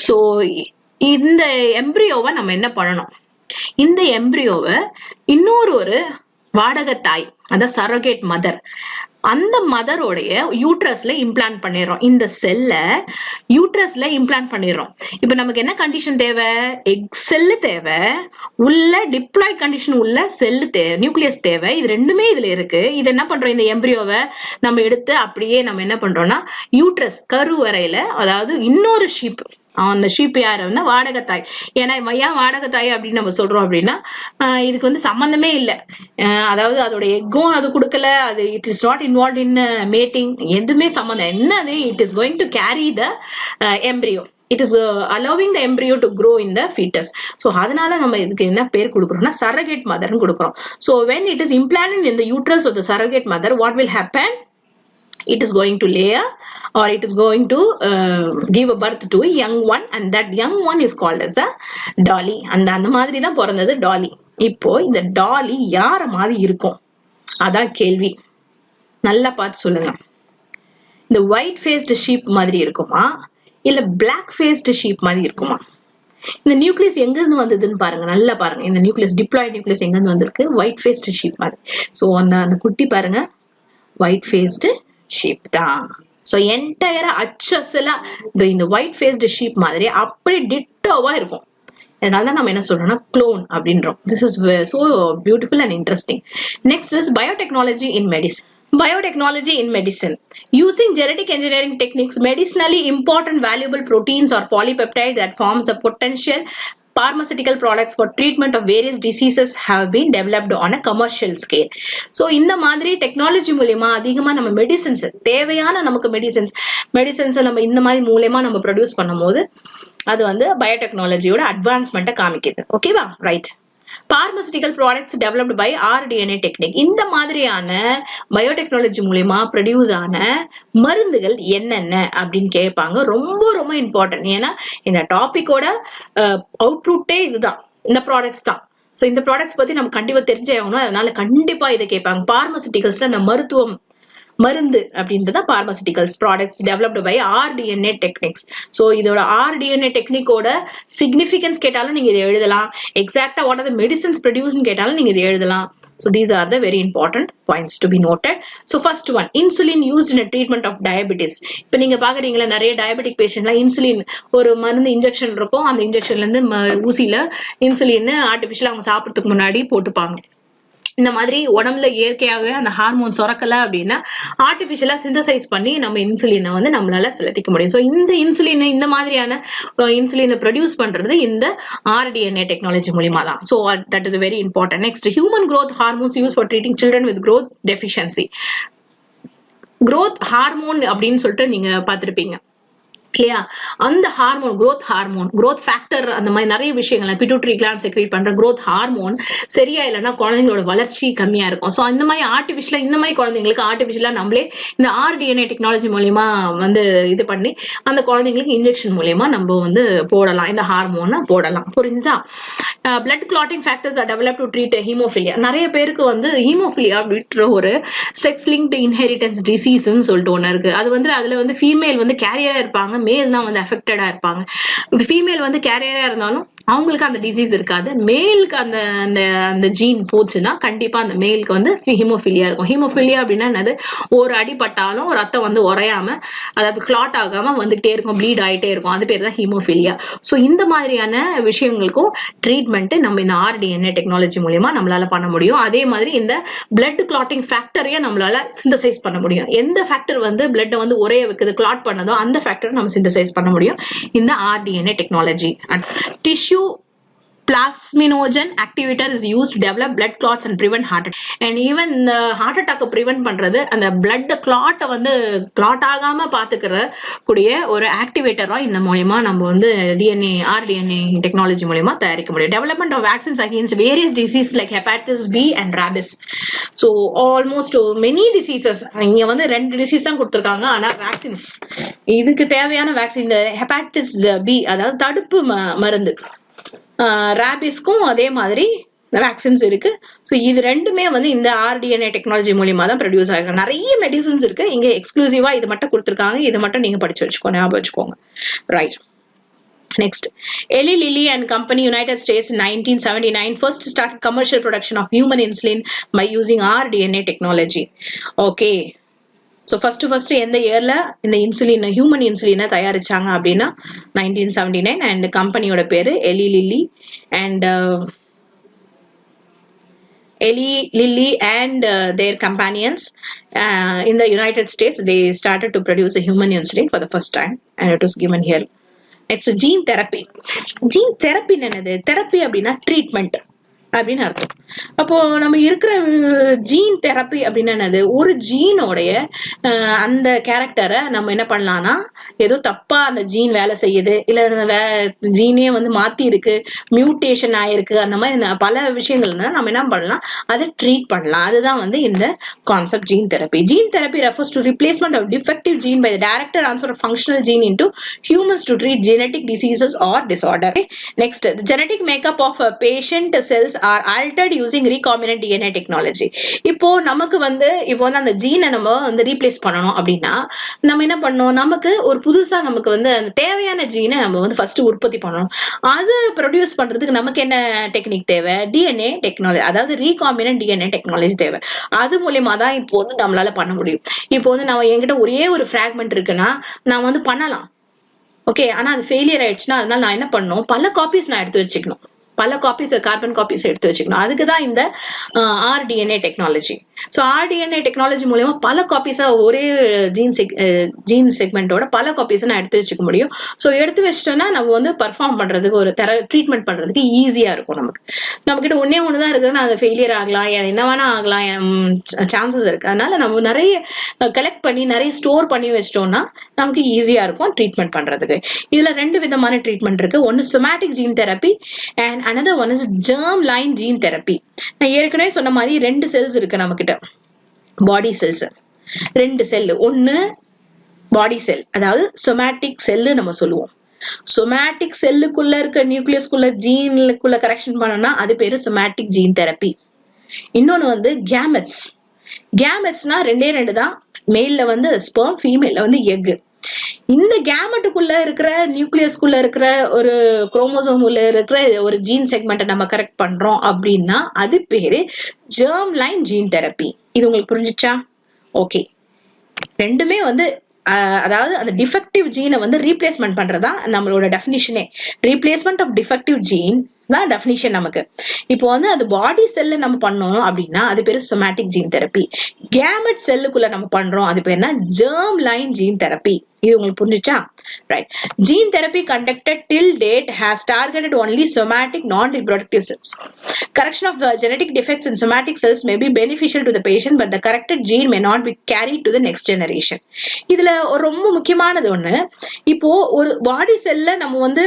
சோ இந்த எம்ப்ரியோவை நம்ம என்ன பண்ணணும்? இந்த எம்ப்ரியோவை ஒரு வாடகத்தாய், அதாவது சரோகேட் மதர், அந்த மதரோடைய யூட்ரஸ்ல இம்ப்ளான்ட் பண்ணிடுறோம். இந்த செல்ல யூட்ரஸ்ல இம்ப்ளான்ட் பண்ணிடுறோம். இப்ப நமக்கு என்ன கண்டிஷன் தேவை? எக் செல்லு தேவை, உள்ள டிப்ளாய்ட் கண்டிஷன் உள்ள செல்லு தேவை, நியூக்ளியஸ் தேவை. இது ரெண்டுமே இதுல இருக்கு. இது என்ன பண்றோம்? இந்த எம்ப்ரியோவை நம்ம எடுத்து அப்படியே நம்ம என்ன பண்றோம்னா யூட்ரஸ் கருவறையில, அதாவது இன்னொரு ஷீப், அந்த ஷீப் யாரு வந்து வாடகத்தாய். ஏன்னா ஏன் வாடகத்தாய் அப்படின்னு நம்ம சொல்றோம் அப்படின்னா இதுக்கு வந்து சம்பந்தமே இல்லை. அதாவது அதோட எக்கும் அது கொடுக்கல, அது it is not involve in matting, எதுவுமே சம்பந்தம். என்னது? It is going to carry the embryo. It is allowing the embryo to grow in the fetus. So அதனால நம்ம இதுக்கு என்ன பேர் கொடுக்குறோம்னா surrogate mother ன்னு கொடுக்குறோம். So when it is implanted in the uterus of the surrogate mother, what will happen? It is going to lay or it is going to give a birth to a young one, and that young one is called as a dolly. அந்த மாதிரி தான் பிறந்தது tally. இப்போ இந்த tally யார மாதிரி இருக்கும்? அதான் கேள்வி. நல்லா பார்த்து சொல்லுங்க. இந்த ஒயிட் ஃபேஸ்டு ஷீப் மாதிரி இருக்குமா இல்ல பிளாக் ஃபேஸ்டு ஷீப் மாதிரி இருக்குமா? இந்த நியூக்ளியஸ் எங்க இருந்து வந்ததுன்னு பாருங்க, நல்லா பாருங்க. இந்த நியூக்ளியஸ் டிப்ளாய்ட் நியூக்ளியஸ் எங்க இருந்து வந்திருக்கு? ஒயிட் ஃபேஸ்டு ஷீப் மாதிரி. சோ அந்த குட்டி பாருங்க, ஒயிட் ஃபேஸ்டு ஷீப் தான். சோ என்டையரா அச்சசலா இந்த ஒயிட் ஃபேஸ்டு ஷீப் மாதிரி அப்படியே டிட்டோவா இருக்கும். அதனால நம்ம என்ன சொல்றோம்னா க்ளோன் அப்படின்றோம். This is so beautiful and interesting. Next is biotechnology in medicine. Biotechnology in medicine. Using genetic engineering techniques, medicinally important valuable proteins or polypeptides that forms a potential pharmaceutical products for treatment of various diseases have been developed on a commercial scale. So இந்த மாதிரி technology மூலமா அதிகமா நம்ம medicines, தேவையான நமக்கு medicines நம்ம இந்த மாதிரி மூலமா நம்ம ப்ரொடியூஸ் பண்ணும்போது அது வந்து பயோடெக்னாலஜியோட அட்வான்ஸ்மெண்ட்டை காமிக்குது. ஓகேவா? Right. Pharmaceutical products developed by rDNA technique. இந்த மாதிரியான பயோடெக்னாலஜி மூலமா ப்ரொடியூஸ் ஆன மருந்துகள் என்னென்ன அப்படின்னு கேட்பாங்க. ரொம்ப ரொம்ப இம்பார்ட்டன்ட். ஏன்னா இந்த டாபிக்கோட அவுட்புட்டே இதுதான், இந்த ப்ராடக்ட்ஸ் தான். ஸோ இந்த ப்ராடக்ட்ஸ் பத்தி நம்ம கண்டிப்பா தெரிஞ்சே ஆகணும். அதனால கண்டிப்பா இதை கேட்பாங்க. பார்மசிட்டிகல்ஸ்ல இந்த மருந்து அப்படின்றத pharmaceuticals products developed by rDNA techniques. So இதோட rDNA டெக்னிக்கோட சிக்னிஃபிகன்ஸ் கேட்டாலும் நீங்க இதை எழுதலாம். எக்ஸாக்டா வாட் ஆர் த மெடிசன்ஸ் ப்ரொடியூஸ்னு கேட்டாலும் நீங்க இதை எழுதலாம். So these are the very important points to be noted. So first one, insulin used in a treatment of diabetes. இப்ப நீங்க பாக்குறீங்களா, நிறைய டயபெட்டிக் பேஷண்ட்லாம் இன்சுலின் ஒரு மருந்து இன்ஜெக்ஷன் இருக்கும். அந்த இன்ஜெக்ஷன்ல இருந்து ஊசியில இன்சுலின் ஆர்டிபிஷியலா அவங்க சாப்பிடறதுக்கு முன்னாடி போட்டுப்பாங்க. இந்த மாதிரி உடம்புல இயற்கையாக அந்த ஹார்மோன் சுரக்கல அப்படின்னா ஆர்டிபிஷியலா சிந்தசைஸ் பண்ணி நம்ம இன்சுலினை வந்து நம்மளால செலுத்திக்க முடியும். ஸோ இந்த இன்சுலின், இந்த மாதிரியான இன்சுலினை ப்ரொடியூஸ் பண்றது இந்த rDNA டெக்னாலஜி மூலியமா தான். So that is very important. Next, human growth hormones used for treating children with growth deficiency. growth hormone அப்படின்னு சொல்லிட்டு நீங்க பார்த்திருப்பீங்க இல்லையா? அந்த ஹார்மோன், growth ஃபேக்டர், அந்த மாதிரி நிறைய விஷயங்கள் பிட்யூட்டரி கிளாண்ட் செக்ரீட் பண்ற growth ஹார்மோன் சரியா இல்லைன்னா குழந்தைங்களோட வளர்ச்சி கம்மியா இருக்கும். ஸோ அந்த மாதிரி ஆர்டிபிஷியலா, இந்த மாதிரி குழந்தைங்களுக்கு ஆர்டிபிஷியலா நம்மளே இந்த rDNA டெக்னாலஜி மூலியமா வந்து இது பண்ணி அந்த குழந்தைங்களுக்கு இன்ஜெக்ஷன் மூலியமா நம்ம வந்து போடலாம், இந்த ஹார்மோனை போடலாம். புரிஞ்சுதா? Blood clotting factors R develop to treat haemophilia. நிறைய பேருக்கு வந்து ஹீமோஃபிலியா அப்படின்ற ஒரு செக்ஸ் லிங்க்டு இன்ஹெரிட்டன்ஸ் டிசீஸ்ன்னு சொல்லிட்டு ஒன்று இருக்கு. அது வந்து அதுல வந்து ஃபீமேல் வந்து கேரியரா இருப்பாங்க, மேல் தான் வந்து அஃபெக்டடா இருப்பாங்க. ஃபீமேல் வந்து கேரியரா இருந்தாலும் அவங்களுக்கு அந்த டிசீஸ் இருக்காது. மேலுக்கு அந்த அந்த ஜீன் போச்சுன்னா கண்டிப்பா அந்த மேலுக்கு வந்து ஹீமோஃபிலியா இருக்கும். ஹீமோஃபிலியா அப்படின்னா என்னது? ஒரு அடிபட்டாலும் ரத்தம் வந்து உறையாம, அதாவது கிளாட் ஆகாம வந்துகிட்டே இருக்கும், ப்ளீட் ஆயிட்டே இருக்கும். அது பேர் தான் ஹீமோஃபிலியா. ஸோ இந்த மாதிரியான விஷயங்களுக்கும் ட்ரீட்மெண்ட் நம்ம இந்த rDNA டெக்னாலஜி மூலியமா நம்மளால பண்ண முடியும். அதே மாதிரி இந்த பிளட் கிளாட்டிங் ஃபேக்டரையே நம்மளால சிந்தசைஸ் பண்ண முடியும். எந்த ஃபேக்டர் வந்து பிளட்டை வந்து உரைய வைக்குது, கிளாட் பண்ணதோ அந்த ஃபேக்டரை நம்ம சிந்தசைஸ் பண்ண முடியும் இந்த rDNA technology. Tissue plasminogen activator is used to develop blood clots and prevent heart attack. And even the heart attack prevent பண்றது அந்த blood clot வந்து clot ஆகாம பாத்துக்கிற கூடிய ஒரு ஆக்டிவேட்டரா இந்த மூலமா நம்ம வந்து rDNA டெக்னாலஜி மூலமா தயாரிக்க முடியும். Development of vaccines against various diseases like hepatitis B and rabies. So almost many diseases, இங்க வந்து 2 டிசீஸ் தான் கொடுத்திருக்காங்க. ஆனா வேக்சின்ஸ், இதுக்கு தேவையான வேக்சின் இந்த ஹெப்பாட்டிஸ் பி, அதாவது தடுப்பு மருந்து, ராபிஸ்க்கும் அதே மாதிரி வேக்சின்ஸ் இருக்கு. ஸோ இது ரெண்டுமே வந்து இந்த rDNA டெக்னாலஜி மூலியமா தான் ப்ரொடியூஸ் ஆகிருக்கு. நிறைய மெடிசன்ஸ் இருக்கு, இங்க எக்ஸ்க்ளூசிவா இது மட்டும் கொடுத்துருக்காங்க. இதை மட்டும் நீங்க படிச்சு வச்சுக்கோங்க, ஞாபகம் வச்சுக்கோங்க. Right. Next, Eli Lilly and Company, United States, 1979 first started commercial production of human insulin by using rDNA technology. Okay. So first எந்த இயர்ல இந்த இன்சுலின், ஹியூமன் இன்சுலினை தயாரிச்சாங்க அப்படின்னா 1979. அண்ட் கம்பெனியோட பேரு Eli Lilly and their companions in the United States, they started to produce a human insulin for the first time and it was given here. It's a gene therapy. Gene therapy என்னது? Therapy அப்படின்னா treatment அப்படின்னு அர்த்தம். அப்போ நம்ம இருக்கிற gene therapy அப்படின்னு என்னது? ஒரு ஜீனோடைய அந்த கேரக்டரை நம்ம என்ன பண்ணலாம்னா, ஏதோ தப்பா அந்த ஜீன் வேலை செய்யுது, இல்ல ஜீனே வந்து மாத்தி இருக்கு, மியூட்டேஷன் ஆயிருக்கு, அந்த மாதிரி பல விஷயங்கள்னா நம்ம என்ன பண்ணலாம், அதை ட்ரீட் பண்ணலாம். அதுதான் வந்து இந்த concept gene therapy. Gene therapy refers to replacement of defective gene by the direct transfer of functional gene into humans to treat genetic diseases or disorder. Next, the genetic makeup of a patient cells are altered using recombinant DNA technology. இப்போ நமக்கு வந்து இப்போ வந்து அந்த ஜீனை நம்ம வந்து replace பண்ணணும் அப்படின்னா நம்ம என்ன பண்ணணும், நமக்கு ஒரு புதுசா நமக்கு வந்து அந்த தேவையான ஜீனை நம்ம வந்து ஃபர்ஸ்ட் உற்பத்தி பண்ணணும். அது ப்ரொடியூஸ் பண்றதுக்கு நமக்கு என்ன டெக்னிக் தேவை, டிஎன்ஏ டெக்னாலஜி, அதாவது ரீகாம்பினன்ட் டிஎன்ஏ டெக்னாலஜி தேவை. அது மூலியமா தான் இப்போ வந்து நம்மளால பண்ண முடியும். இப்போ வந்து நம்ம என்கிட்ட ஒரே ஒரு ஃபிராக்மெண்ட் இருக்குன்னா நான் வந்து பண்ணலாம், ஓகே, ஆனா அது ஃபெயிலியர் ஆயிடுச்சுன்னா அதனால நான் என்ன பண்ணணும், பல காப்பீஸ் நான் எடுத்து வச்சுக்கணும், பல காப்பீஸ் கார்பன் காப்பீஸ் எடுத்து வச்சுக்கணும். அதுக்குதான் இந்த rDNA technology. So rDNA technology மூலமா பல காப்பீஸா ஒரே ஜீன் செக்மெண்டோட பல காப்பீஸை நான் எடுத்து வச்சுக்க முடியும். ஸோ எடுத்து வச்சிட்டோம்னா நம்ம வந்து பர்ஃபார்ம் பண்றதுக்கு ஒரு ட்ரீட்மெண்ட் பண்றதுக்கு ஈஸியா இருக்கும். நம்ம கிட்ட ஒண்ணுதான் இருக்குதுன்னா அது ஃபெயிலியர் ஆகலாம், என்ன வேணா ஆகலாம், சான்சஸ் இருக்கு. அதனால நம்ம நிறைய கலெக்ட் பண்ணி நிறைய ஸ்டோர் பண்ணி வச்சிட்டோம்னா நமக்கு ஈஸியா இருக்கும் ட்ரீட்மெண்ட் பண்றதுக்கு. இதுல 2 விதமான ட்ரீட்மெண்ட் இருக்கு. ஒன்னு somatic gene therapy and another one is germline gene therapy. நான் ஏற்கனவே சொன்ன மாதிரி 2 செல்ஸ் இருக்கு நம்ம கிட்ட, பாடி செல்ஸ் 2 செல். ஒன்னு பாடி செல், அதாவது சொமேட்டிக் செல்லு நம்ம சொல்லுவோம். சொமேட்டிக் செல்லுக்குள்ள இருக்க நியூக்ளியஸ்குள்ள ஜீனுக்குள்ள கரெக்ஷன் பண்ணோம்னா அது பேரு சொமேட்டிக் ஜீன் தெரப்பி. இன்னொன்னு வந்து கேமெட்ஸ். கேமெட்ஸ்னா 2 தான், மேல்ல வந்து ஸ்பெர்ம், ஃபீமேல்ல வந்து எக். இந்த கேமெட்டுக்குள்ள இருக்கிற நியூக்ளியஸ்குள்ள இருக்கிற ஒரு குரோமோசோம்ல இருக்கிற ஒரு ஜீன் செக்மெண்ட்டை நம்ம கரெக்ட் பண்றோம் அப்படின்னா அது பேரு ஜெர்ம்-லைன் ஜீன் தெரப்பி. இது உங்களுக்கு புரிஞ்சுச்சா? ஓகே, ரெண்டுமே வந்து அதாவது அந்த டிஃபெக்டிவ் ஜீனை வந்து ரீப்ளேஸ்மெண்ட் பண்றதா நம்மளோட டெஃபினிஷனே. ரீப்ளேஸ்மெண்ட் ஆஃப் டிஃபெக்டிவ் ஜீன் தான் டெஃபினிஷன் நமக்கு. இப்போ வந்து அது பாடி செல்ல நம்ம பண்ணோம் அப்படின்னா அது பேரு சொமேட்டிக் ஜீன் தெரப்பி. கேமெட் செல்லுக்குள்ள நம்ம பண்றோம் அது பேருனா ஜெர்ம் லைன் ஜீன் தெரப்பி. இது உங்களுக்கு புரிஞ்சுச்சா? Right. Gene therapy conducted till date has targeted only somatic non-reproductive cells. Correction of genetic defects in somatic cells may be beneficial to the patient, but the corrected gene may not be carried to the next generation. இதுல ரொம்ப முக்கியமானது ஒண்ணு, இப்போ ஒரு பாடி செல்ல நம்ம வந்து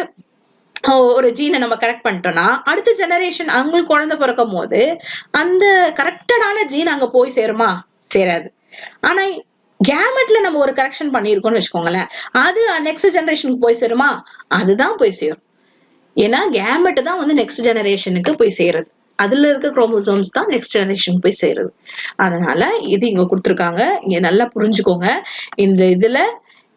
ஒரு ஜீனை நம்ம கரெக்ட் பண்ணிட்டோம்னா அடுத்த ஜெனரேஷன் அவங்களுக்கு குழந்தை பிறக்கும் போது அந்த கரெக்டடான ஜீன் அங்க போய் சேருமா? சேராது. ஆனா கேமெட்ல நம்ம ஒரு கரெக்ஷன் பண்ணிருக்கோம்னு வச்சுக்கோங்களேன், அது நெக்ஸ்ட் ஜெனரேஷனுக்கு போய் சேருமா? அதுதான் போய் சேரும். ஏன்னா கேமெட் தான் வந்து நெக்ஸ்ட் ஜெனரேஷனுக்கு போய் சேருது, அதுல இருக்க குரோமோசோம்ஸ் தான் நெக்ஸ்ட் ஜெனரேஷனுக்கு போய் சேருது. அதனால இது இங்க கொடுத்துருக்காங்க, இங்க நல்லா புரிஞ்சுக்கோங்க. இந்த இதுல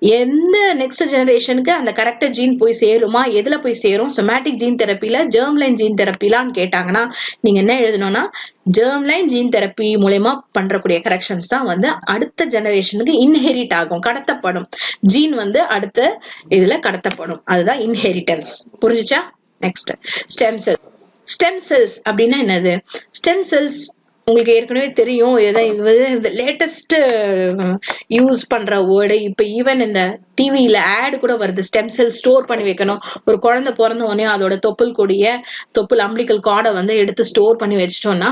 எந்த நெக்ஸ்ட் ஜெனரேஷனுக்கு அந்த கரெக்டா ஜீன் போய் சேருமா, எதுல போய் சேரும், சொமேட்டிக் ஜீன் தெரப்பில ஜெர்ம் லைன் ஜீன் தெரப்பிலான்னு கேட்டாங்கன்னா நீங்க என்ன எழுதணும்னா ஜெர்ம் லைன் ஜீன் தெரப்பி மூலமா பண்றக்கூடிய கரெக்ஷன்ஸ் தான் வந்து அடுத்த ஜெனரேஷனுக்கு இன்ஹெரிட் ஆகும், கடத்தப்படும். ஜீன் வந்து அடுத்த இதுல கடத்தப்படும், அதுதான் இன்ஹெரிட்டன்ஸ். புரிஞ்சுச்சா? Next stem cell. Stem cells அப்படின்னா என்னது? ஸ்டெம் செல்ஸ் உங்களுக்கு ஏற்கனவே தெரியும், லேட்டஸ்ட் யூஸ் பண்ற வேர்டு. இப்ப ஈவன் இந்த டிவியில ஆட் கூட வருது, ஸ்டெம் செல் ஸ்டோர் பண்ணி வைக்கணும். ஒரு குழந்தை பிறந்த உடனே அதோட தொப்புள் அம்பிளிக்கல் கார்டை வந்து எடுத்து ஸ்டோர் பண்ணி வச்சிட்டோம்னா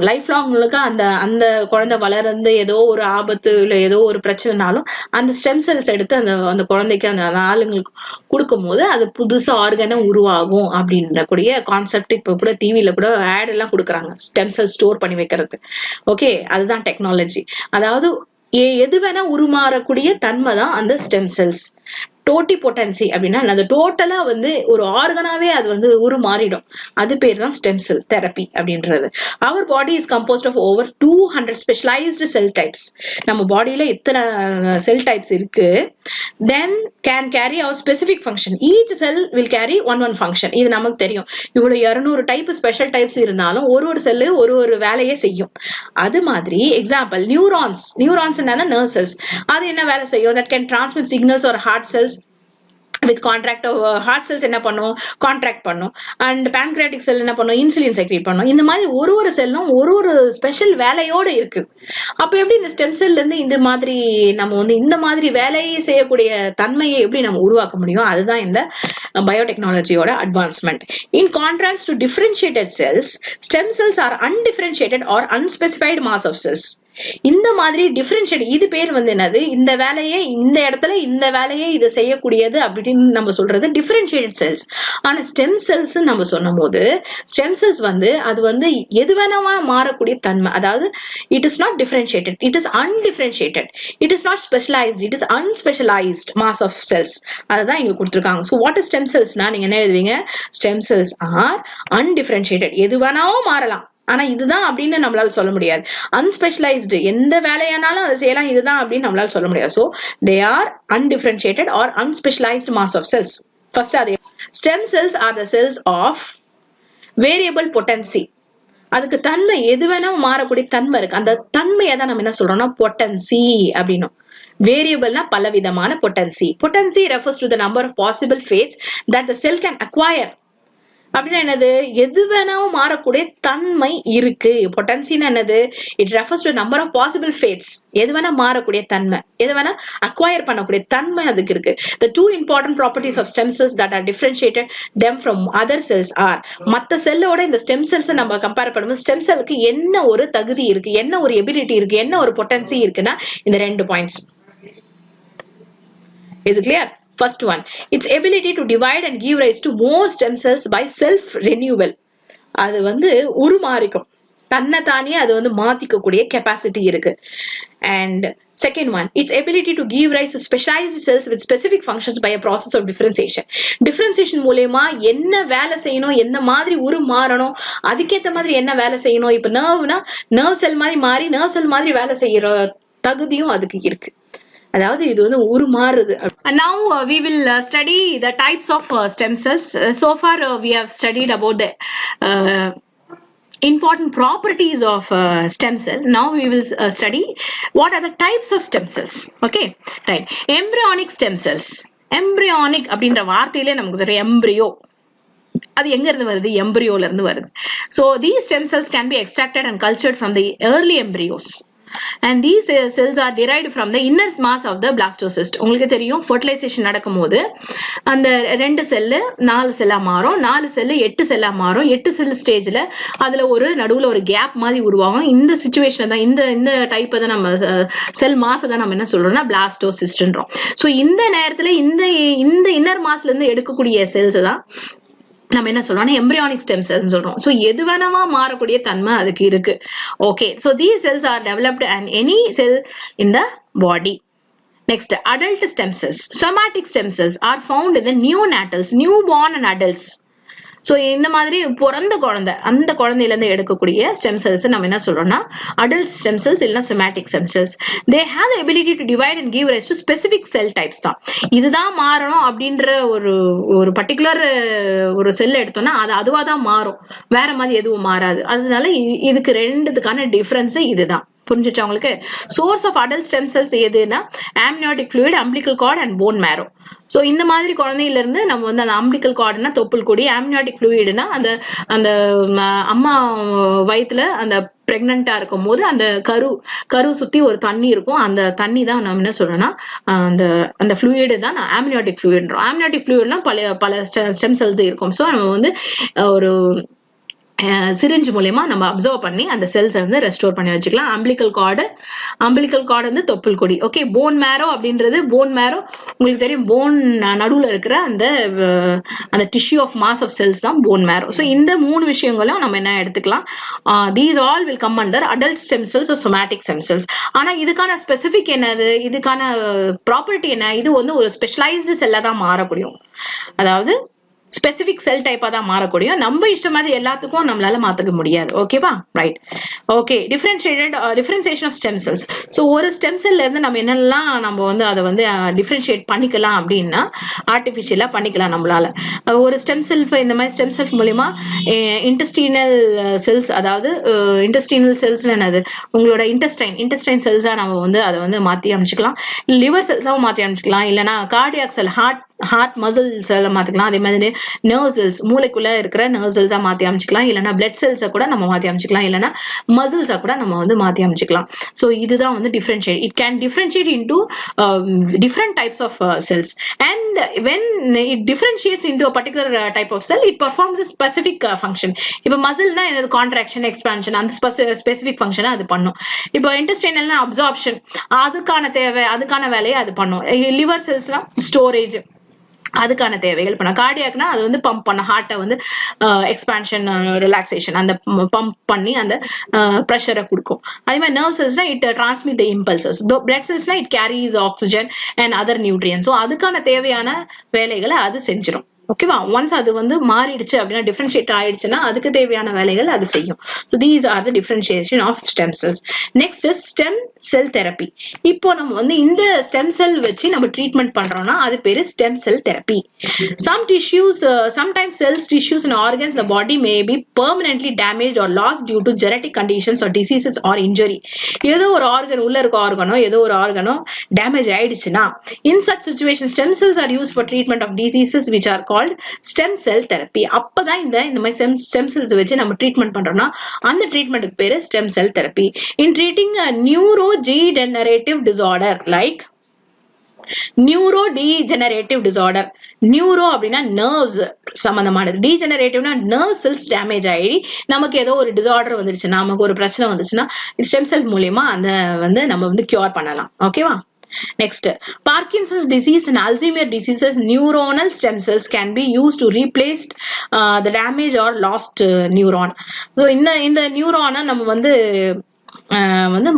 லைஃப் லாங் முழுக்க அந்த குழந்தை வளர்ந்து ஏதோ ஒரு ஆபத்து இல்ல ஏதோ ஒரு பிரச்சனைனாலும் அந்த ஸ்டெம் செல்ஸ் எடுத்து அந்த குழந்தைக்கு அந்த ஆளுங்களுக்கு கொடுக்கும் போது அது புதுசா ஆர்கனம் உருவாகும் அப்படின்ற கூடிய கான்செப்ட் இப்ப கூட டிவியில கூட ஆட் எல்லாம் கொடுக்குறாங்க, ஸ்டெம் செல் ஸ்டோர் பண்ணி வைக்கிறது. ஓகே, அதுதான் டெக்னாலஜி. அதாவது எது வேணா உருமாறக்கூடிய தன்மை தான் அந்த ஸ்டெம் செல்ஸ். டோட்டி பொட்டன்சி அப்படின்னா அது டோட்டலா வந்து ஒரு ஆர்கனாவே அது வந்து உருமாறிடும், அது பேர் தான் ஸ்டெம் செல் தெரப்பி அப்படின்றது. Our body is composed of over 200 specialised cell types. நம்ம பாடியில இத்தனை செல் டைப்ஸ் இருக்கு. Then can carry our specific function. Each cell will carry one function. இது நமக்கு தெரியும். இவ்வளவு 200 டைப் ஸ்பெஷல் டைப்ஸ் இருந்தாலும் ஒரு செல்லு ஒரு வேலையை செய்யும். அது மாதிரி எக்ஸாம்பிள் நியூரான்ஸ் என்னன்னா நர்வ் செல்ஸ். அது என்ன வேலை செய்யும்? That can transmit signals or heart cells with contract. Heart cells என்ன பண்ணும்? கான்ட்ராக்ட் பண்ணும். அண்ட் பேன்கிரியாட்டிக் செல் என்ன பண்ணும்? இன்சுலின் செக்ரீட் பண்ணும். இந்த மாதிரி ஒரு செல்லும் ஒரு ஸ்பெஷல் வேலையோட இருக்கு. அப்ப எப்படி இந்த ஸ்டெம் செல்ல இருந்து இந்த மாதிரி நம்ம வந்து இந்த மாதிரி வேலையை செய்யக்கூடிய தன்மையை எப்படி நம்ம உருவாக்க முடியும்? அதுதான் இந்த பயோடெக்னாலஜியோட advancement. In contrast to differentiated cells, stem cells are undifferentiated or unspecified mass of cells. இந்த மாதிரி டிஃபரன்ஷியேட், இது பேர் வந்து என்னது, இந்த வேலையை இந்த இடத்துல இந்த வேலையை இது செய்யக்கூடியது அப்படின்னு நம்ம சொல்றது டிஃபரன்ஷியேட்டட் செல்ஸ். ஆனா ஸ்டெம் செல்ஸ் நம்ம சொன்னும் போது ஸ்டெம் செல்ஸ் வந்து அது வந்து எது வேணாமா மாறக்கூடிய தன்மை. அதாவது it is not differentiated, it is undifferentiated, it is not specialised, it is unspecialised mass of cells. அதுதான் இங்க கொடுத்துருக்காங்க. ஸோ வாட் இஸ் ஸ்டெம் செல்ஸ்னா நீங்க என்ன எழுதுவீங்க, ஸ்டெம் செல்ஸ் ஆர் அன்டிஃபரன்ஷியேட்டட், எது வேணாவும் மாறலாம், ஆனா இதுதான் அப்படின்னு நம்மளால சொல்ல முடியாது. அன்ஸ்பெஷலைஸ்டு, எந்த வேலையானாலும் அதை செய்யலாம், இதுதான் அப்படின்னு நம்மளால சொல்ல முடியாது. So they are undifferentiated or unspecialised mass of cells. First அது stem cells are the cells of variable potency. அதுக்கு தன்மை எது வேணா மாறக்கூடிய தன்மை இருக்கு. அந்த தன்மையை தான் நம்ம என்ன சொல்றோம்னா பொட்டன்சி அப்படின்னும். வேரியபிள்னா பல விதமான potency. Potency refers to the number of possible fates that the cell can acquire. அப்படின்னா என்னது, எது வேணாவும் மாறக்கூடிய தன்மை இருக்கு. பொட்டன்சின்னு என்னது, it refers to number of possible fates, எது வேணா மாறக்கூடிய தன்மை, எது வேணா அக்வயர் பண்ணக்கூடிய தன்மை அதுக்கு இருக்கு. The two important properties of stem cells that are differentiated them from other cells are, மத்த செல்லோட இந்த ஸ்டெம் செல்ஸ் நம்ம கம்பேர் பண்ணும்போது ஸ்டெம் செல்லுக்கு என்ன ஒரு தகுதி இருக்கு, என்ன ஒரு எபிலிட்டி இருக்கு, என்ன ஒரு பொட்டன்சி இருக்குன்னா இந்த 2 points. Is it clear? First one, its ability to divide and give rise to more stem cells by self renewal. அது வந்து உருமாறிக்கும், தன்னை தானே அது வந்து மாத்திக்கக்கூடிய கெப்பாசிட்டி இருக்கு. And second one, its ability to give rise to specialized cells with specific functions by a process of differentiation. Differentiation மூலமா என்ன வேலை செய்யணும், என்ன மாதிரி உருமாறணும், அதுக்கேற்ற மாதிரி என்ன வேலை செய்யணும். இப்ப நர்வ்னா நர்வ் செல் மாதிரி மாறி நர்வ் செல் மாதிரி வேலை செய்யற தகுதியும் அதுக்கு இருக்கு. அதாவது இது வந்து உருமாறுது. Now we will study the types of stem cells. So far we have studied about the important properties of stem cell. Now we will study what are the types of stem cells. Okay, right. Embryonic stem cells. Embryonic அப்படின்ற வார்த்தையிலே நமக்கு தெரியும் embryo. அது எங்க இருந்து வருது, எம்பிரியோல இருந்து வருது. So these stem cells can be extracted and cultured from the early embryos. And these cells are derived from the inner mass of the blastocyst. உங்களுக்கு தெரியும் fertilization நடக்கும்போது அந்த 2 செல் 4 செல்லா மாறும், 4 செல் 8 செல்லா மாறும். 8 செல் ஸ்டேஜ்ல அதுல ஒரு நடுவுல ஒரு கேப் மாதிரி உருவாகும். இந்த சிச்சுவேஷன் தான், இந்த டைப் தான் நம்ம செல் மாஸ் தான் நம்ம என்ன சொல்றோம்னா பிளாஸ்டோசிஸ்ட்ன்றோம். சோ இந்த நேரத்துல இந்த இன்னர் மாஸ்ல இருந்து எடுக்கக்கூடிய செல்ஸ் தான் நம்ம என்ன சொல்றோம்னா எம்பிரியானிக் ஸ்டெம் செல்ஸ் சொல்றோம். சோ எது வேணாமா மாறக்கூடிய தன்மை அதுக்கு இருக்கு. Okay, so these cells are developed in any cell in the body. Next, adult stem cells. Somatic stem cells are found in the neonatals, newborn and adults. So இந்த மாதிரி பிறந்த குழந்தை, அந்த குழந்தையில இருந்து எடுக்கக்கூடிய ஸ்டெம் செல்ஸ் நம்ம என்ன சொல்றோம்னா அடல்ட் ஸ்டெம் செல்ஸ் இல்லைன்னா somatic stem cells. They have the ability to divide and give rise to specific cell types தான். இதுதான் மாறணும் அப்படின்ற ஒரு பர்டிகுலர் ஒரு செல் எடுத்தோம்னா அது அதுவா தான் மாறும், வேற மாதிரி எதுவும் மாறாது. அதனால இதுக்கு ரெண்டுத்துக்கான டிஃபரன்ஸ் இதுதான். புரிஞ்சுச்சா உங்களுக்கு? Source of adult stem cells எதுன்னா amniotic fluid, umbilical cord and bone marrow. So இந்த மாதிரி குழந்தையில இருந்து நம்ம வந்து அந்த umbilical cordனா தொப்புள் கொடி, amniotic fluidனா அந்த அம்மா வயித்துல அந்த பிரெக்னண்டா இருக்கும் போது அந்த கரு சுத்தி ஒரு தண்ணி இருக்கும். அந்த தண்ணி தான் நம்ம என்ன சொல்றோம்னா அந்த fluid தான் amniotic fluidன்றோம். amniotic fluidனா பல ஸ்டெம் செல்ஸ் இருக்கும். சோ நம்ம வந்து ஒரு சிரிஞ்ச் மூலமா நம்ம அப்சர்வ் பண்ணி அந்த செல்ஸ் வந்து ரெஸ்டோர் பண்ணி வச்சுக்கலாம். அம்பிளிக்கல் கார்டு வந்து தொப்புள் கொடி. ஓகே, போன் மேரோ அப்படின்றது, போன் மேரோ உங்களுக்கு தெரியும், போன் நடுவுல இருக்கிற அந்த tissue of mass of cells தான் போன் மேரோ. ஸோ இந்த 3 விஷயங்களும் நம்ம என்ன எடுத்துக்கலாம், these all will come under adult stem cells or somatic stem cells. ஆனா இதுக்கான ஸ்பெசிபிக் என்னது, இதுக்கான ப்ராப்பர்ட்டி என்ன, இது வந்து ஒரு ஸ்பெஷலைஸ்டு செல்லா தான் மாறக்கூடியும். அதாவது ஸ்பெசிபிக் செல் டைப்பா தான் மாறக்கூடிய, நம்ம இஷ்டம் மாதிரி எல்லாத்துக்கும் நம்மளால மாத்திக்க முடியாது. ஓகேவா? Right. Okay, differentiation of stem cells. So ஒரு ஸ்டெம் செல்ல இருந்து நம்ம என்னெல்லாம் நம்ம வந்து அதை வந்து டிஃபரன்ஷியேட் பண்ணிக்கலாம் அப்படின்னா ஆர்டிஃபிஷியலா பண்ணிக்கலாம் நம்மளால. ஒரு ஸ்டெம் செல் இந்த மாதிரி ஸ்டெம் செல் மூலியமா இன்டெஸ்டினல் செல்ஸ், அதாவது இன்டெஸ்டினல் செல்ஸ் என்னது, உங்களோட இன்டெஸ்டைன் செல்ஸா நம்ம வந்து அதை வந்து மாத்தி அமைச்சுக்கலாம். லிவர் செல்ஸாவும் மாத்தி அமைச்சுக்கலாம். இல்லைன்னா கார்டியாக் செல், ஹார்ட் மசில்ஸ் எல்லாம் மாத்திக்கலாம். அதே மாதிரி நர்வ் செல்ஸ், மூளைக்குள்ள இருக்கிற நர்வ் செல்ஸா மாத்தி அமைச்சுக்கலாம். இல்லைன்னா பிளட் செல்ஸை கூட நம்ம மாத்தி அமைச்சுக்கலாம். இல்லைன்னா மசில்ஸா கூட நம்ம வந்து மாத்தி அமைச்சுக்கலாம். ஸோ இதுதான் வந்து differentiate. It can differentiate into different types of cells, and when it differentiates into a particular type of cell, it performs a specific function. இப்போ மசில்னா என்னது, கான்ட்ராக்ஷன், எக்ஸ்பான்ஷன், அந்த ஸ்பெசிபிக் ஃபங்க்ஷனை அது பண்ணும். இப்போ இன்டெஸ்டைனல்னா அப்சார்ப்ஷன், அதுக்கான தேவை, அதுக்கான வேலையை அது பண்ணும். லிவர் செல்ஸ்னா ஸ்டோரேஜ், அதுக்கான தேவைகள் பண்ண. கார்டியாக்னா அது வந்து பம்ப் பண்ண, ஹார்ட்டை வந்து எக்ஸ்பான்ஷன், ரிலாக்ஸேஷன், அந்த பம்ப் பண்ணி அந்த ப்ரெஷரை கொடுக்கும். அதே மாதிரி நர்வ் செல்ஸ்னா it transmit the impulses. Blood செல்ஸ்னா it carries oxygen and other nutrients. So அதுக்கான தேவையான வேலைகளை அது செஞ்சிடும். ஓகேவா? ஒன்ஸ் அது வந்து மாறிடுச்சு அப்படின்னா, டிஃபரன்ஷியேட் ஆயிடுச்சுன்னா அதுக்கு தேவையான வேலைகள் அது செய்யும். So these are the differentiation of stem cells. Next stem cell therapy. இப்போ நம்ம வந்து இந்த ஸ்டெம் செல் வச்சு நம்ம ட்ரீட்மெண்ட் பண்றோம்னா அது பேரு stem cell therapy. Some tissues, sometimes cells, tissues and organs the body may be permanently damaged or lost due to genetic conditions or diseases or injury. ஏதோ ஒரு ஆர்கன், உள்ள இருக்க ஆர்கனோ ஏதோ ஒரு ஆர்கனோ டேமேஜ் ஆயிடுச்சுன்னா, in such situations stem cells are used for treatment of diseases which are called stem cell therapy. அப்பதான் இந்த மாதிரி stem cells வச்சு நம்ம ட்ரீட்மெண்ட் பண்றோம்னா அந்த ட்ரீட்மெண்ட்டுக்கு பேரு stem cell therapy. In treating a neurodegenerative disorder like neurodegenerative disorder. Neuro அப்படின்னா நர்வ்ஸ் சம்பந்தமானது, டீஜெனரேட்டிவ்னா நர்வ் செல்ஸ் டேமேஜ் ஆகி நமக்கு ஏதோ ஒரு டிசார்டர் வந்துருச்சுன்னா, நமக்கு ஒரு பிரச்சனை வந்துச்சுன்னா ஸ்டெம் செல் மூலியமா அந்த வந்து நம்ம வந்து கியூர் பண்ணலாம். ஓகேவா? Next, Parkinson's disease and Alzheimer's diseases, neuronal stem cells can be used to replace the damaged or lost neuron. So இந்த நியூரானை நம்ம வந்து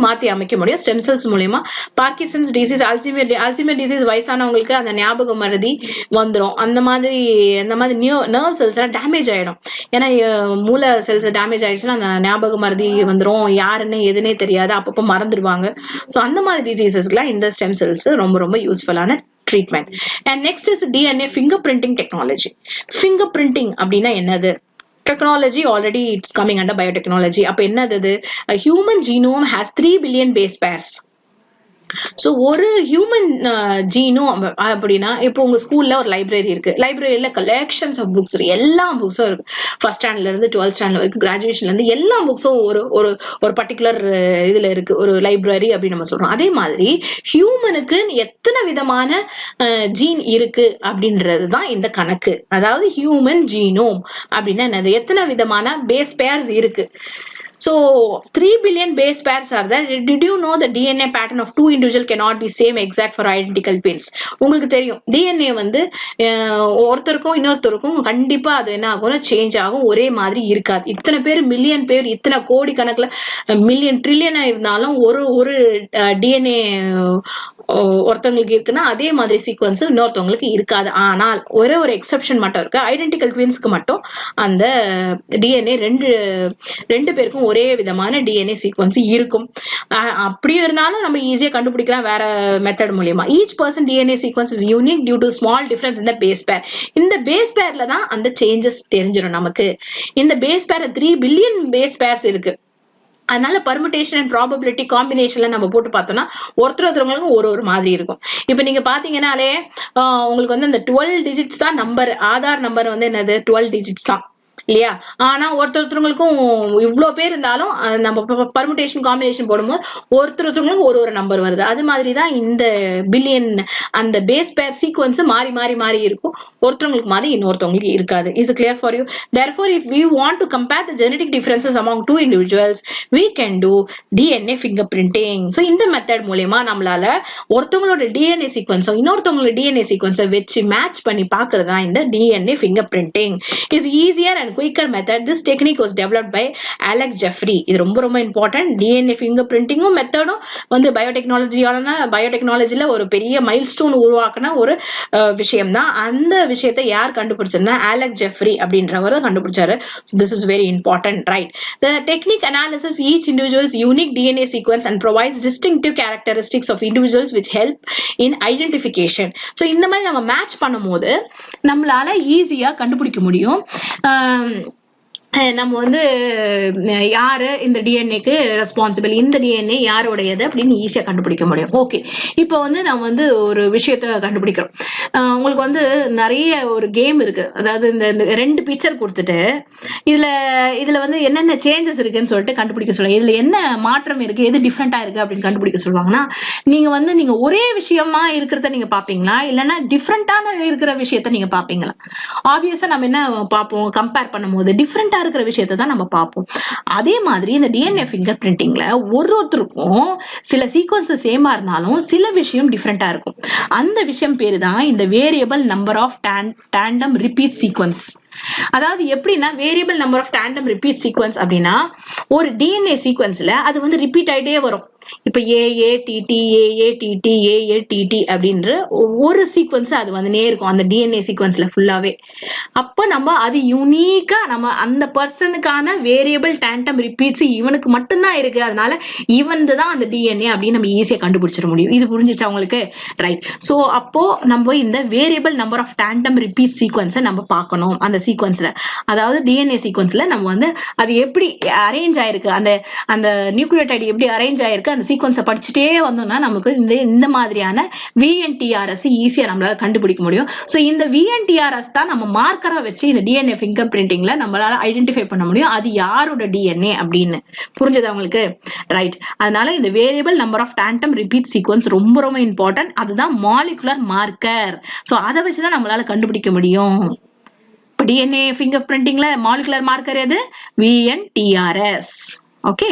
மாத்தி அமைக்க முடியும் ஸ்டெம் செல்ஸ் மூலமா. பார்க்கின்சன்ஸ் டிசீஸ், அல்சைமர் டிசீஸ் வயசானவங்களுக்கு அந்த ஞாபக மறதி வந்துடும். அந்த மாதிரி நர்வ் செல்ஸ் எல்லாம் டேமேஜ் ஆயிடும். ஏன்னா மூளை செல்ஸ் டேமேஜ் ஆயிடுச்சுன்னா அந்த ஞாபக மறதி வந்துடும், யாருன்னு எதுனே தெரியாது, அப்பப்போ மறந்துடுவாங்க. ஸோ அந்த மாதிரி டிசீசஸ்க்குலாம் இந்த ஸ்டெம் செல்ஸ் ரொம்ப ரொம்ப யூஸ்ஃபுல்லான treatment. And next is DNA finger printing technology. Finger printing அப்படின்னா என்னது? Technology already it's coming under biotechnology. அப்ப என்னது? A human genome has 3 billion base pairs. So ஒரு ஹியூமன் ஜீனோம் அப்படின்னா, இப்போ உங்க ஸ்கூல்ல ஒரு லைப்ரரி இருக்கு, லைப்ரரியில கலெக்ஷன்ஸ் ஆஃப் புக்ஸ், எல்லா புக்ஸும் இருக்கு. ஃபர்ஸ்ட் ஸ்டாண்டர்ட்ல இருந்து 12th ஸ்டாண்டர்ட் வரைக்கும், கிராஜுவேஷன்ல இருந்து எல்லா புக்ஸும் ஒரு பர்டிகுலர் இதுல இருக்கு, ஒரு லைப்ரரி அப்படின்னு நம்ம சொல்றோம். அதே மாதிரி ஹியூமனுக்கு எத்தனை விதமான ஜீன் இருக்கு அப்படின்றதுதான் இந்த கணக்கு. அதாவது ஹியூமன் ஜீனோம் அப்படின்னா என்னது, எத்தனை விதமான பேஸ் பேர்ஸ் இருக்கு. So 3 billion base pairs are there. Did you know the DNA pattern of two individuals cannot be same exact for identical twins? உங்களுக்கு தெரியும் DNA வந்து ஒருத்தருக்கும் இன்னொருத்தருக்கும் கண்டிப்பா அது என்ன ஆகும், சேஞ்ச் ஆகும், ஒரே மாதிரி இருக்காது. இத்தனை பேர், மில்லியன் பேர், இத்தனை கோடி கணக்குல மில்லியன் ட்ரில்லியனா இருந்தாலும் ஒரு DNA ஒருத்தவங்களுக்கு இருக்குன்னா அதே மாதிரி சீக்வன்ஸ் இன்னொருத்தவங்களுக்கு இருக்காது. ஆனால் ஒரே ஒரு எக்ஸெப்ஷன் மட்டும் இருக்கு. ஐடென்டிக்கல் ட்வின்ஸ்க்கு மட்டும் அந்த டிஎன்ஏ ரெண்டு பேருக்கும் ஒரே விதமான டிஎன்ஏ சீக்வன்ஸ் இருக்கும். அப்படியே இருந்தாலும் நம்ம ஈஸியா கண்டுபிடிக்கலாம் வேற மெத்தட் மூலியமா. Each person DNA sequence is unique due to small difference இந்த பேஸ் பேர். இந்த பேஸ் பேர்ல தான் அந்த சேஞ்சஸ் தெரிஞ்சிடும் நமக்கு. இந்த பேஸ் பேர் 3 பில்லியன் பேஸ் பேர்ஸ் இருக்கு. அதனால பர்முடேஷன் அண்ட் ப்ராபபிலிட்டி காம்பினேஷன்ல நம்ம போட்டு பார்த்தோம்னா ஒருத்தவங்களுக்கும் ஒரு மாதிரி இருக்கும். இப்ப நீங்க பாத்தீங்கன்னாலே உங்களுக்கு வந்து அந்த 12 டிஜிட்ஸ் தான் நம்பர். ஆதார் நம்பர் வந்து என்னது, 12 டிஜிட்ஸ் தான் இல்லையா? ஆனா ஒருத்தவங்களுக்கும் இவ்வளவு பேர் இருந்தாலும் நம்ம பர்முடேஷன் காம்பினேஷன் போடும்போது ஒருத்தவங்களுக்கும் ஒரு நம்பர் வருது. அது மாதிரிதான் இந்த பில்லியன் அந்த பேஸ் பேர் சீக்வன்ஸ் மாறி மாறி மாறி இருக்கும். ஒருத்தவங்களுக்கு மாதிரி இன்னொருத்தவங்களுக்கு இருக்காது. Is it clear for you? Therefore, if we want to compare the genetic differences among two individuals, we can do DNA fingerprinting. So இந்த மெத்தட் மூலமா நம்மளால ஒருத்தவங்களோட டிஎன்ஏ சீக்வன்ஸும் இன்னொருத்தவங்களோட டிஎன்ஏ சீக்வன்ஸை வச்சு மேட்ச் பண்ணி பாக்குறதா இந்த DNA finger printing. Is easier and quicker method. This technique was developed by Alex Jeffrey. இது ரொம்ப ரொம்ப இம்பார்ட்டன்ட். டிஎன்ஏ ஃபிங்கர் பிரிண்டிங்கும் மெத்தடும் வந்து பயோடெக்னாலஜில ஒரு பெரிய மைல்ஸ்டோன் உருவாக்குன ஒரு விஷயம் தான். அந்த விஷயத்தை யார் கண்டுபிடிச்சிருந்தா, அலெக்ஸ் ஜெஃப்ரி அப்படின்றவர் தான் கண்டுபிடிச்சாரு. This is very important, right? The technique analyzes each individual's unique DNA sequence and provides distinctive characteristics of individuals which help in identification. So இந்த மாதிரி நம்ம மேட்ச் பண்ணும்போது நம்மளால ஈஸியா கண்டுபிடிக்க முடியும். நம்ம வந்து யாரு இந்த டிஎன்ஏக்கு ரெஸ்பான்சிபிள், இந்த டிஎன்ஏ யாரோடையது அப்படின்னு ஈஸியா கண்டுபிடிக்க முடியும். ஓகே, இப்போ வந்து நம்ம வந்து ஒரு விஷயத்த கண்டுபிடிக்கிறோம். உங்களுக்கு வந்து நிறைய ஒரு கேம் இருக்கு. அதாவது இந்த 2 பிக்சர் கொடுத்துட்டு இதுல வந்து என்னென்ன சேஞ்சஸ் இருக்குன்னு சொல்லிட்டு கண்டுபிடிக்க சொல்லுவாங்க. இதுல என்ன மாற்றம் இருக்கு, எது டிஃப்ரெண்டா இருக்கு அப்படின்னு கண்டுபிடிக்க சொல்லுவாங்கன்னா, நீங்க ஒரே விஷயமா இருக்கிறத நீங்க பாப்பீங்களா, இல்லைன்னா டிஃப்ரெண்டான இருக்கிற விஷயத்த நீங்க பாப்பீங்களா? ஆப்வியஸா நம்ம என்ன பார்ப்போம், கம்பேர் பண்ணும்போது டிஃப்ரெண்டா இருக்கிற விஷயத்தை தான் நம்ம பார்ப்போம். அதே மாதிரி இந்த டிஎன்ஏ ஃபிங்கர் பிரிண்டிங்ல ஒருத்தருக்கும் சில சீக்வன்சஸ் சேமா இருந்தாலும் சில விஷயம் டிஃப்ரெண்டா இருக்கும். அந்த விஷயம் பேரு தான் இந்த variable number of tandem repeat sequence. அதாவது எப்படின்னா, variable number of tandem repeat sequence அப்படின்னா, ஒரு டிஎன்ஏ சீக்வன்ஸ்ல அது வந்து ரிப்பீட் ஆயிட்டே வரும். இப்ப ஏஏடிடி ஏஏடிடி ஏஏடிடி அப்படின்ற ஒரு சீக்வன்ஸ் அது வந்துனே இருக்கும் அந்த டிஎன்ஏ சீக்வன்ஸ்ல ஃபுல்லாவே. அப்ப நம்ம அது யூனிக்கா நம்ம அந்த பர்சனுக்கான வேரியபிள் டாண்டம் ரிப்பீட்ஸ் இவனுக்கு மட்டும்தான் இருக்கு, அதனால இவன் தான் அந்த டிஎன்ஏ அப்படின்னு நம்ம ஈஸியா கண்டுபிடிச்சிட முடியும். இது புரிஞ்சிச்சா உங்களுக்கு? ரைட். சோ அப்போ நம்ம இந்த variable number of tandem repeat சீக்வன்ஸை நம்ம பார்க்கணும். அந்த சீக்வன்ஸ்ல, அதாவது டிஎன்ஏ சீக்வன்ஸ்ல நம்ம வந்து அது எப்படி அரேஞ்ச் ஆயிருக்கு, அந்த நியூக்ளியோடைடு எப்படி அரேஞ்ச் ஆயிருக்கு, அந்த சீக்வன்ஸை படிச்சுட்டே வந்தோம்னா நமக்கு இந்த மாதிரியான விஎன்டிஆர்எஸ் ஈஸியா நம்மளால கண்டுபிடிக்க முடியும். சோ இந்த விஎன்டிஆர்எஸ் தான் நம்ம மார்க்கரா வச்சு இந்த டிஎன்ஏ ஃபிங்கர் பிரிண்டிங்ல நம்மளால ஐடென்டிஃபை பண்ண முடியும் அது யாரோட டிஎன்ஏ அப்படின்னு. புரிஞ்சதா உங்களுக்கு? ரைட். அதனால இந்த variable number of tandem repeat sequence ரொம்ப ரொம்ப இம்பார்ட்டன்ட். அதுதான் மாலிகுலர் மார்க்கர். சோ அதை வச்சுதான் நம்மளால கண்டுபிடிக்க முடியும். டிஎன்ஏ ஃபிங்கர் பிரிண்டிங்ல மாலிகுலர் மார்க்கர் எது? VNTRS. Okay,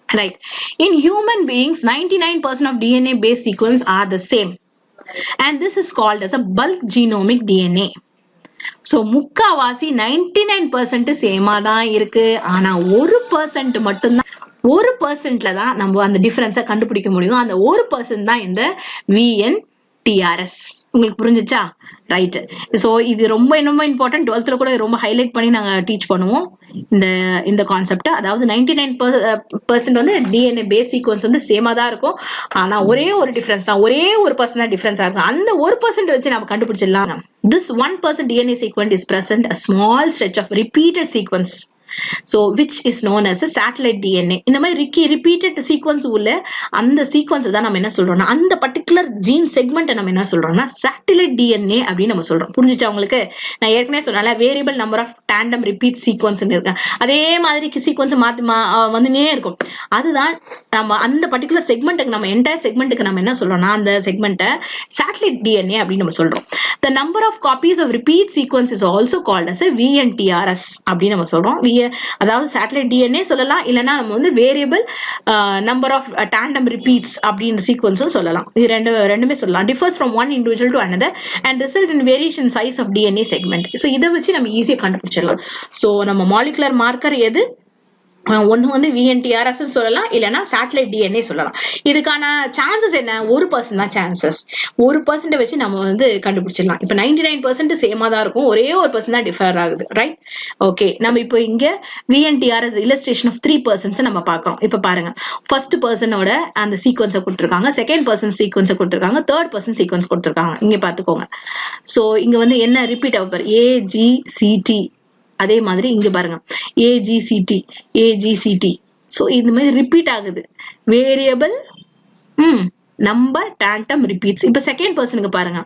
right. In human beings, 99% of DNA based sequence are the same, and this is called as a bulk genomic DNA. So முக்காவாசி 99% சேமா தான் இருக்கு. ஆனா 1% மட்டும்தான், 1%ல தான் நம்ம அந்த டிஃபரன்ஸை கண்டுபிடிக்க முடியும். அந்த 1% தான் இந்த VNTRS. உங்களுக்கு புரிஞ்சுச்சா? ரைட். சோ இது ரொம்ப இம்பார்ட்டன்ட். 12th கூட ரொம்ப ஹைலைட் பண்ணி நாங்க டீச் பண்ணுவோம் இந்த கான்செப்ட். அதாவது 99% வந்து டிஎன்ஏ பேஸ் சீக்வன்ஸ் வந்து சேமா தான் இருக்கும். ஆனா ஒரே ஒரு டிஃபரன்ஸ் தான், ஒரே ஒரு பர்சன்ட் தான் டிஃபரன்ஸா இருக்கும். அந்த 1% வச்சு நம்ம கண்டுபிடிச்சிடலாம். This 1% DNA sequence is present a small stretch of repeated sequence, so which is known as a satellite DNA. இந்த மாதிரி repeated sequence உள்ள அந்த சீக்வன்ஸ் தான் நம்ம என்ன சொல்றோம்னா, அந்த பர்டிகுலர் ஜீன் செக்மெண்ட் நம்ம என்ன சொல்றோம்னா satellite DNA அப்படின்னு நம்ம சொல்றோம். புரிஞ்சுச்சா உங்களுக்கு? நான் ஏற்கனவே சொன்னால variable number of tandem repeat sequence இருக்கு. அதே மாதிரி சீக்வன்ஸ் மாத்தி வந்துனே இருக்கும். அதுதான் நம்ம அந்த பர்டிகுலர் செக்மெண்ட்டுக்கு, நம்ம என்டையர் செக்மெண்ட்டுக்கு நம்ம என்ன சொல்றோம்னா, அந்த செக்மெண்ட்டை satellite DNA அப்படின்னு நம்ம சொல்றோம். The number of copies of repeat sequence is also called as a VNTRS அப்படின்னு நம்ம சொல்றோம். அதாவது சேட்டலைட் டிஎன்ஏ சொல்லலாம், இல்லைன்னா நம்ம வந்து வேரியபிள் நம்பர் ஆஃப் டாண்டம் ரிப்பீட்ஸ் அப்படின்னு சீக்வன்ஸும் சொல்லலாம். இது ரெண்டுமே சொல்லலாம். Differs from one individual to another and result in variation size of DNA segment. So இதை வச்சு நம்ம ஈஸியா கண்டுபிடிச்சிடலாம். ஸோ நம்ம மாலிகுலர் மார்க்கர் எது? ஒன்னு வந்து VNTRS சொல்லலாம், இல்லைன்னா சேட்டலைட் டிஎன்ஏ சொல்லலாம். இதுக்கான சான்சஸ் என்ன? 1% தான் சான்சஸ். 1% வச்சு நம்ம வந்து கண்டுபிடிச்சிடலாம். இப்ப 99% சேமா தான் இருக்கும், ஒரே 1% தான் டிஃபர் ஆகுது. ரைட். ஓகே, நம்ம இப்போ இங்க VNTRS இல்லஸ்ட்ரேஷன் ஆஃப் 3% நம்ம பாக்குறோம். இப்ப பாருங்க, ஃபர்ஸ்ட் பர்சனோட அந்த சீக்வன்ஸை கொடுத்துருக்காங்க, செகண்ட் பர்சன் சீக்வன்ஸை கொடுத்துருக்காங்க, தேர்ட் பர்சன் சீக்வன்ஸ் கொடுத்துருக்காங்க. இங்க பாத்துக்கோங்க. சோ இங்க வந்து என்ன ரிப்பீட் ஆகும்? AGCT. அதே மாதிரி இங்க பாருங்க, AGCT. சோ இந்த மாதிரி ரிப்பீட் ஆகுது. Variable number tandem repeats. இப்ப செகண்ட் பர்சனுக்கு பாருங்க,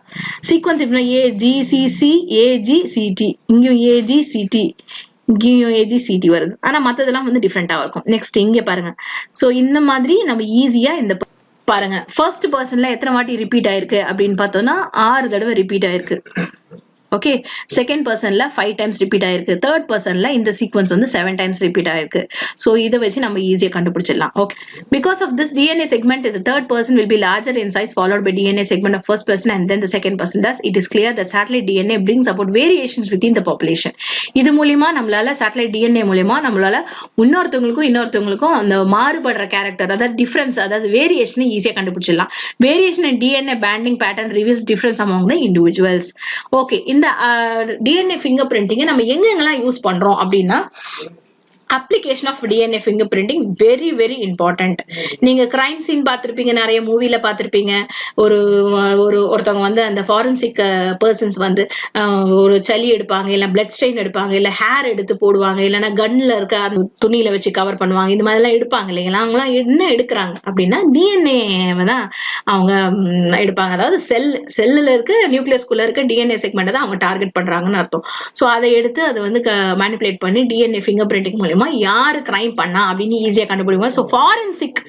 சீக்வன்ஸ் இப்ப AGCT, இங்கேயும் AGCT, இங்கேயும் AGCT வருது. ஆனா மத்ததெல்லாம் வந்து டிஃப்ரெண்டா இருக்கும். நெக்ஸ்ட் இங்க பாருங்க. சோ இந்த மாதிரி நம்ம ஈஸியா இந்த பாருங்க, ஃபர்ஸ்ட் பர்சன்ல எத்தனை வாட்டி ரிப்பீட் ஆயிருக்கு அப்படின்னு பார்த்தோம்னா 6 தடவை ரிப்பீட் ஆயிருக்கு. ஓகே, செகண்ட் பர்சன்ல 5 டைம்ஸ் ரிப்பீட் ஆயிருக்கு. தேர்ட் பர்சன்ல இந்த சீக்வன்ஸ் வந்து 7 டைம்ஸ் ரிப்பீட் ஆயிருக்கு. சோ இதை வச்சு நம்ம ஈஸியா கண்டுபிடிச்சிடலாம். Okay, because of this DNA segment is the third person will be larger in size followed by DNA segment of first person and then the second person. Thus it is clear that satellite DNA brings about variations within the population. இது மூலமா நம்மளால satellite DNA மூலமா நம்மளால இன்னொருத்தவங்களுக்கும் அந்த மாறுபடுற character, அதாவது difference, அதாவது variation ஈஸியா கண்டுபிடிச்சிடலாம். Variation in DNA banding pattern reveals difference among the individuals. Okay, இந்த டிஎன்ஏ ஃபிங்கர் பிரிண்டிங்கை நம்ம எங்கெங்கெல்லாம் யூஸ் பண்றோம் அப்படின்னா, application of DNA fingerprinting very very important. நீங்க crime scene பார்த்திருப்பீங்க, நிறைய மூவில பார்த்திருப்பீங்க. ஒருத்தவங்க வந்து அந்த forensic persons வந்து ஒரு சளி எடுப்பாங்க, இல்ல blood stain எடுப்பாங்க, இல்ல ஹேர் எடுத்து போடுவாங்க, இல்லனா கன்ல இருக்க அந்த துணியில வச்சு கவர் பண்ணுவாங்க. இந்த மாதிரி எல்லாம் எடுப்பாங்க இல்லைங்களா? அவங்கலாம் என்ன எடுக்கிறாங்க அப்படின்னா டிஎன்ஏ தான் அவங்க எடுப்பாங்க. அதாவது செல்லுல இருக்க நியூக்ளியஸ்குள்ள இருக்க டிஎன்ஏ செக்மெண்ட் தான் அவங்க டார்கெட் பண்றாங்கன்னு அர்த்தம். சோ அதை எடுத்து அதை வந்து மேனிபுலேட் பண்ணி டிஎன்ஏ ஃபிங்கர் பிரிண்டிங் மூலமா யாரு கிரைம் பண்ணா அப்படின்னு ஈஸியா கண்டுபிடிப்பாங்க. ஸோ ஃபாரன்சிக்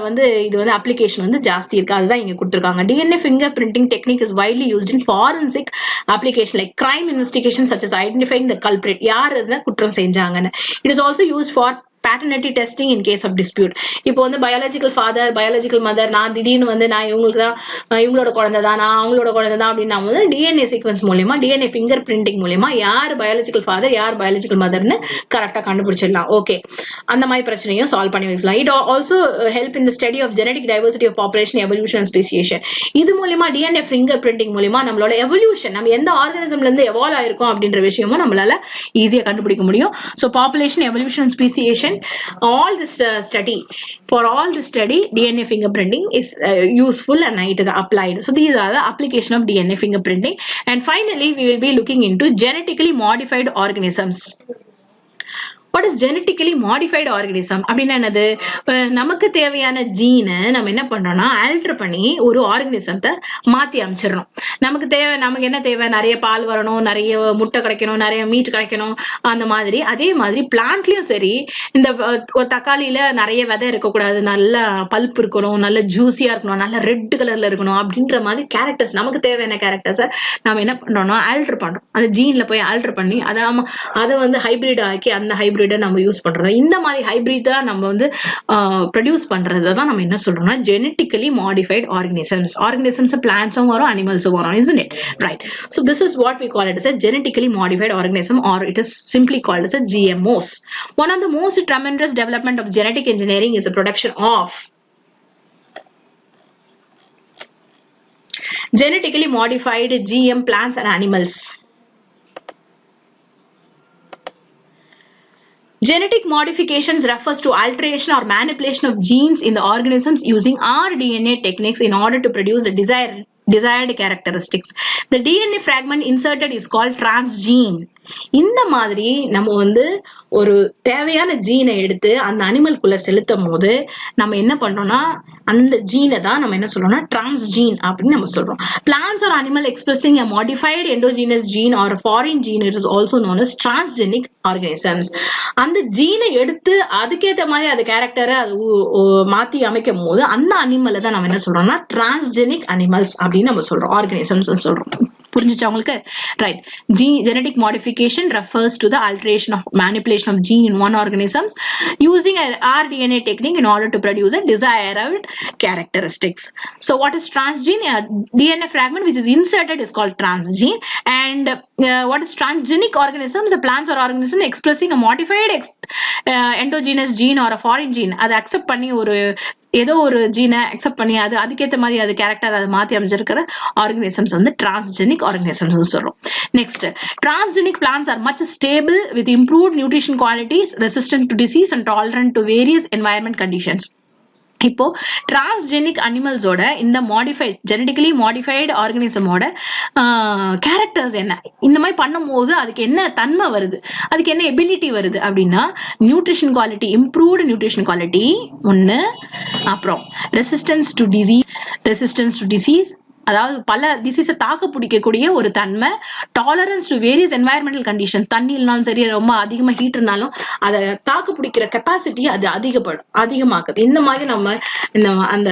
வந்து இது வந்து அப்ளிகேஷன் வந்து ஜாஸ்தி இருக்கு. அதுதான் இங்க கொடுத்துருக்காங்க. DNA finger printing technique is widely used in forensic application like crime investigation such as identifying the culprit, யார் குற்றம் செஞ்சாங்கன்னு. It is also used for paternity testing in case of dispute. இப்போ வந்து பயாலஜிக்கல் ஃபாதர், பயாலஜிக்கல் மதர், நான் திடீர்னு வந்து நான் இவங்களுக்கு தான் இவங்களோட குழந்தை தான், நான் அவங்களோட குழந்தை தான் அப்படின்னா போது டிஎன்ஏ சீக்வன்ஸ் மூலியமா, டிஎன்ஏ ஃபிங்கர் பிரிண்டிங் மூலியமா யார் பயாலஜிக்கல் ஃபாதர், யார் பயாலஜிக்கல் மதர்னு கரெக்டா கண்டுபிடிச்சிடலாம். ஓகே, அந்த மாதிரி பிரச்சனையும் சால்வ் பண்ணி வைக்கலாம். It also help in the study of genetic diversity of population, evolution and speciation. இது மூலியமா டிஎன்ஏ ஃபிங்கர் பிரிண்டிங் மூலியமா நம்மளோட எவல்யூஷன், நம்ம எந்த ஆர்கானிசம்ல இருந்து எவால்வ் ஆயிருக்கோம் அப்படின்ற விஷயமும் நம்மளால ஈஸியா கண்டுபிடிக்க முடியும். So population, evolution and speciation, all this study, for all this study DNA fingerprinting is useful and it is applied. So these are the application of DNA fingerprinting. And finally we will be looking into genetically modified organisms. What is genetically modified organism அப்படின்னா என்னது? நமக்கு தேவையான ஜீனை நம்ம என்ன பண்றோம்னா alter பண்ணி ஒரு ஆர்கனிசத்தை மாத்தி அமைச்சிடறோம். நமக்கு என்ன தேவை? நிறைய பால் வரணும், நிறைய முட்டை கிடைக்கணும், நிறைய மீட் கிடைக்கணும், அந்த மாதிரி. அதே மாதிரி பிளான்ட்லயும் சரி, இந்த தக்காளியில நிறைய விதை இருக்கக்கூடாது, நல்ல பல்ப் இருக்கணும், நல்ல ஜூசியா இருக்கணும், நல்ல ரெட் கலர்ல இருக்கணும் அப்படின்ற மாதிரி கேரக்டர்ஸ், நமக்கு தேவையான கேரக்டர்ஸை நம்ம என்ன பண்றோம்னா ஆல்டர் பண்றோம். அந்த ஜீன்ல போய் ஆல்டர் பண்ணி அதை வந்து ஹைபிரிட் ஆக்கி அந்த ஹைபிரிட் நம்ம யூஸ் பண்றது. இந்த மாதிரி ஹைபிரிட் தான் நம்ம வந்து ப்ரொடியூஸ் பண்றதை தான் நம்ம என்ன சொல்றோம்னா ஜெனட்டிக்கலி மாடிஃபைட் ஆர்கனிசம்ஸ். ஆர்கனிசம்ஸ் பிளான்ட்ஸும் வரும், அனிமல்ஸும் வரும், isn't it? Right. So this is what we call it as a genetically modified organism, or it is simply called as a GMOs. One of the most tremendous development of genetic engineering is the production of genetically modified GM plants and animals. Genetic modifications refers to alteration or manipulation of genes in the organisms using rDNA techniques in order to produce the desired characteristics. The DNA fragment inserted is called transgene. இந்த மாதிரி நம்ம வந்து ஒரு தேவையான ஜீனை எடுத்து அந்த அனிமல்குள்ள செலுத்தும் போது நம்ம என்ன பண்றோம்னா அந்த ஜீனை தான் நம்ம என்ன சொல்றோம்னா டிரான்ஸ்ஜீன் அப்படின்னு நம்ம சொல்றோம். Plants or animal expressing a modified endogenous gene or a foreign gene, it is also known as transgenic organisms. அந்த ஜீனை எடுத்து அதுக்கேற்ற மாதிரி அது கேரக்டரை அது மாத்தி அமைக்கும் போது அந்த அனிமலை தான் நம்ம என்ன சொல்றோம்னா டிரான்ஸ்ஜெனிக் அனிமல்ஸ் அப்படின்னு நம்ம சொல்றோம், ஆர்கனிசம்ஸ் சொல்றோம். புரிஞ்சுச்சா உங்களுக்கு? Right. Genetic modification refers to the alteration of manipulation of gene in one organisms using a rDNA technique in order to produce a desired characteristics. So what is transgene? A DNA fragment which is inserted is called transgene. And what is transgenic organisms? The plants or organisms expressing a modified endogenous gene or a foreign gene. அதை accept பண்ணி ஏதோ ஒரு ஜீனை accept பண்ணி அதுக்கேற்ற மாதிரி அது character அதை மாத்தி அமைஞ்சிருக்கிற ஆர்கனிசம்ஸ் வந்து டிரான்ஸ்ஜெனிக் ஆர்கனிசம்ஸ் சொல்றோம். Next, transgenic plants are much stable with improved nutrition qualities, resistant to disease and tolerant to various environment conditions. இப்போ டிரான்ஸ்ஜெனிக் அனிமல்ஸோட இந்த ஜெனடிக்கலி மாடிஃபைடு ஆர்கனிசமோட கேரக்டர்ஸ் என்ன, இந்த மாதிரி பண்ணும்போது அதுக்கு என்ன தன்மை வருது, அதுக்கு என்ன எபிலிட்டி வருது அப்படின்னா nutrition quality, improved nutrition quality ஒன்று, அப்புறம் ரெசிஸ்டன்ஸ் டு டிசீஸ், அதாவது பல டிசீஸை தாக்கு பிடிக்கக்கூடிய ஒரு தன்மை, tolerance to various environmental condition, தண்ணி இல்லைனாலும் சரி, ரொம்ப அதிகமாக ஹீட் இருந்தாலும் அதை தாக்கு பிடிக்கிற கெப்பாசிட்டி அது அதிகமாக்குது. இந்த மாதிரி நம்ம அந்த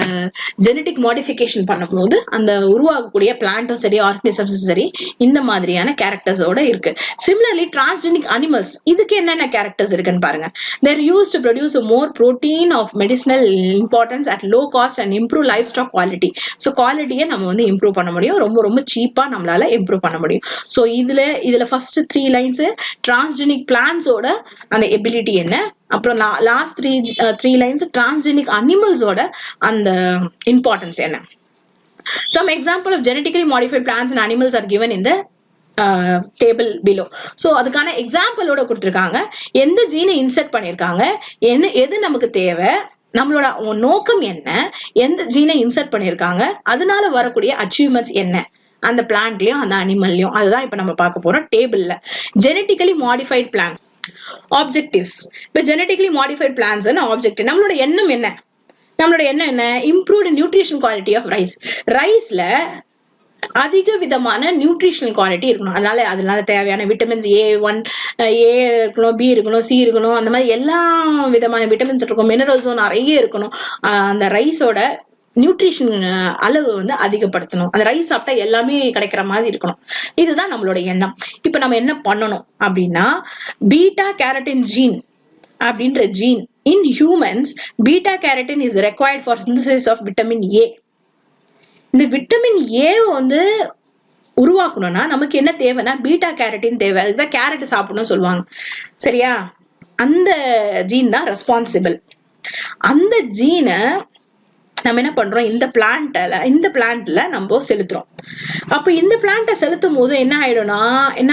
ஜெனடிக் மாடிஃபிகேஷன் பண்ணும்போது அந்த உருவாகக்கூடிய பிளான்ட்டும் சரி, ஆர்கனிசம்ஸும் சரி, இந்த மாதிரியான கேரக்டர்ஸோட இருக்கு. சிமிலர்லி டிரான்ஸ்ஜெனிக் அனிமல்ஸ், இதுக்கு என்னென்ன கேரக்டர்ஸ் இருக்குன்னு பாருங்க. There use to produce more protein of medicinal importance at low cost and improve livestock quality. So குவாலிட்டியை நம்ம வந்து இம்ப்ரூவ் பண்ண முடியும், ரொம்ப சீப்பா நம்மளால இம்ப்ரூவ் பண்ண முடியும். சோ இதுல ஃபர்ஸ்ட் 3 லைன்ஸ் டிரான்ஸ்ஜெனிக் பிளான்ட்ஸோட அந்த எபிலிட்டி என்ன, அப்புறம் லாஸ்ட் 3 லைன்ஸ் டிரான்ஸ்ஜெனிக் அனிமல்ஸோட அந்த இம்பார்ட்டன்ஸ் என்ன. Some example of genetically modified plants and animals are given in the table below. So அதுக்கான எக்ஸாம்பிளோட கொடுத்துருக்காங்க. எந்த ஜீனை இன்சர்ட் பண்ணியிருக்காங்க, எது நமக்கு தேவை, நம்மளோட நோக்கம் என்ன, எந்த ஜீனை இன்சர்ட் பண்ணியிருக்காங்க, அதனால வரக்கூடிய அச்சீவ்மெண்ட்ஸ் என்ன அந்த பிளான்ட்லயும் அந்த அனிமல்லையும், அதுதான் இப்ப நம்ம பார்க்க போறோம் டேபிள்ல. Genetically modified plant objectives. இப்ப ஜெனட்டிக்கலி மாடிஃபைட் பிளான்ஸ் ஆப்ஜெக்டிவ். நம்மளோட எண்ணம் என்ன? Improved nutrition quality of rice. ரைஸ்ல அதிக விதமான நியூட்ரிஷனல் குவாலிட்டி இருக்கணும். அதனால தேவையான விட்டமின்ஸ் A1 A இருக்கணும், B இருக்கணும், C இருக்கணும், அந்த மாதிரி எல்லா விதமான விட்டமின்ஸ் இருக்கும், மினரல்ஸும் நிறைய இருக்கணும். அந்த ரைஸோட நியூட்ரிஷன் அளவு வந்து அதிகப்படுத்தணும். அந்த ரைஸ் சாப்பிட்டா எல்லாமே கிடைக்கிற மாதிரி இருக்கணும். இதுதான் நம்மளோட எண்ணம். இப்ப நம்ம என்ன பண்ணணும் அப்படின்னா, பீட்டா கேரட்டின் ஜீன் அப்படின்ற gene in humans, beta carotene is required for synthesis of vitamin A. இந்த விட்டமின் ஏ வந்து உருவாக்கணும்னா நமக்கு என்ன தேவைன்னா பீட்டா கேரட்டின் தேவை. அதுதான் கேரட் சாப்பிடணும்னு சொல்லுவாங்க, சரியா? அந்த ஜீன் தான் ரெஸ்பான்சிபிள். அந்த ஜீனை நம்ம என்ன பண்றோம், இந்த பிளான்ட்ல நம்ம செலுத்துறோம். அப்ப இந்த பிளான்ட்டை செலுத்தும் போது என்ன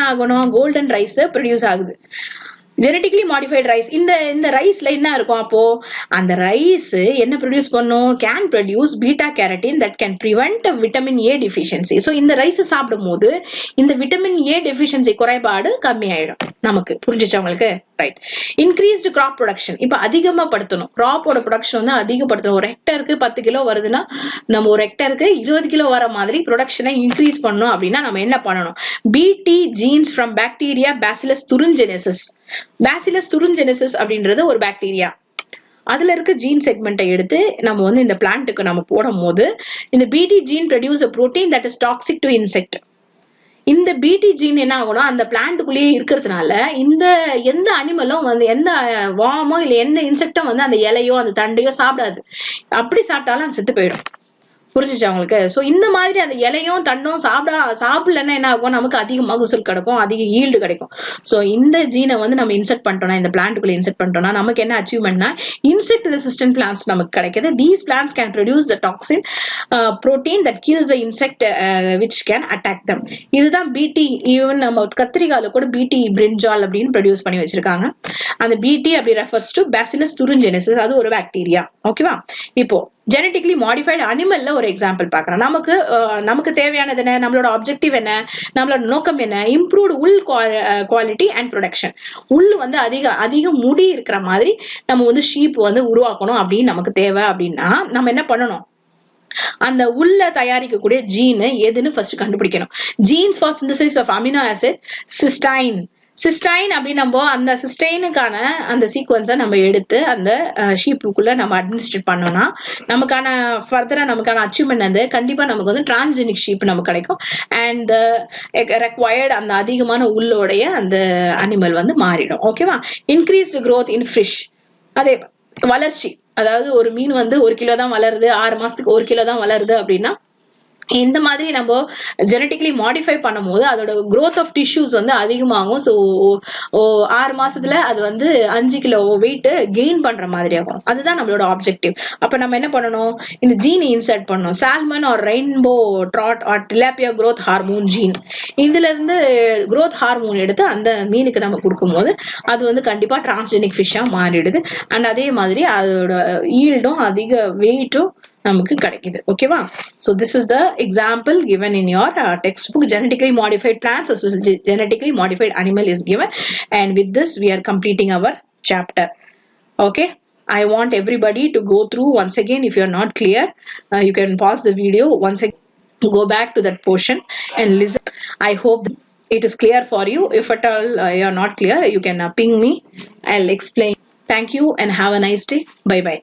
ஆகணும், கோல்டன் ரைஸ் ப்ரொடியூஸ் ஆகுது. Genetically modified rice. இந்த ரைஸ்ல என்ன இருக்கும், அப்போ அந்த ரைஸ் என்ன ப்ரொடியூஸ் பண்ணும், can produce beta carotene that can prevent vitamin A deficiency. So இந்த ரைஸ் சாப்பிடும் போது இந்த விட்டமின் ஏ டெஃபிஷியன்சி குறைபாடு கம்மி ஆயிடும். நமக்கு புரிஞ்சிச்சு உங்களுக்கு? ரைட். Increased graph production. இப்ப அதிகமா படுத்தணும், கிராப்போட ப்ரொடக்ஷன் வந்து அதிகப்படுத்தணும். ஒரு ஹெக்டருக்கு 10 கிலோ வருதுன்னா நம்ம ஒரு ஹெக்டருக்கு 20 கிலோ வர மாதிரி ப்ரொடக்ஷனை இன்க்ரீஸ் பண்ணணும். அப்படின்னா நம்ம என்ன பண்ணணும், BT genes from bacteria Bacillus thuringiensis. Bacillus thuringiensis அப்படின்றது ஒரு பாக்டீரியா. அதுல இருக்க ஜீன் செக்மெண்ட்டை எடுத்து நம்ம வந்து இந்த பிளான்ட்டுக்கு நம்ம போடும் போது இந்த BT gene produce a protein that is toxic to insect. இந்த பிடி ஜீன் என்ன ஆகும்னா அந்த பிளான்ட்டுக்குள்ளேயே இருக்கிறதுனால எந்த அனிமலும் வந்து எந்த வாமோ இல்ல எந்த இன்செக்டும் வந்து அந்த இலையோ அந்த தண்டையோ சாப்பிடாது. அப்படி சாப்பிட்டாலும் அது செத்து போயிடும். புரிஞ்சிச்சு அவங்களுக்கு? சோ இந்த மாதிரி அந்த இலையும் தண்டும் சாப்பிடலன்னா என்ன ஆகும், நமக்கு அதிக மகசூல் கிடைக்கும், அதிக ஈல்டு கிடைக்கும். சோ இந்த ஜீனை வந்து நம்ம இன்செர்ட் பண்ணிட்டோம்னா, இந்த பிளான்ட்டுக்குள்ள இன்செர்ட் பண்ணிட்டோம்னா நமக்கு என்ன அச்சீவ்மெண்ட்னா இன்செக்ட் ரெசிஸ்டன்ட் பிளான்ட்ஸ் நமக்கு கிடைக்குது. These plants can produce the toxin protein that kills the insect which can attack them. இதுதான் பிடி. ஈவன் நம்ம கத்திரிக்கால கூட பிடி பிரிஞ்சால் அப்படின்னு ப்ரொடியூஸ் பண்ணி வச்சிருக்காங்க. அந்த பிடி அப்படி ரெஃபர்ஸ் டு பேசிலஸ் துரிஞ்செனிசிஸ். அது ஒரு பாக்டீரியா. ஓகேவா? இப்போ ஜெனட்டிக்கலி மாடிஃபைடு அனிமல்ல ஒரு எக்ஸாம்பிள் பார்க்கலாம். நமக்கு தேவையானது என்ன, நம்மளோட ஆப்ஜெக்டிவ் என்ன, நம்மளோட நோக்கம் என்ன, இம்ப்ரூவ்டு உள் குவாலிட்டி அண்ட் ப்ரொடக்ஷன். உள் வந்து அதிக முடி இருக்கிற மாதிரி நம்ம வந்து ஷீப் வந்து உருவாக்கணும் அப்படின்னு நமக்கு தேவை. அப்படின்னா நம்ம என்ன பண்ணணும், அந்த உள்ள தயாரிக்கக்கூடிய ஜீன் எதுன்னு ஃபர்ஸ்ட் கண்டுபிடிக்கணும். Genes for synthesis of amino acid cysteine. Cysteine அப்படின்னு நம்ம அந்த சிஸ்டைனுக்கான அந்த சீக்வன்ஸை நம்ம எடுத்து அந்த ஷீப்புக்குள்ள நம்ம அட்மினிஸ்ட்ரேட் பண்ணோம்னா நமக்கான ஃபர்தரா நமக்கான அச்சீவ்மெண்ட் வந்து கண்டிப்பா நமக்கு வந்து டிரான்ஸ்ஜெனிக் ஷீப் நமக்கு கிடைக்கும். அண்ட் ரெக்வயர்ட் அந்த அதிகமான உள்ளோடைய அந்த அனிமல் வந்து மாறிடும். ஓகேவா? இன்க்ரீஸ்டு growth இன் ஃபிஷ். அதே வளர்ச்சி, அதாவது ஒரு மீன் வந்து 1 கிலோ தான் வளருது, 6 மாசத்துக்கு 1 கிலோ தான் வளருது அப்படின்னா இந்த மாதிரி நம்ம ஜெனட்டிக்கலி மாடிஃபை பண்ணும் போது அதோட growth ஆஃப் டிஷ்யூஸ் வந்து அதிகமாகும். ஸோ 6 மாசத்துல அது வந்து 5 கிலோ வெயிட் கெயின் பண்ற மாதிரி ஆகும். அதுதான் நம்மளோட ஆப்ஜெக்டிவ். அப்ப நம்ம என்ன பண்ணணும், இந்த ஜீன் இன்சர்ட் பண்ணணும். Salmon or rainbow trout or tilapia growth hormone gene. இதுல இருந்து growth ஹார்மோன் எடுத்து அந்த மீனுக்கு நம்ம கொடுக்கும் போது அது வந்து கண்டிப்பா டிரான்ஸ்ஜெனிக் ஃபிஷ்ஷா மாறிடுது. அண்ட் அதே மாதிரி அதோட ஈல்டும் அதிக வெயிட்டும் நமக்கு கிடைக்குது. ஓகேவா? So this is the example given in your textbook. Genetically modified plants as well as genetically modified animal is given, and with this we are completing our chapter. Okay, I want everybody to go through once again. If you are not clear, you can pause the video once again, go back to that portion and listen. I hope it is clear for you. If at all you are not clear, you can ping me. I'll explain. Thank you and have a nice day. Bye bye.